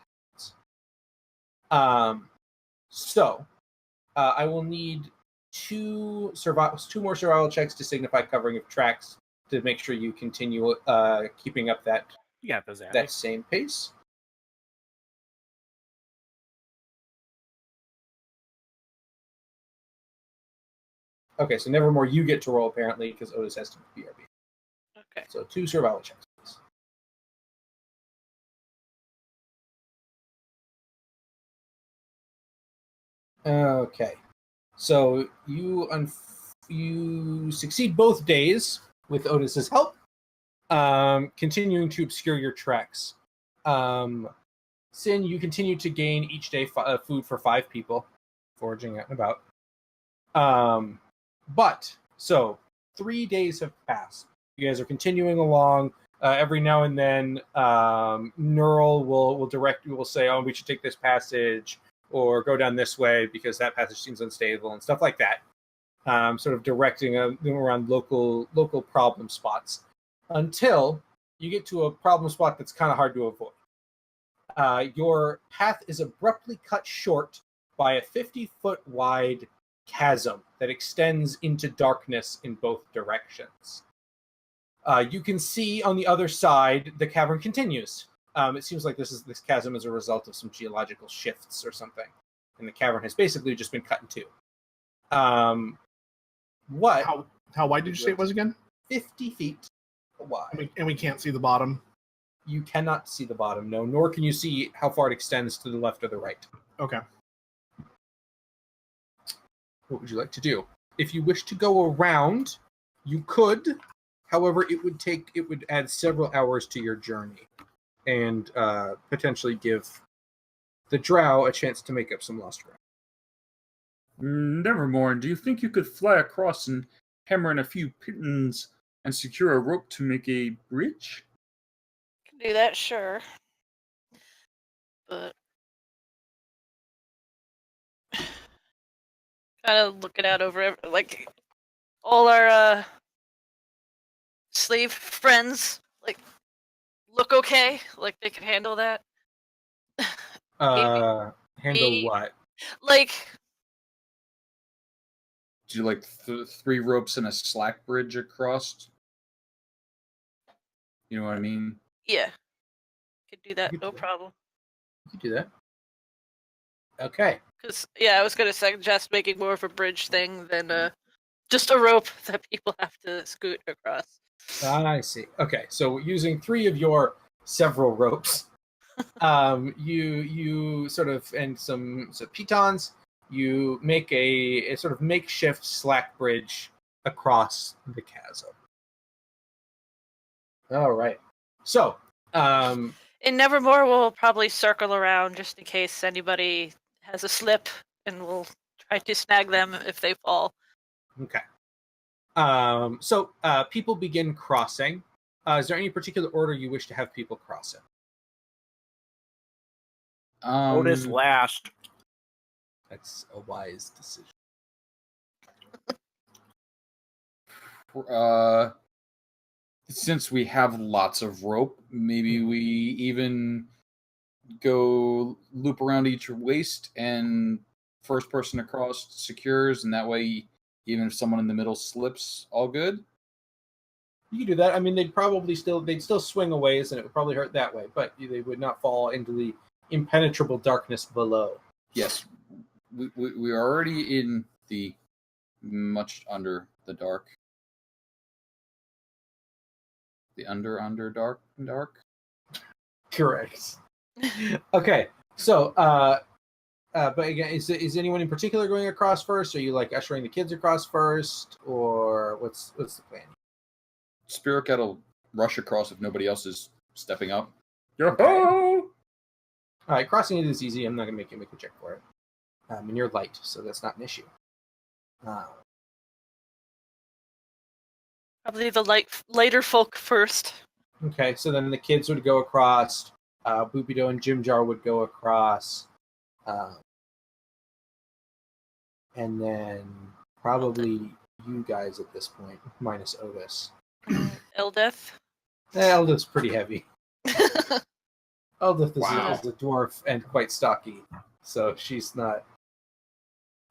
happens. So I will need 2 more survival checks to signify covering of tracks to make sure you continue keeping up that You got those, Andy. that same pace. Okay, so Nevermore, you get to roll apparently because Otis has to be BRB. Okay. So 2 survival checks, please. Okay, so you succeed both days with Otis's help, continuing to obscure your tracks. Sin, you continue to gain each day food for 5 people, foraging out and about. But so 3 days have passed. You guys are continuing along. Every now and then, Neural will direct you. Will say, "Oh, we should take this passage." Or go down this way because that passage seems unstable and stuff like that. Sort of directing them around local problem spots until you get to a problem spot that's kind of hard to avoid. Your path is abruptly cut short by a 50-foot wide chasm that extends into darkness in both directions. You can see on the other side the cavern continues. It seems like this chasm is a result of some geological shifts or something, and the cavern has basically just been cut in 2. What? How wide did you say it was again? 50 feet wide. And we can't see the bottom. You cannot see the bottom, no, nor can you see how far it extends to the left or the right. Okay. What would you like to do? If you wish to go around, you could. However, it would add several hours to your journey, and potentially give the drow a chance to make up some lost ground. Nevermore, do you think you could fly across and hammer in a few pins and secure a rope to make a bridge? Can do that, sure. But kind of looking out over like all our slave friends, like look okay, like they can handle that. Handle Me- what? Like Do you like 3 ropes and a slack bridge across? You know what I mean? yeah, could do that, You could no do that. problem. You can do that. Okay. Because I was gonna suggest making more of a bridge thing than just a rope that people have to scoot across. I see. Okay, so using 3 of your several ropes, you sort of, and some pitons, you make a sort of makeshift slack bridge across the chasm. All right. So, In Nevermore, we'll probably circle around just in case anybody has a slip, and we'll try to snag them if they fall. okay. So people begin crossing. Is there any particular order you wish to have people cross in? Otis last. That's a wise decision. Since we have lots of rope, maybe we even go loop around each waist and first person across secures, and that way, even if someone in the middle slips, all good. You could do that. I mean, they'd still swing a ways, and it would probably hurt that way, but they would not fall into the impenetrable darkness below. Yes, we are already in the much under the dark. The under dark. Correct. Okay, so but again, is anyone in particular going across first? Are you like ushering the kids across first, or what's the plan? Spirit Cat will rush across if nobody else is stepping up. Yo-ho! All right, crossing it is easy. I'm not gonna make you make a check for it. And you're light, so that's not an issue. Probably the lighter folk first. Okay, so then the kids would go across. Boopido and Jim Jar would go across. And then probably you guys at this point, minus Otis. Eldeth. Eldeth's pretty heavy. Eldeth is a dwarf and quite stocky, so she's not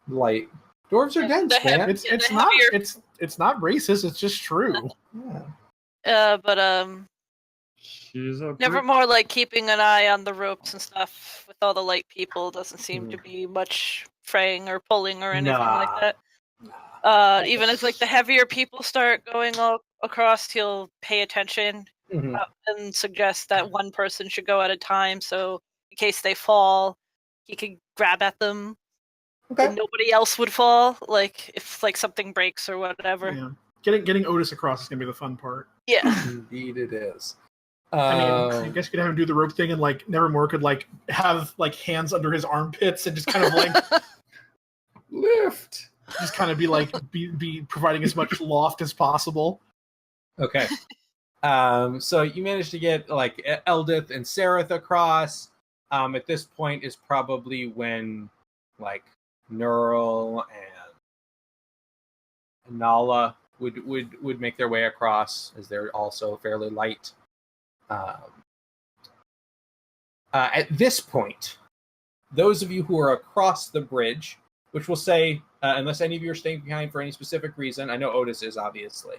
light. Dwarves are dense, man. It's not racist. It's just true. Yeah. But She's a never more like keeping an eye on the ropes and stuff with all the light people. Doesn't seem to be much fraying or pulling or anything like that. Even as like the heavier people start going across, he'll pay attention and suggest that one person should go at a time. So in case they fall, he could grab at them. Okay. And nobody else would fall. Like if like something breaks or whatever. Yeah. Getting Otis across is gonna be the fun part. Yeah. Indeed, it is. I mean, I guess you could have him do the rope thing, and like Nevermore could like have like hands under his armpits and just kind of like Lift. just kind of be like be providing as much loft as possible. Okay. So you managed to get like Eldith and Sereth across. At this point is probably when like Neural and Nala would make their way across, as they're also fairly light. At this point, those of you who are across the bridge, which will say, unless any of you are staying behind for any specific reason, I know Otis is obviously,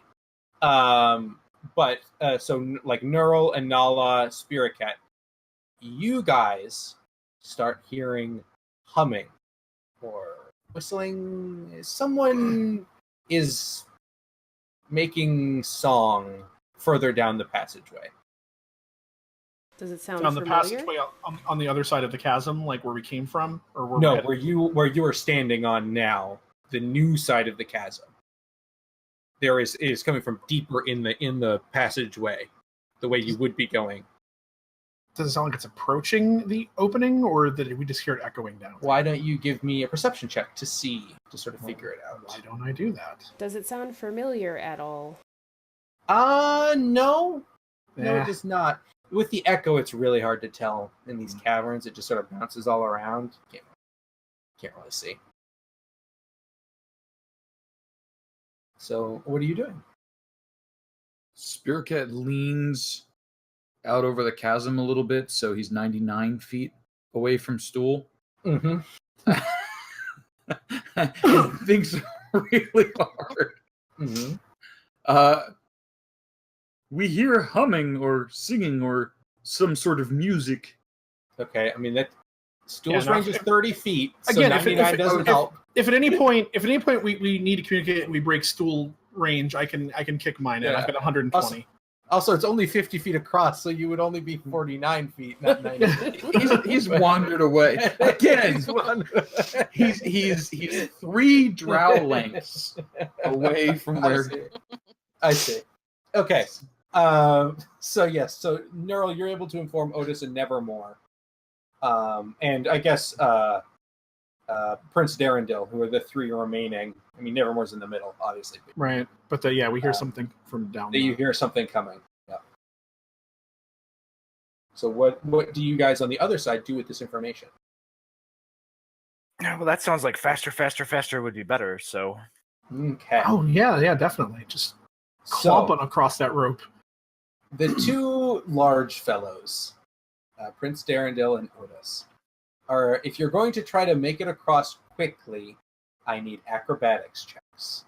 but so like Neural and Nala, Spirit Cat, you guys start hearing humming or whistling. Someone is making song further down the passageway. Does it sound On the familiar? passageway on the other side of the chasm, like where we came from, or where No, we're where you are standing on now, the new side of the chasm. It is coming from deeper in the passageway, the way you would be going. Does it sound like it's approaching the opening, or did we just hear it echoing down? Why don't you give me a perception check to sort of figure it out? Why don't I do that? Does it sound familiar at all? No. No, Yeah. it does not. With the echo, it's really hard to tell in these caverns. It just sort of bounces all around. Can't really see. So, what are you doing? Spirit Cat leans out over the chasm a little bit, so he's 99 feet away from Stool. Mm-hmm. Thinks really hard. Mm-hmm. We hear humming or singing or some sort of music. Okay, I mean that Stool's Yeah, no, range is 30 feet. So Again, 99 doesn't help. If at any point we need to communicate and we break Stool range, I can kick mine in. Yeah. I've got 120. Also, it's only 50 feet across, so you would only be 49 feet, not 90 feet. He's wandered away again. He's 3 drow lengths away from where. I see. Okay. So yes. So Neural, you're able to inform Otis and Nevermore, and I guess Prince Darendil, who are the 3 remaining. I mean, Nevermore's in the middle, obviously. Right, but we hear something from down there. You hear something coming. Yeah. So what do you guys on the other side do with this information? Well, that sounds like faster would be better. So, Okay. Oh yeah, definitely. Just clomping across that rope. The two large fellows, Prince Darendil and Otis, are, if you're going to try to make it across quickly, I need acrobatics checks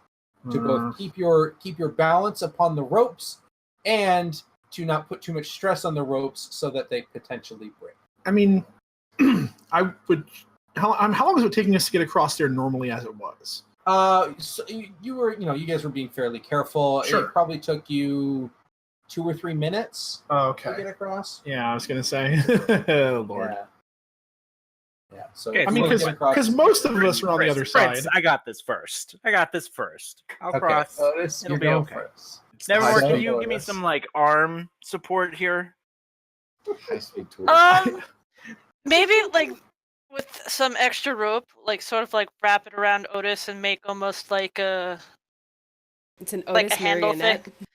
to both keep your balance upon the ropes and to not put too much stress on the ropes so that they potentially break. I mean, I would. How long was it taking us to get across there normally as it was? So you guys were being fairly careful. Sure. It probably took you 2 or 3 minutes to get across. Yeah, I was gonna say. Lord. Yeah. So Okay, I mean, because most of us are on the other side. I got this first. I'll cross. Otis, It'll you're be going okay. first. Nevermore, High can speed you give me Otis. some like arm support here? High speed tour. Maybe like with some extra rope, like sort of like wrap it around Otis and make almost like a It's an like Otis a handle marionette. thing.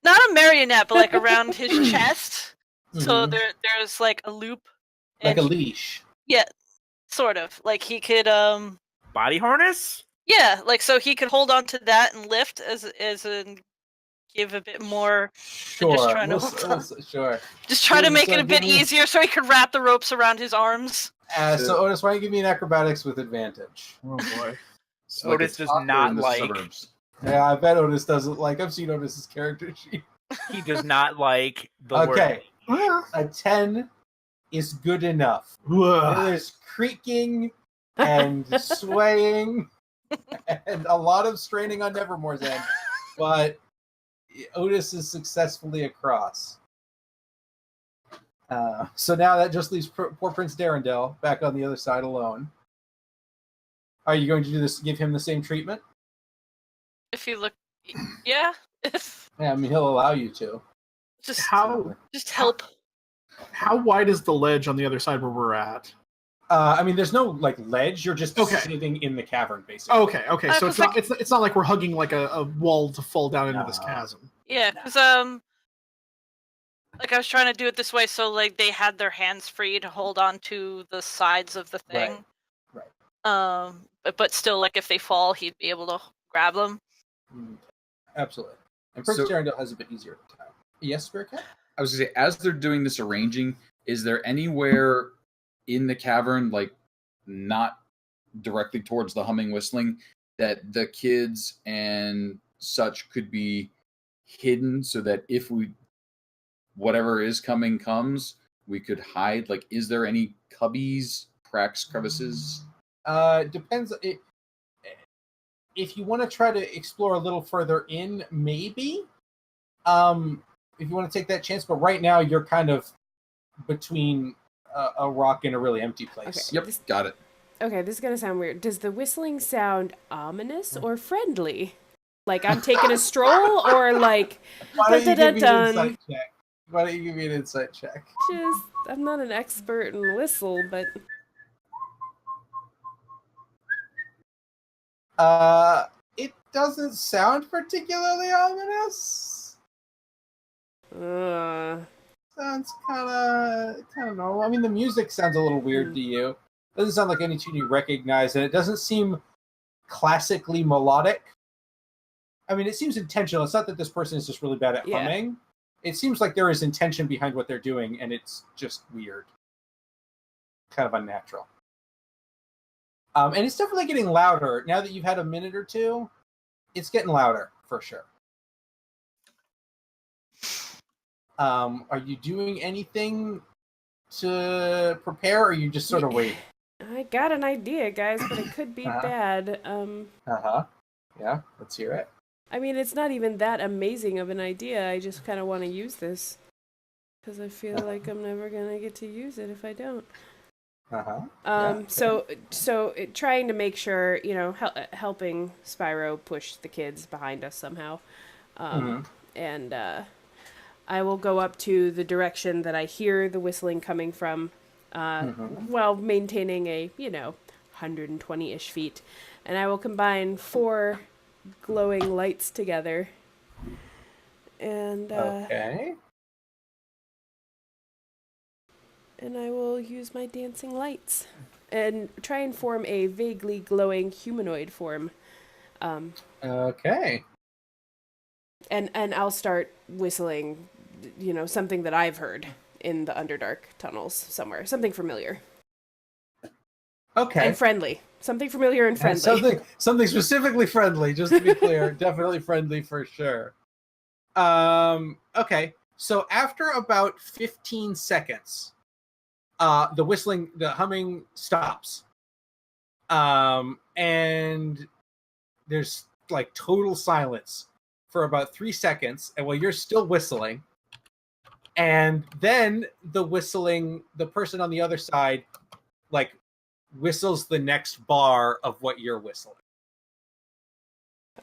Not a marionette, but like around his chest. So Mhm. there's like a loop. Like a and leash. Yeah, sort of. Like he could Body harness? yeah, like so he could hold on to that and lift as in give a bit more than just trying to hold on. Sure. Just try to make So it a bit give me- easier so he could wrap the ropes around his arms. So Otis, why don't you give me an acrobatics with advantage? Oh boy. It's like Otis a does toddler not in the like- suburbs. Yeah, I bet Otis doesn't like. I've seen Otis's character sheet. He does not like the Okay, Well, a 10 is good enough. ugh. There's creaking and swaying and a lot of straining on Nevermore's end, but Otis is successfully across. So now that just leaves poor Prince Darendil back on the other side alone. Are you going to do this? Give him the same treatment? If you look, yeah. Yeah, I mean he'll allow you to. just How help. how wide is the ledge on the other side where we're at? I mean, there's no like ledge. You're just Okay. sitting in the cavern, basically. Okay. So it's it's not like we're hugging like a wall to fall down into this No. chasm. Yeah, because like I was trying to do it this way so like they had their hands free to hold on to the sides of the thing. Right. But still, like if they fall, he'd be able to grab them. Absolutely. And Prince Darendil has a bit easier time. Yes, Spirit Cat? I was gonna say, as they're doing this arranging, is there anywhere in the cavern, like not directly towards the humming whistling, that the kids and such could be hidden so that if whatever is coming comes, we could hide? Like, is there any cubbies, cracks, crevices? Depends. If you want to try to explore a little further in, maybe. If you want to take that chance, but right now you're kind of between a rock and a really empty place. Okay. Yep, got it. Okay, this is gonna sound weird. Does the whistling sound ominous or friendly? Like I'm taking a stroll, or like Why don't you give me an dun-dun-dun-dun. insight check? Why don't you give me an insight check? Just I'm not an expert in whistle, but It doesn't sound particularly ominous. Sounds kind of normal. I mean, the music sounds a little weird to you. Doesn't sound like any tune you recognize, and it doesn't seem classically melodic. I mean, it seems intentional. It's not that this person is just really bad at humming. It seems like there is intention behind what they're doing, and it's just weird. Kind of unnatural. And it's definitely getting louder. Now that you've had a minute or two, it's getting louder, for sure. Are you doing anything to prepare, or are you just sort of waiting? I got an idea, guys, but it could be bad. Yeah, let's hear it. I mean, it's not even that amazing of an idea. I just kind of want to use this because I feel like I'm never gonna get to use it if I don't. So trying to make sure, helping Spyro push the kids behind us somehow, and I will go up to the direction that I hear the whistling coming from, while maintaining a 120-ish feet, and I will combine 4 glowing lights together, and Okay. and I will use my dancing lights and try and form a vaguely glowing humanoid form. Okay. And I'll start whistling, something that I've heard in the Underdark tunnels somewhere. Something familiar. Okay. And friendly. Something familiar and friendly. Something specifically friendly, just to be clear. Definitely friendly for sure. Okay. So after about 15 seconds, the humming stops. And there's like total silence for about 3 seconds, and while you're still whistling, and then the person on the other side like whistles the next bar of what you're whistling.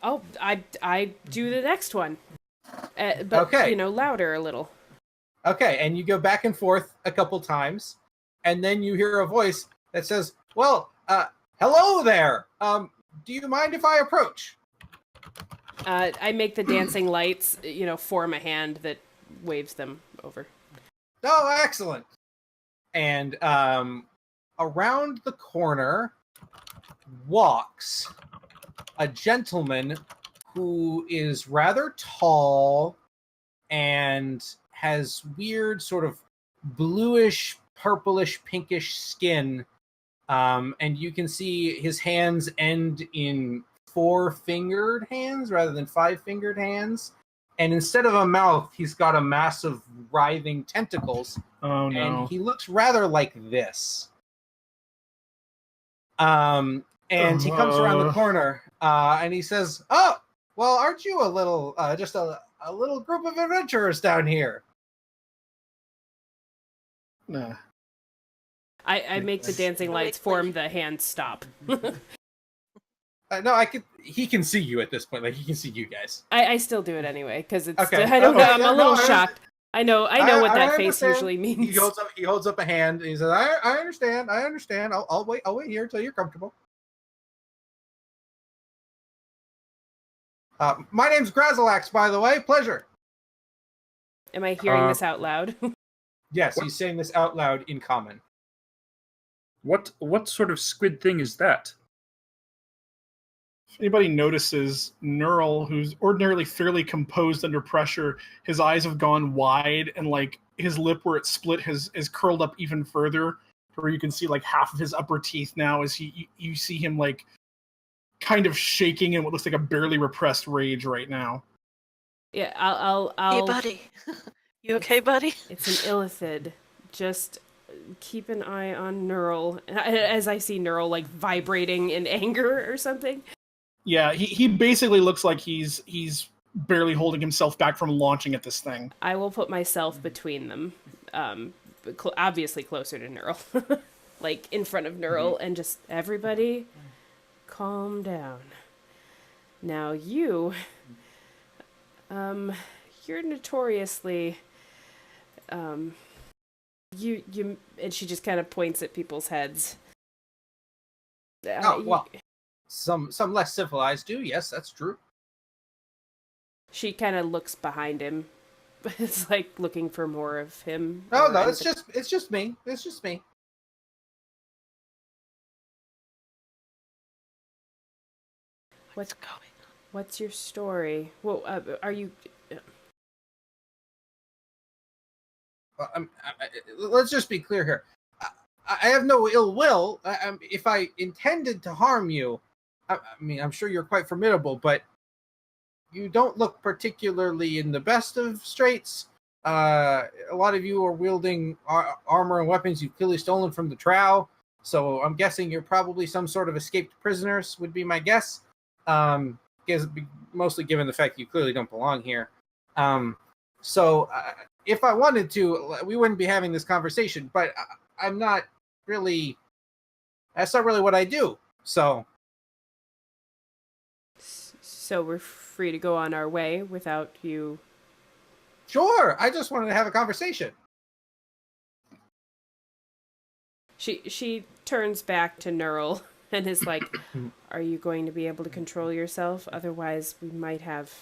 Oh, I do the next one. But, Okay. Louder a little. Okay, and you go back and forth a couple times, and then you hear a voice that says, well, hello there. Do you mind if I approach? I make the dancing lights, form a hand that waves them over. Oh, excellent. And around the corner walks a gentleman who is rather tall and has weird sort of bluish, purplish, pinkish skin. And you can see his hands end in 4-fingered hands rather than 5-fingered hands. And instead of a mouth, he's got a mass of writhing tentacles. Oh no. And he looks rather like this. And he comes around the corner and he says, oh, well, aren't you a little, just a little group of adventurers down here? Nah. I make the dancing lights form the hand stop. No, he can see you at this point. Like, he can see you guys. I still do it anyway, because it's, Okay. I don't know, I'm Yeah, a little no, shocked. I know what that face understand. usually means. He holds up a hand and he says, I understand. I'll wait here until you're comfortable. My name's Grazalax, by the way. Pleasure. Am I hearing this out loud? Yes, he's saying this out loud in common. What sort of squid thing is that? If anybody notices, Neural, who's ordinarily fairly composed under pressure, his eyes have gone wide, and like his lip where it split is curled up even further, where you can see like half of his upper teeth now as you see him like kind of shaking in what looks like a barely repressed rage right now. Yeah, I'll Hey, buddy. You okay, buddy? It's an illithid. Just keep an eye on Neural, as I see Neural like vibrating in anger or something. Yeah, he basically looks like he's barely holding himself back from launching at this thing. I will put myself between them, obviously closer to Neural, like in front of Neural, and just everybody calm down. Now you're notoriously, you and she just kind of points at people's heads. Well, some less civilized do. Yes, that's true. She kind of looks behind him. It's like looking for more of him. No, it's just me. It's just me. What's going on? What's your story? Well, are you? Let's just be clear here. I have no ill will. If I intended to harm you, I mean, I'm sure you're quite formidable, but you don't look particularly in the best of straits. A lot of you are wielding armor and weapons you've clearly stolen from the drow, so I'm guessing you're probably some sort of escaped prisoners, would be my guess. Mostly given the fact that you clearly don't belong here. So if I wanted to, we wouldn't be having this conversation, but I'm not really, that's not really what I do. So we're free to go on our way without you. Sure, I just wanted to have a conversation. She turns back to Neural and is like, are you going to be able to control yourself? Otherwise we might have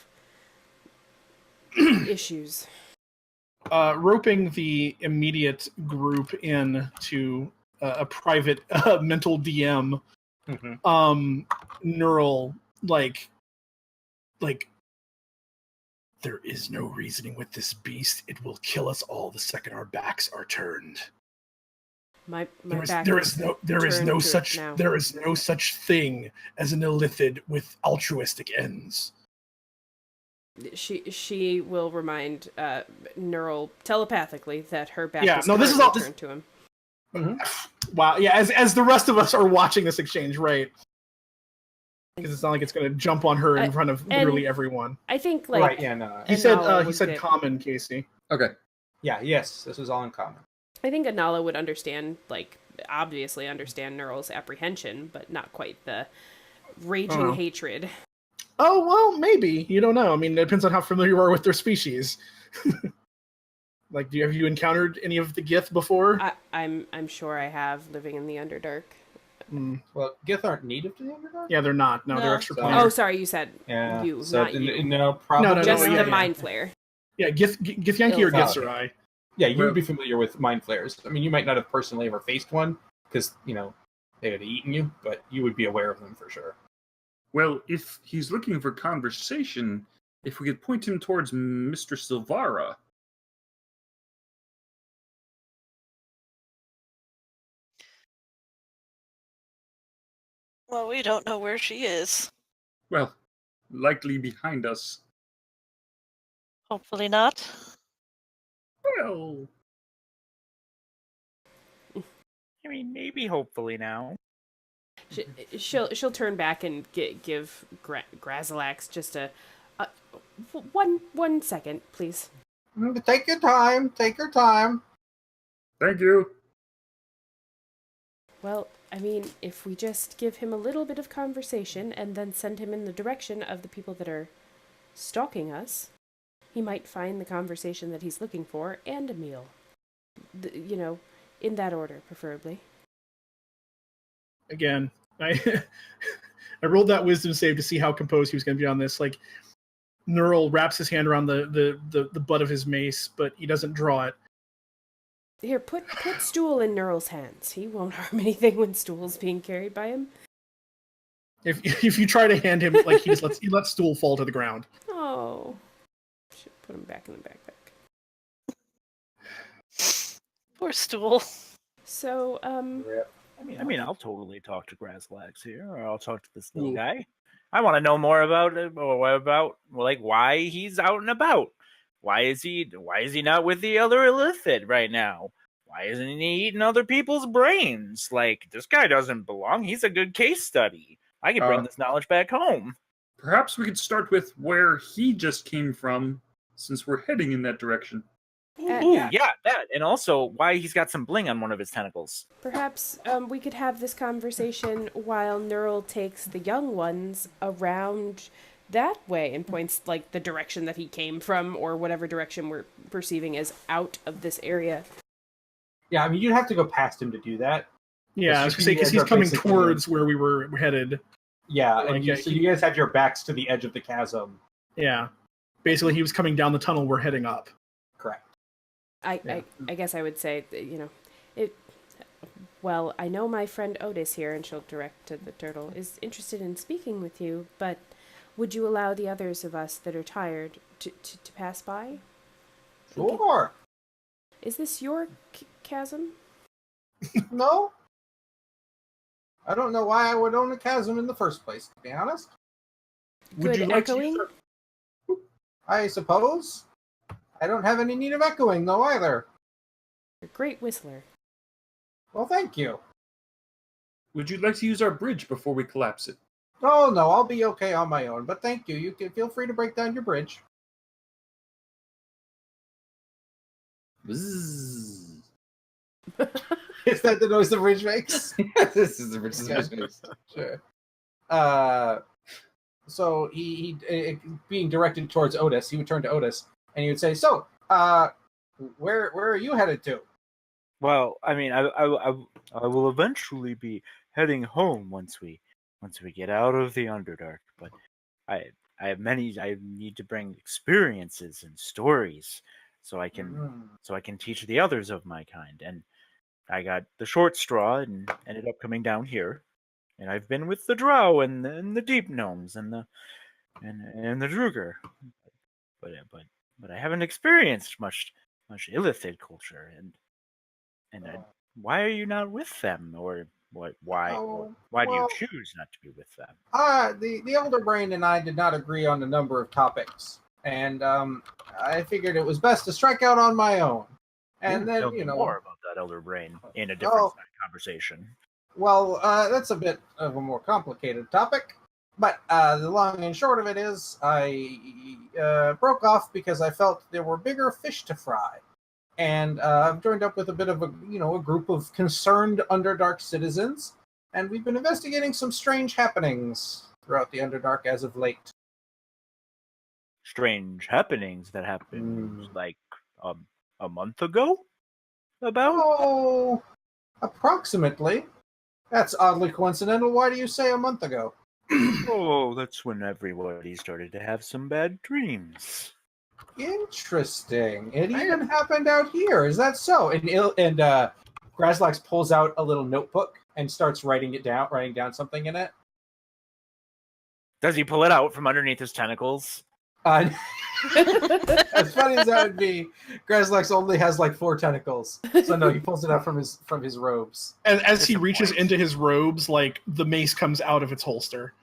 issues. roping the immediate group in to a private mental DM. Neural, like, there is no reasoning with this beast. It will kill us all the second our backs are turned. There is no such thing as an illithid with altruistic ends. She will remind Neural telepathically that her back is turned to him. Wow, yeah, as the rest of us are watching this exchange, right? Because it's not like it's going to jump on her in front of literally everyone. I think, right, yeah, no. He said common, Casey. Okay. Yeah, yes, this was all in common. I think Anala would obviously understand Neural's apprehension, but not quite the raging hatred. Oh, well, maybe. You don't know. I mean, it depends on how familiar you are with their species. Like, have you encountered any of the Gith before? I'm sure I have, living in the Underdark. Well, Gith aren't native to the Underdark? Yeah, they're not. No, they're extraplanar. Oh, sorry, you said you, not you. No, probably. Just the Mind Flayer. Yeah, Githyanki or Githzerai. Yeah, you would be familiar with Mind Flayers. I mean, you might not have personally ever faced one, because, they would have eaten you, but you would be aware of them for sure. Well, if he's looking for conversation, if we could point him towards Mr. Silvara. Well, we don't know where she is. Well, likely behind us. Hopefully not. Well, I mean, maybe hopefully now. She'll turn back and give Grazalax just a one second, please. Take your time. Take your time. Thank you. Well, I mean, if we just give him a little bit of conversation and then send him in the direction of the people that are stalking us, he might find the conversation that he's looking for and a meal. In that order, preferably. Again, I rolled that wisdom save to see how composed he was going to be on this. Like, Neural wraps his hand around the butt of his mace, but he doesn't draw it. Here, put Stool in Neural's hands. He won't harm anything when Stool's being carried by him. If you try to hand him, like, he lets Stool fall to the ground. Oh. Should put him back in the backpack. Poor Stool. So, I mean, I'll totally talk to Grazalax here, or I'll talk to this little guy. I want to know more about it, or about why he's out and about. Why is he not with the other illithid right now? Why isn't he eating other people's brains? Like, this guy doesn't belong. He's a good case study. I can bring this knowledge back home. Perhaps we could start with where he just came from, since we're heading in that direction. Yeah, that. And also why he's got some bling on one of his tentacles. Perhaps we could have this conversation while Neural takes the young ones around that way and points, like, the direction that he came from, or whatever direction we're perceiving as out of this area. Yeah, I mean, you'd have to go past him to do that. Yeah, I was going to say, because he's coming towards where we were headed. Yeah, and so you guys have your backs to the edge of the chasm. Yeah. Basically, he was coming down the tunnel we're heading up. Correct. I guess I would say, well, I know my friend Otis here, and she'll direct to the turtle, is interested in speaking with you, but would you allow the others of us that are tired to pass by? Sure. Is this your chasm? No. I don't know why I would own a chasm in the first place, to be honest. Good echoing? I suppose. I don't have any need of echoing, though, either. You're a great whistler. Well, thank you. Would you like to use our bridge before we collapse it? Oh, no, I'll be okay on my own, but thank you. You can feel free to break down your bridge. Bzzz. Is that the noise the bridge makes? This is the bridge makes. Sure. So he being directed towards Otis, he would turn to Otis and he would say, "So, where are you headed to?" Well, I mean, I will eventually be heading home once we get out of the Underdark. But I need to bring experiences and stories so I can teach the others of my kind. And I got the short straw and ended up coming down here. And I've been with the drow and the deep gnomes and the druger, but I haven't experienced much illithid culture. Why are you not with them, or what? Why? Why do you choose not to be with them? The elder brain and I did not agree on a number of topics, and I figured it was best to strike out on my own. And then, Tell me more about that elder brain in a different conversation. Well, that's a bit of a more complicated topic, but the long and short of it is I broke off because I felt there were bigger fish to fry. And I've joined up with a bit of a group of concerned Underdark citizens, and we've been investigating some strange happenings throughout the Underdark as of late. Strange happenings that happened like a month ago? About? Oh, approximately. That's oddly coincidental. Why do you say a month ago? Oh, that's when everybody started to have some bad dreams. Interesting. It even happened out here. Is that so? And Grazlax pulls out a little notebook and starts writing down something in it. Does he pull it out from underneath his tentacles? As funny as that would be, Grazlax only has like 4 tentacles. So no, he pulls it out from his robes. And as he reaches into his robes, like the mace comes out of its holster.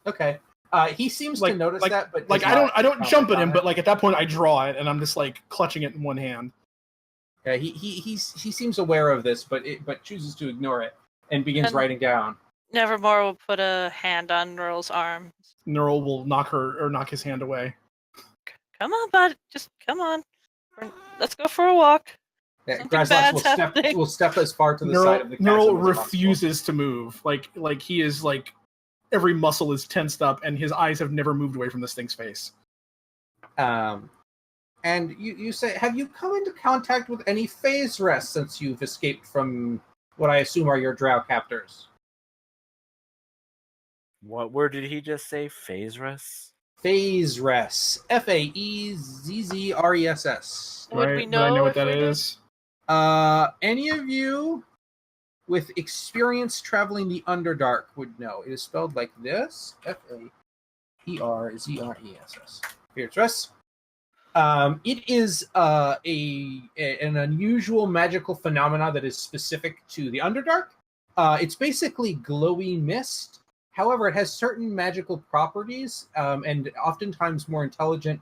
Okay. He seems to notice that, but like I don't jump at him, but like at that point I draw it and I'm just like clutching it in one hand. Yeah, he seems aware of this, but chooses to ignore it and begins writing down. Nevermore will put a hand on Neural's arm. Neural will knock his hand away. Come on, bud. Just come on. Let's go for a walk. Yeah, Grazlax will step as far to the side of the chasm. Neural refuses to move. Like he is like every muscle is tensed up and his eyes have never moved away from this thing's face. And you say, have you come into contact with any phase rests since you've escaped from what I assume are your drow captors? What word did he just say? Phase rests? Phase rests. Faezzress. Would we know? Do I know what that is? Any of you with experience traveling the Underdark would know. It is spelled like this: Faerzress. Phase rests. It is an unusual magical phenomena that is specific to the Underdark. It's basically glowy mist. However, it has certain magical properties, and oftentimes more intelligent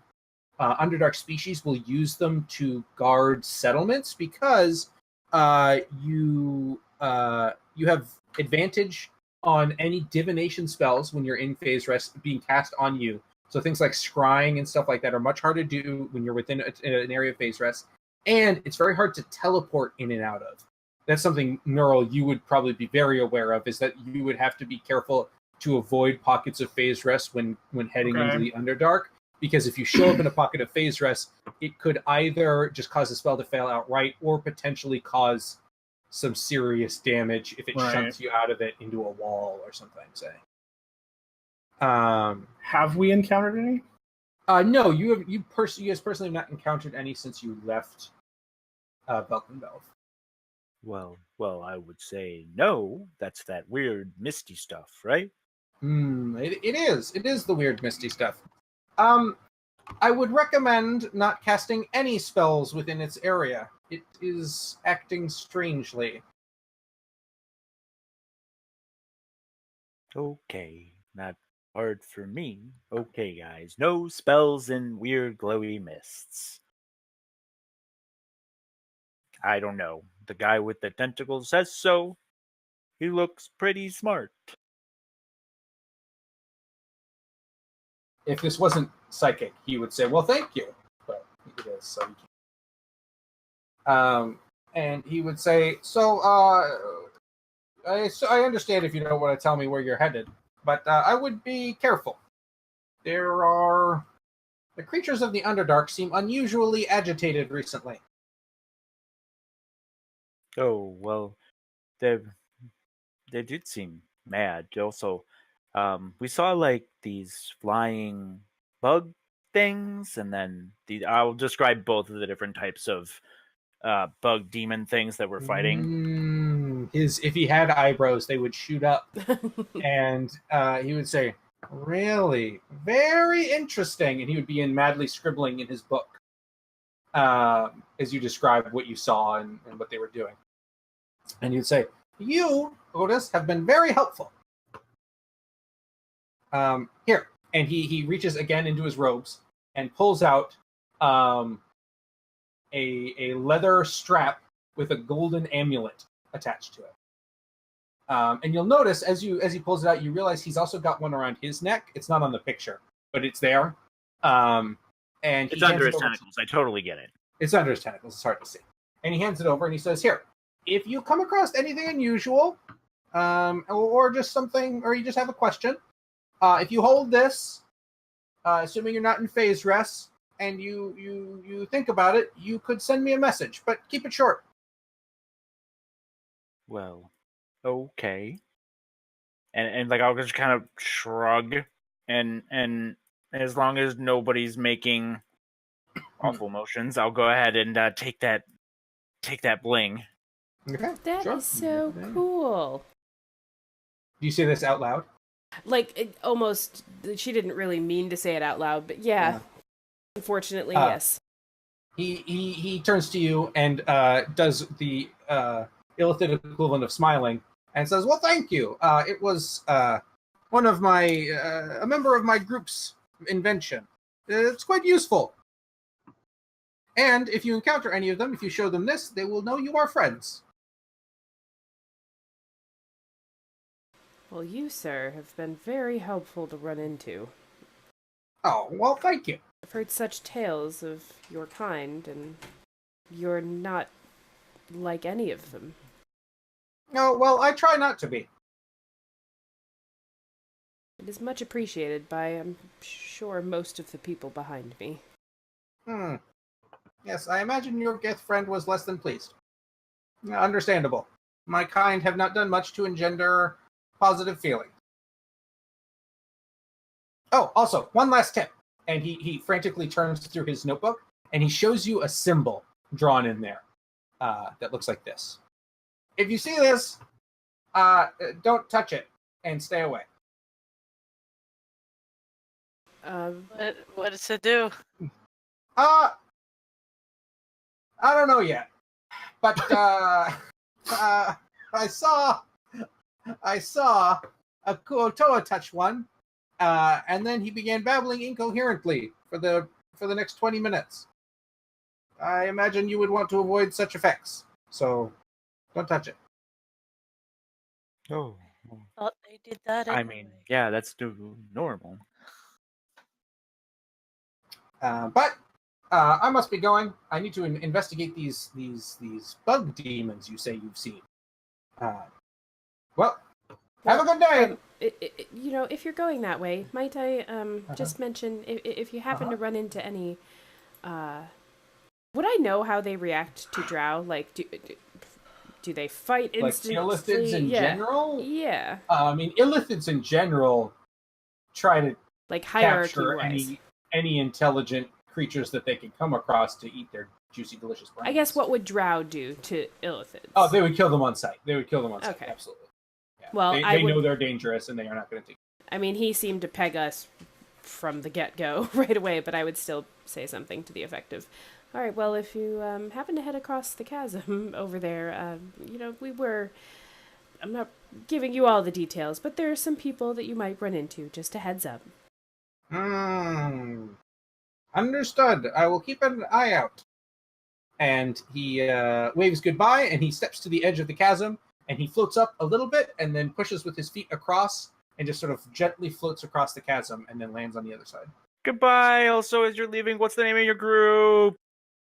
Underdark species will use them to guard settlements because you have advantage on any divination spells when you're in phase rest being cast on you. So things like scrying and stuff like that are much harder to do when you're within an area of phase rest, and it's very hard to teleport in and out of. That's something, Neural, you would probably be very aware of, is that you would have to be careful to avoid pockets of phase rest when heading into the Underdark, because if you show up in a pocket of phase rest, it could either just cause the spell to fail outright or potentially cause some serious damage if it shunts you out of it into a wall or something, say. Have we encountered any? No, you guys personally have not encountered any since you left Belkenvelv. Well, I would say no. That's that weird misty stuff, right? It is. It is the weird misty stuff. I would recommend not casting any spells within its area. It is acting strangely. Okay, not hard for me. Okay, guys, no spells in weird glowy mists. I don't know. The guy with the tentacles says so. He looks pretty smart. If this wasn't psychic, he would say, well, thank you. But it is, so you can't. And he would say, I understand if you don't want to tell me where you're headed, but I would be careful. The creatures of the Underdark seem unusually agitated recently. Oh, well, they did seem mad. Also, we saw like these flying bug things, and then I'll describe both of the different types of bug demon things that we're fighting. If he had eyebrows, they would shoot up, and he would say, "Really, very interesting," and he would be madly scribbling in his book as you describe what you saw and what they were doing. And you'd say, "You, Otis, have been very helpful. Here," and he reaches again into his robes and pulls out a leather strap with a golden amulet attached to it. And you'll notice as he pulls it out, you realize he's also got one around his neck. It's not on the picture, but it's there. And it's under his tentacles. I totally get it. It's under his tentacles. It's hard to see. And he hands it over and he says, "Here, if you come across anything unusual, or just something, or you just have a question, if you hold this, assuming you're not in phase rest, and you think about it, you could send me a message, but keep it short." Well, okay. And like I'll just kind of shrug, and as long as nobody's making awful motions, I'll go ahead and take that bling. Okay. That is so cool. Do you say this out loud? Like, it almost, she didn't really mean to say it out loud, but yeah. Unfortunately, yes. He turns to you and does the illithid equivalent of smiling and says, "Well, thank you. It was one of my a member of my group's invention. It's quite useful. And if you encounter any of them, if you show them this, they will know you are friends." Well, you, sir, have been very helpful to run into. Oh, well, thank you. I've heard such tales of your kind, and you're not like any of them. No, well, I try not to be. It is much appreciated by, I'm sure, most of the people behind me. Yes, I imagine your Gith friend was less than pleased. Understandable. My kind have not done much to engender positive feeling. Oh, also, one last tip. And he frantically turns through his notebook, and he shows you a symbol drawn in there that looks like this. If you see this, don't touch it and stay away. What does it do? I don't know yet, but I saw a Kuotoa touch one, and then he began babbling incoherently for the next 20 minutes. I imagine you would want to avoid such effects, so don't touch it. Oh. Thought they did that I anyway. mean, yeah, that's normal. But I must be going. I need to investigate these bug demons you say you've seen. Well, have a good day. If you're going that way, might I just mention if you happen to run into any, would I know how they react to drow? Like, do they fight instantly? Like illithids in general? Yeah. I mean, illithids in general try to capture hierarchy-wise. any intelligent creatures that they can come across to eat their juicy, delicious brains. I guess what would drow do to illithids? Oh, they would kill them on sight. Okay. Absolutely. Yeah. Well, they know they're dangerous and they are not going to take. I mean, he seemed to peg us from the get-go right away, but I would still say something to the effect of, all right, well, if you happen to head across the chasm over there, I'm not giving you all the details, but there are some people that you might run into, just a heads up. Understood. I will keep an eye out. And he waves goodbye, and he steps to the edge of the chasm, and he floats up a little bit, and then pushes with his feet across, and just sort of gently floats across the chasm, and then lands on the other side. Goodbye. Also, as you're leaving, what's the name of your group?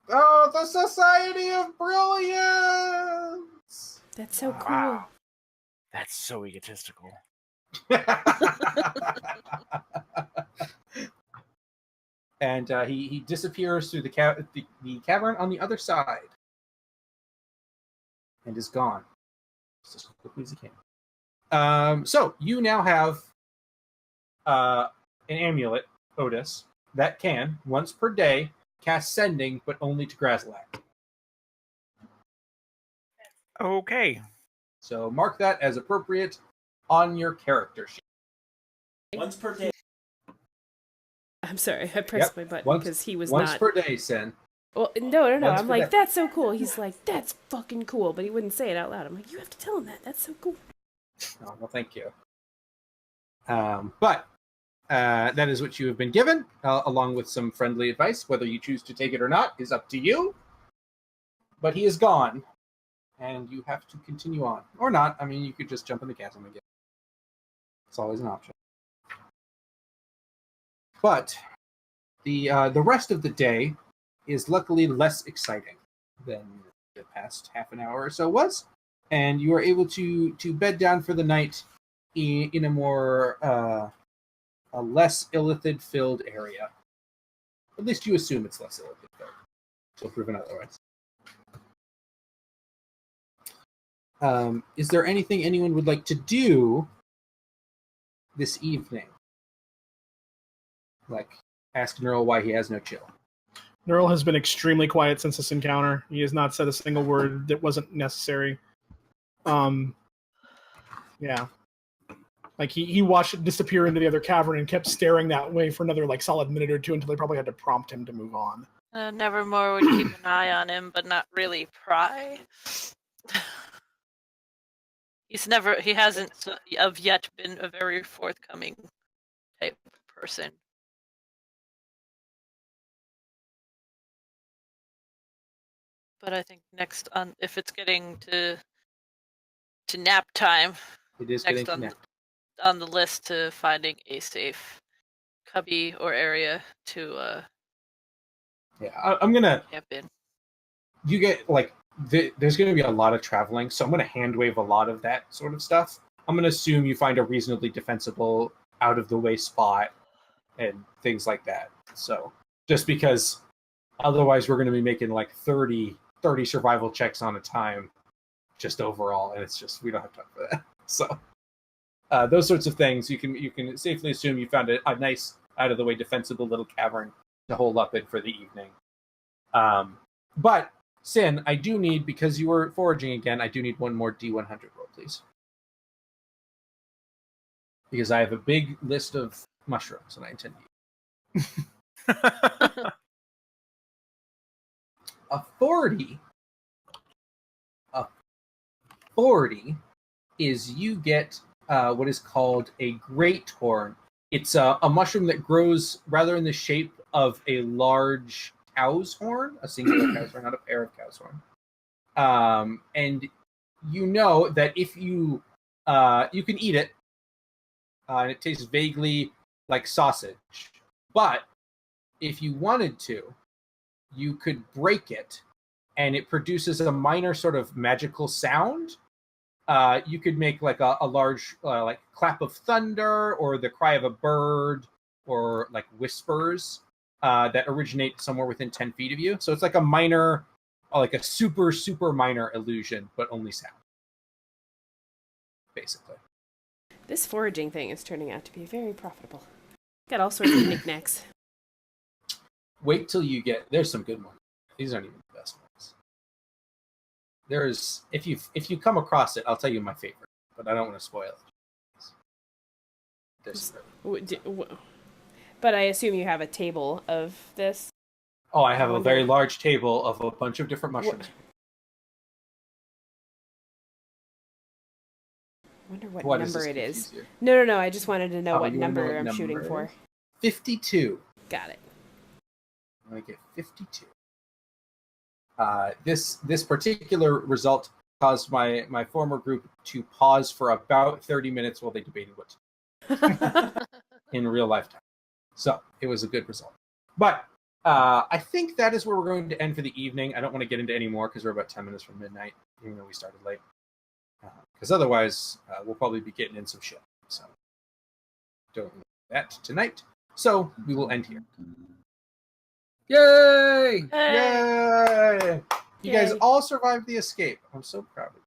Oh, the Society of Brilliance! That's so cool. Wow. That's so egotistical. And he disappears through the cavern on the other side. And is gone. Just as quickly as he can. So, you now have an amulet, Otis, that can, once per day, cast Sending, but only to Grazalak. Okay. So mark that as appropriate on your character sheet. Once per day. I'm sorry, I pressed my button because he was once not. per day, Sen. Well, no. Once I'm per like, day. that's so cool. He's like, that's fucking cool, but he wouldn't say it out loud. I'm like, you have to tell him that. That's so cool. Oh, well, thank you. But that is what you have been given, along with some friendly advice. Whether you choose to take it or not is up to you. But he is gone, and you have to continue on. Or not. I mean, you could just jump in the chasm again. It's always an option. But the rest of the day is luckily less exciting than the past half an hour or so was. And you are able to bed down for the night in a more a less illithid-filled area. At least you assume it's less illithid-filled. Until proven otherwise. Is there anything anyone would like to do this evening? Like, ask Neural why he has no chill. Neural has been extremely quiet since this encounter. He has not said a single word that wasn't necessary. Yeah. Like, he watched it disappear into the other cavern and kept staring that way for another, like, solid minute or two until they probably had to prompt him to move on. Nevermore would keep an eye on him, but not really pry. He hasn't of yet been a very forthcoming type of person. But I think next on, if it's getting to nap time, It is next getting on the list to finding a safe cubby or area to Yeah, I'm gonna. camp in. You get like there's gonna be a lot of traveling, so I'm gonna hand wave a lot of that sort of stuff. I'm gonna assume you find a reasonably defensible, out of the way spot and things like that. So just because otherwise we're gonna be making like 30 survival checks on a time, just overall, and it's just we don't have time for that. So those sorts of things you can safely assume you found a nice out of the way defensible little cavern to hold up in for the evening. But Sin, I do need, because you were foraging again, I do need one more D100 roll, please. Because I have a big list of mushrooms and I intend to eat. A 40 is you get what is called a great horn. It's a mushroom that grows rather in the shape of a large cow's horn, a singular cow's horn, not a pair of cow's horn. And you know that if you can eat it, and it tastes vaguely like sausage. But if you wanted to, you could break it, and it produces a minor sort of magical sound. You could make like a large like clap of thunder, or the cry of a bird, or like whispers that originate somewhere within 10 feet of you. So it's like a minor, like a super, super minor illusion, but only sound, basically. This foraging thing is turning out to be very profitable. Got all sorts of knickknacks. Wait till you get. There's some good ones. These aren't even the best ones. There's if you come across it, I'll tell you my favorite, but I don't want to spoil it. But I assume you have a table of this. Oh, I have a very large table of a bunch of different mushrooms. Wonder what number it is. You? No. I just wanted to know what you number know what I'm number shooting for. 52. Got it. I get 52. This particular result caused my former group to pause for about 30 minutes while they debated what to do in real life time. So it was a good result. But I think that is where we're going to end for the evening. I don't want to get into any more because we're about 10 minutes from midnight, even though we started late. Because otherwise, we'll probably be getting in some shit. So don't do that tonight. So we will end here. Yay! Hey. Yay! You guys Yay. all survived the escape. I'm so proud of you.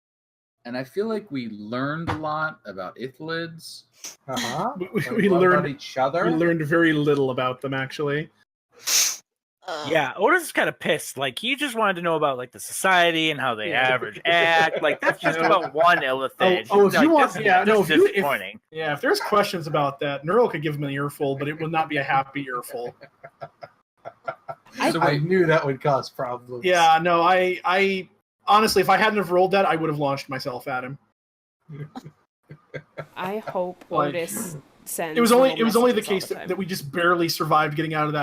and I feel like we learned a lot about Ithlids. Uh-huh. We learned about each other. We learned very little about them, actually. Yeah, Otis is kind of pissed. Like, he just wanted to know about like the society and how they average act. Like, that's just about one illithid. If you want, disappointing. If there's questions about that, Neural could give him an earful, but it would not be a happy earful. I knew that would cause problems. Yeah, no, I honestly, if I hadn't have rolled that, I would have launched myself at him. I hope Otis sends. It was only the messages case all the time. that we just barely survived getting out of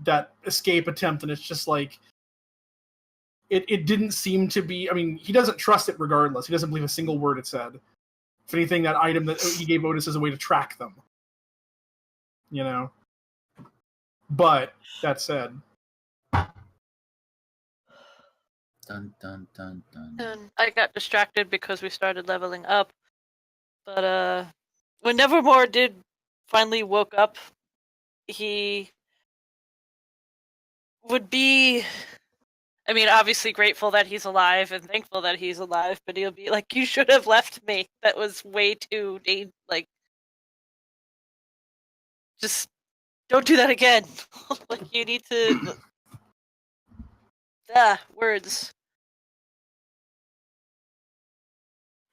that escape attempt, and it's just like it didn't seem to be. I mean, he doesn't trust it regardless. He doesn't believe a single word it said. If anything, that item that he gave Otis as a way to track them. You know. But that said. Dun dun dun dun. And I got distracted because we started leveling up. But when Nevermore did finally woke up, he would be, I mean, obviously grateful that he's alive and thankful that he's alive, but he'll be like, you should have left me. That was way too, like, just don't do that again. Like, you need to, words.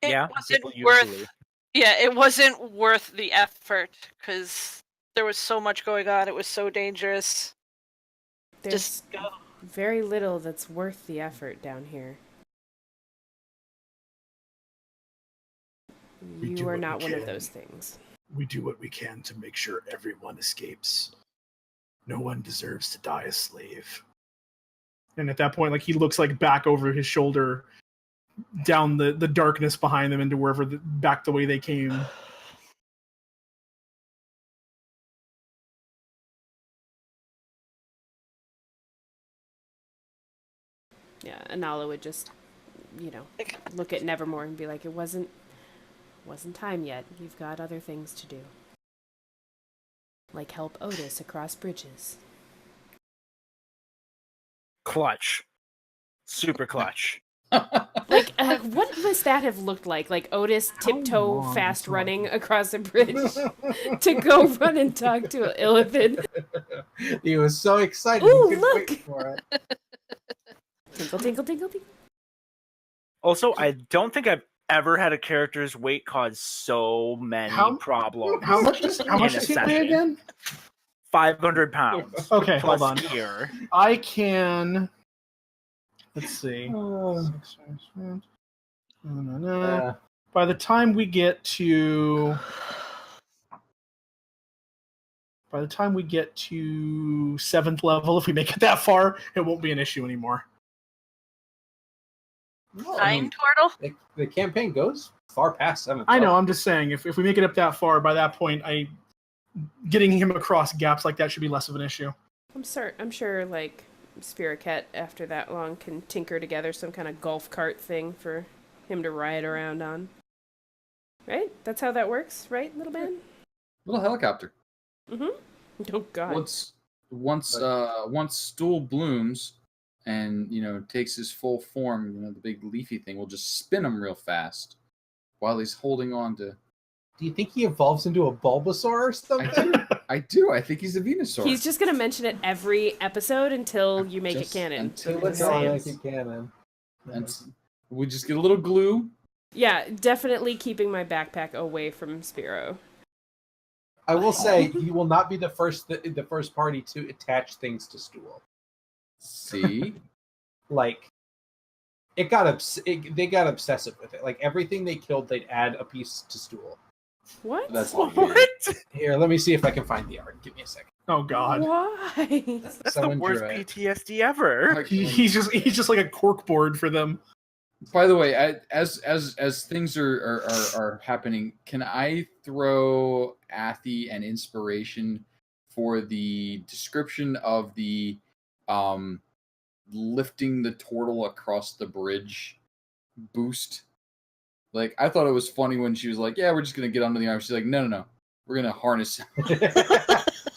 Yeah, wasn't people worth. usually. Yeah, it wasn't worth the effort because there was so much going on. It was so dangerous. There's Just go. very little that's worth the effort down here. We do You are what not we one of can. those things. We do what we can to make sure everyone escapes. No one deserves to die a slave. And at that point, like, he looks like back over his shoulder, down the darkness behind them into wherever back the way they came. Yeah, Anala would just, look at Nevermore and be like, it wasn't time yet. You've got other things to do. Like help Otis across bridges. Clutch. Super clutch. Like, what must that have looked like? Like Otis tiptoe fast running across a bridge to go run and talk to an illithid. He was so excited. Ooh, he couldn't look! wait for it. Tinkle, tinkle, tinkle, tinkle. Also, I don't think I've ever had a character's weight cause so many problems. How much does he weigh again? 500 pounds. Okay, plus hold on. Gear. I can. Let's see. By the time we get to 7th level, if we make it that far, it won't be an issue anymore. Nine turtle? The campaign goes far past 7th. I know. I'm just saying, if we make it up that far, by that point, getting him across gaps like that should be less of an issue. I'm sure, like, Spiraket, after that long, can tinker together some kind of golf cart thing for him to ride around on. Right? That's how that works, right, little man? Little helicopter. Mm-hmm. Oh, God. Once Stool blooms and, takes his full form, the big leafy thing, we'll just spin him real fast while he's holding on to... Do you think he evolves into a Bulbasaur or something? I do. I think he's a Venusaur. He's just going to mention it every episode until you make it canon. Until it's all make it canon. And we just get a little glue. Yeah, definitely keeping my backpack away from Spiro. I will say, he will not be the first party to attach things to Stool. See? Like, they got obsessive with it. Like, everything they killed, they'd add a piece to Stool. What? That's What? Here, let me see if I can find the art. Give me a second. Oh God. Why? That's the Someone worst drew it. PTSD ever. He's just like a corkboard for them. By the way, as things are happening, can I throw Athy an inspiration for the description of the lifting the turtle across the bridge boost? Like, I thought it was funny when she was like, "Yeah, we're just gonna get under the arm." She's like, "No, we're gonna harness him."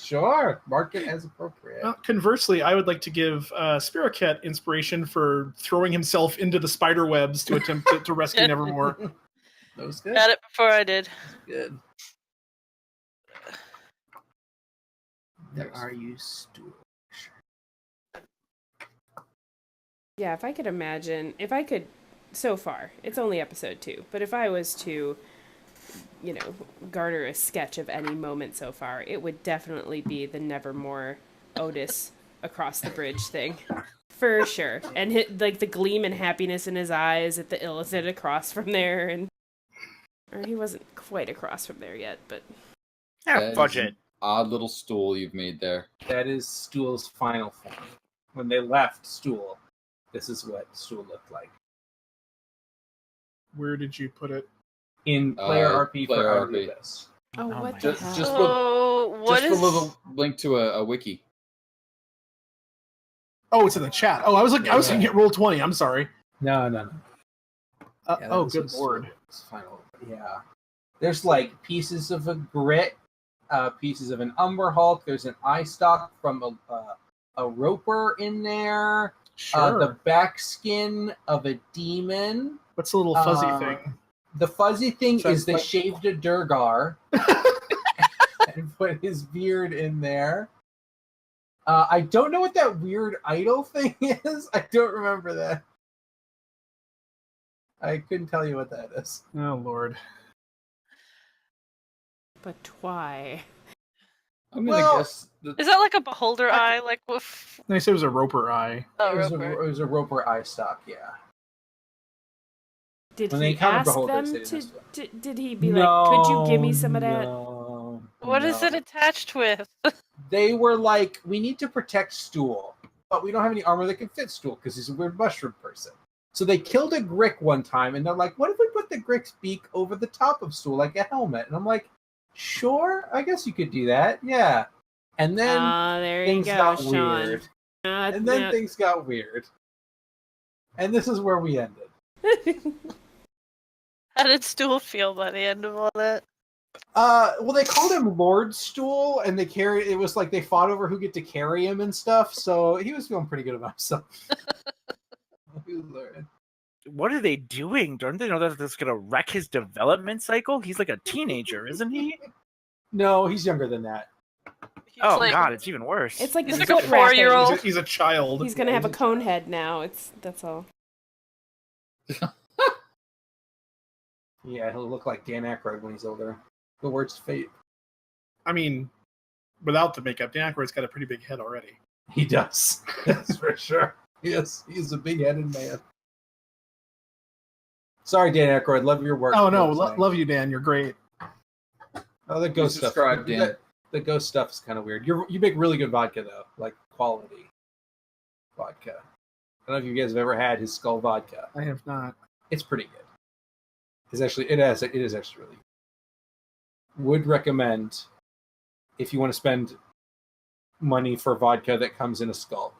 Sure, mark it as appropriate. Conversely, I would like to give Spiroket inspiration for throwing himself into the spider webs to attempt to rescue Nevermore. That was good. Got it before I did. Good. There are you, Stuart. Yeah, if I could imagine, so far, it's only episode 2, but if I was to, garner a sketch of any moment so far, it would definitely be the Nevermore Otis across the bridge thing. For sure. And the gleam and happiness in his eyes at the Illithid across from there, or he wasn't quite across from there yet, but... Yeah, budget. Odd little stool you've made there. That is Stool's final form. When they left Stool, this is what Stool looked like. Where did you put it? In player RP player for RP. Arubis. Oh, Oh what my the God. hell? Just What a is... little link to a wiki. Oh, it's in the chat. Oh, I was thinking at Roll20. I'm sorry. No. Yeah, that Oh, was good what lord. Stool's final. Yeah. There's pieces of a grit, pieces of an Umber Hulk. There's an eye stalk from a roper in there. Sure. The back skin of a demon. What's the little fuzzy thing? The fuzzy thing So is they it's shaved a Durgar and put his beard in there. I don't know what that weird idol thing is. I don't remember that. I couldn't tell you what that is. Oh, Lord. But why? I'm gonna Well, guess that Is that like a beholder eye? Like with... They said it was a roper eye. Oh, It was, roper. it was a roper eye stalk, yeah. Did When they he encountered ask beholders, them they to... didn't Did he be like, could you give me some of that? What is it attached with? They were like, we need to protect Stool, but we don't have any armor that can fit Stool because he's a weird mushroom person. So they killed a Grick one time, and they're like, what if we put the Grick's beak over the top of Stool like a helmet? And I'm like, sure, I guess you could do that, yeah. And then There you things go, got Sean. weird. And then things got weird. And this is where we ended. How did Stool feel by the end of all that? Well, they called him Lord Stool, and it was like they fought over who get to carry him and stuff, so he was feeling pretty good about himself. He was learning. What are they doing? Don't they know that that's going to wreck his development cycle? He's like a teenager, isn't he? No, he's younger than that. He's Oh, like, God, it's even worse. It's like He's the like a foot wrapping. 4-year-old. He's a child. He's gonna have a cone head now. That's all. Yeah, he'll look like Dan Aykroyd when he's older. The words fate. I mean, without the makeup, Dan Aykroyd's got a pretty big head already. He does. That's for sure. Yes, he's a big-headed man. Sorry, Dan Aykroyd. Love your work. Oh, no. Love you, Dan. You're great. Oh, the ghost stuff. Subscribe, Dan. The ghost stuff is kind of weird. You make really good vodka, though. Like, quality vodka. I don't know if you guys have ever had his Skull vodka. I have not. It's pretty good. It is actually really good. Would recommend if you want to spend money for vodka that comes in a skull.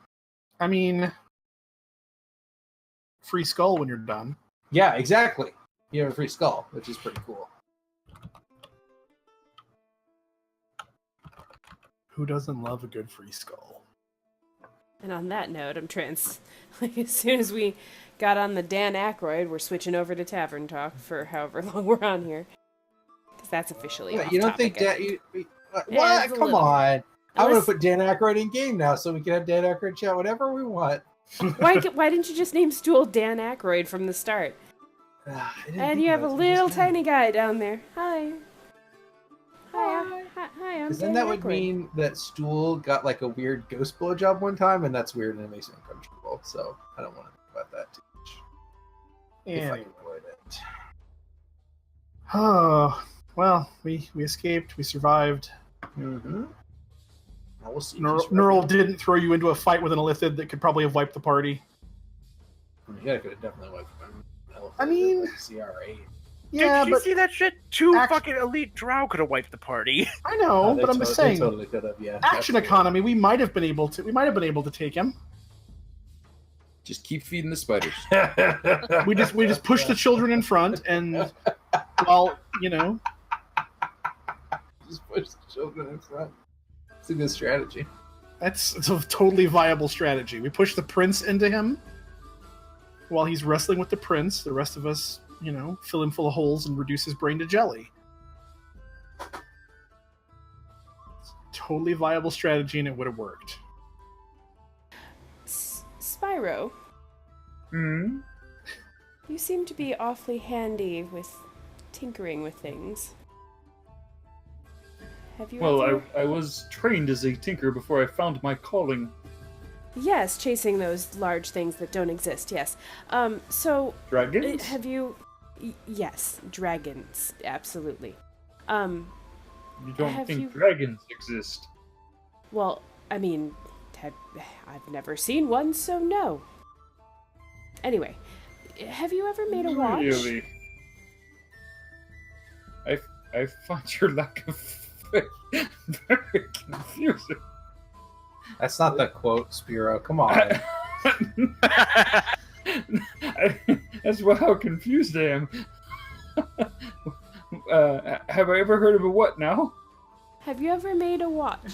I mean, free skull when you're done. Yeah, exactly. You have a free skull, which is pretty cool. Who doesn't love a good free skull? And on that note, like as soon as we got on the Dan Aykroyd, we're switching over to Tavern Talk for however long we're on here. Because that's officially Yeah, off you don't topic, think I that... what? Yeah, it's a Come little- on. I want Unless- to put Dan Aykroyd in game now so we can have Dan Aykroyd chat whatever we want. Why didn't you just name Stool Dan Aykroyd from the start? And you have a little tiny guy down there. Hi. Hi, I'm Because Dan then that would Aykroyd. mean that Stool got like a weird ghost blowjob one time, and that's weird and it makes me uncomfortable. So I don't want to think about that too much. If I can avoid it. Oh, well, we escaped. We survived. Mm-hmm. Now we'll see. Neural didn't throw you into a fight with an Illithid that could probably have wiped the party. Yeah, I could have definitely wiped him. I mean- CR8. Yeah, Did you but see that shit? Two Act- fucking elite drow could have wiped the party. I know. They But I'm just saying, They totally could have, yeah. action absolutely. economy. We might have been able to take him. just keep feeding the spiders. We just pushed the children in front, and well, Just push the children in front. It's a good strategy. It's a totally viable strategy. We push the prince into him while he's wrestling with the prince. The rest of us, fill him full of holes and reduce his brain to jelly. It's a totally viable strategy, and it would have worked. Spyro. Hmm? You seem to be awfully handy with tinkering with things. Have you ever... I was trained as a tinker before I found my calling. Yes, chasing those large things that don't exist, yes. So... Dragons? Have you... Yes, dragons, absolutely. You don't think dragons exist? Well, I mean, I've never seen one, so no. Anyway, have you ever made a watch? Really? I find your lack of faith very confusing. That's not the quote, Spiro. Come on. That's how confused I am. Have I ever heard of a what now? Have you ever made a watch?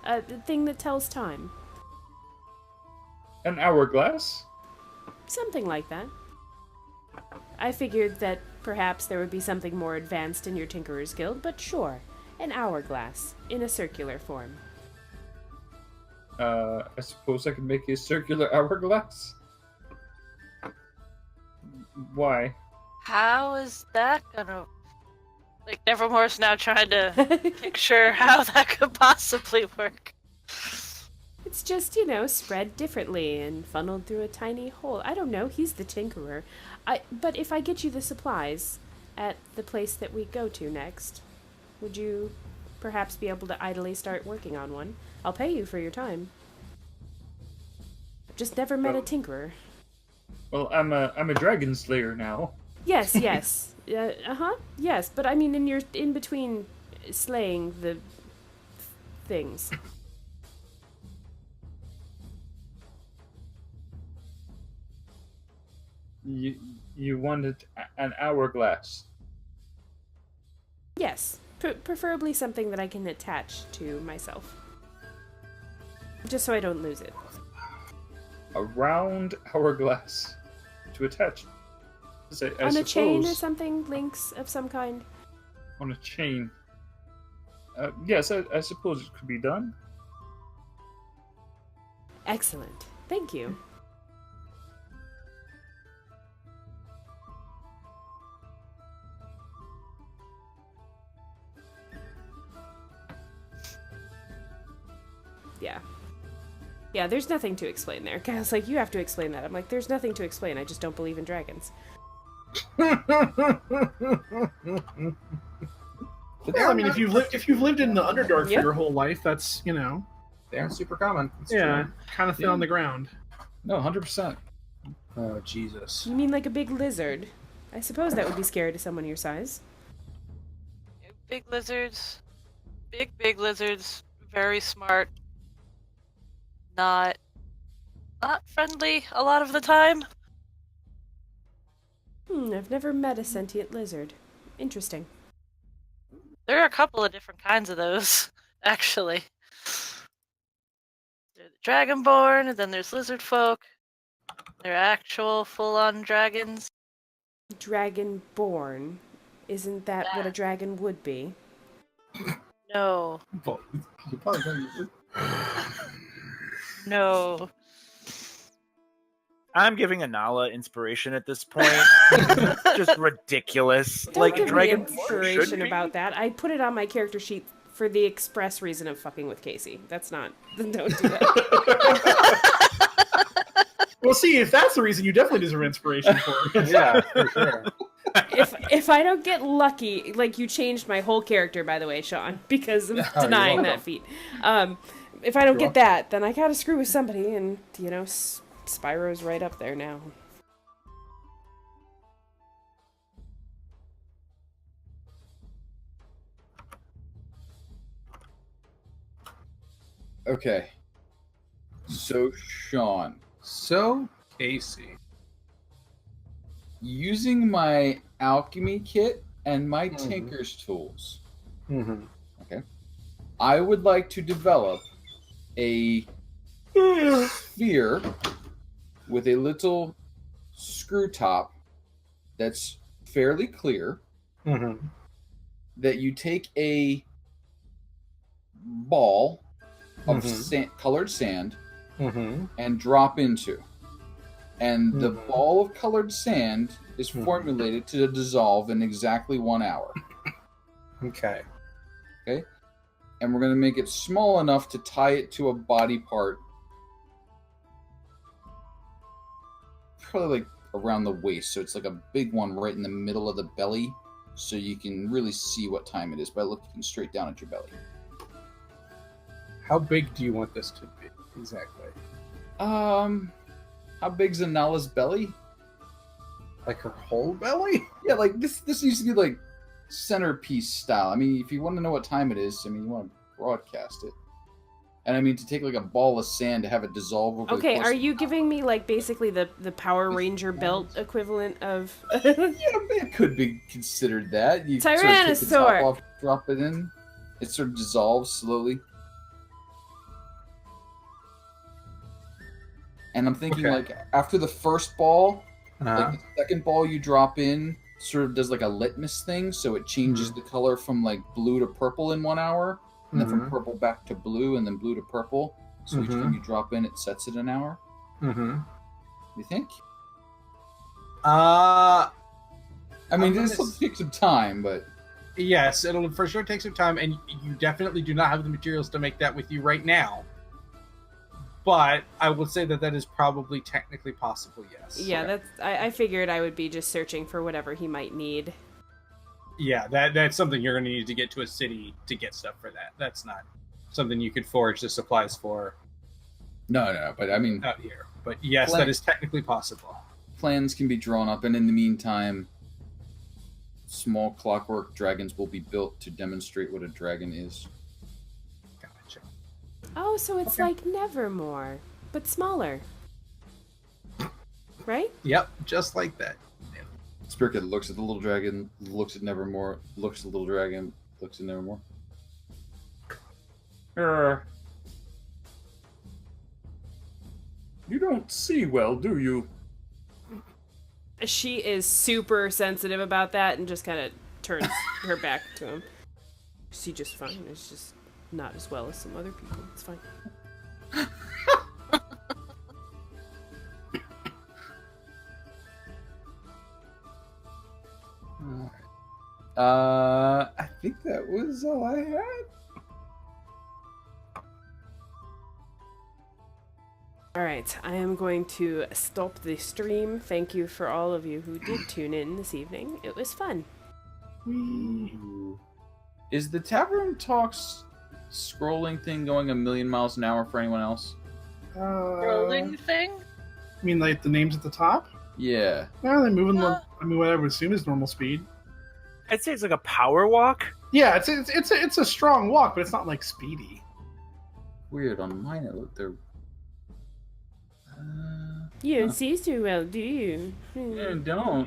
The thing that tells time? An hourglass? Something like that. I figured that perhaps there would be something more advanced in your Tinkerer's Guild, but sure, an hourglass in a circular form. I suppose I can make a circular hourglass? Why? How is that gonna... Like, Nevermore's now trying to picture how that could possibly work. It's just, spread differently and funneled through a tiny hole. I don't know, he's the tinkerer. But if I get you the supplies at the place that we go to next, would you perhaps be able to idly start working on one? I'll pay you for your time. I've just never met a tinkerer. Well, I'm a dragon slayer now. Yes. Yes, but I mean in between slaying the things. You wanted an hourglass? Yes, preferably something that I can attach to myself. Just so I don't lose it. A round hourglass to attach. On a chain or something? Links of some kind? On a chain. Yes, I suppose it could be done. Excellent. Thank you. Yeah, there's nothing to explain there. Kyle's like, you have to explain that. I'm like, there's nothing to explain. I just don't believe in dragons. Well, I mean, if you've lived in the Underdark for your whole life, that's, They aren't super common. It's true. kind of thin on the ground. No, 100%. Oh, Jesus. You mean like a big lizard? I suppose that would be scary to someone your size. Big lizards. Big lizards. Very smart. Not friendly a lot of the time. I've never met a sentient lizard. Interesting. There are a couple of different kinds of those, actually. There's the Dragonborn, and then there's lizard folk. They're actual full-on dragons. Dragonborn? Isn't that what a dragon would be? No. Well, you probably don't. No. I'm giving Anala inspiration at this point. Just ridiculous. Don't give Dragon me inspiration about that. I put it on my character sheet for the express reason of fucking with Casey. That's not... Don't do that. Well, see, if that's the reason, you definitely deserve inspiration for it. Yeah, for sure. If I don't get lucky, like, you changed my whole character, by the way, Sean, because of denying that feat. If I don't get that, then I gotta screw with somebody, and, Spyro's right up there now. Okay. So, Sean. So, Casey. Using my alchemy kit and my tinker's tools. Mm-hmm. Okay. I would like to develop a sphere with a little screw top that's fairly clear. Mm-hmm. That you take a ball of colored sand and drop into. And the ball of colored sand is formulated to dissolve in exactly 1 hour. Okay. Okay? And we're going to make it small enough to tie it to a body part. Probably like around the waist. So it's like a big one right in the middle of the belly. So you can really see what time it is by looking straight down at your belly. How big do you want this to be exactly? How big's Anala's belly? Like her whole belly? Yeah, like this needs to be like centerpiece style. I mean, if you want to know what time it is, I mean, you want to broadcast it. And I mean, to take like a ball of sand to have it dissolve over. Okay, the course are of you giving me like basically the Power Ranger belt equivalent of? Yeah, it could be considered that. You sort of Tyrannosaur. take the top off, drop it in. It sort of dissolves slowly. And I'm thinking like after the first ball, like the second ball you drop in sort of does like a litmus thing, so it changes the color from like blue to purple in 1 hour, and then from purple back to blue, and then blue to purple. So each time you drop in, it sets it an hour. You think? I mean, this will take some time, but yes, it'll for sure take some time, and you definitely do not have the materials to make that with you right now. But I will say that is probably technically possible, yes. Yeah, that's. I figured I would be just searching for whatever he might need. Yeah, that's something you're going to need to get to a city to get stuff for that. That's not something you could forage the supplies for. No, but I mean... Out here. But yes, that is technically possible. Plans can be drawn up, and in the meantime, small clockwork dragons will be built to demonstrate what a dragon is. Gotcha. Oh, so it's like Nevermore, but smaller. Right? Yep, just like that. Spirit Kid looks at the little dragon, looks at Nevermore, looks at the little dragon, looks at Nevermore. You don't see well, do you? She is super sensitive about that and just kind of turns her back to him. See just fine. It's just not as well as some other people. It's fine. I think that was all I had. Alright, I am going to stop the stream. Thank you for all of you who did tune in this evening. It was fun. Is the Tavern Talks scrolling thing going 1,000,000 miles an hour for anyone else? Rolling thing? I mean, like the names at the top? Yeah. Yeah, they're moving. I mean, what I would assume is normal speed. I'd say it's like a power walk. Yeah, it's a strong walk, but it's not like speedy. Weird. On mine, it looked there. You don't see so well, do you? I don't.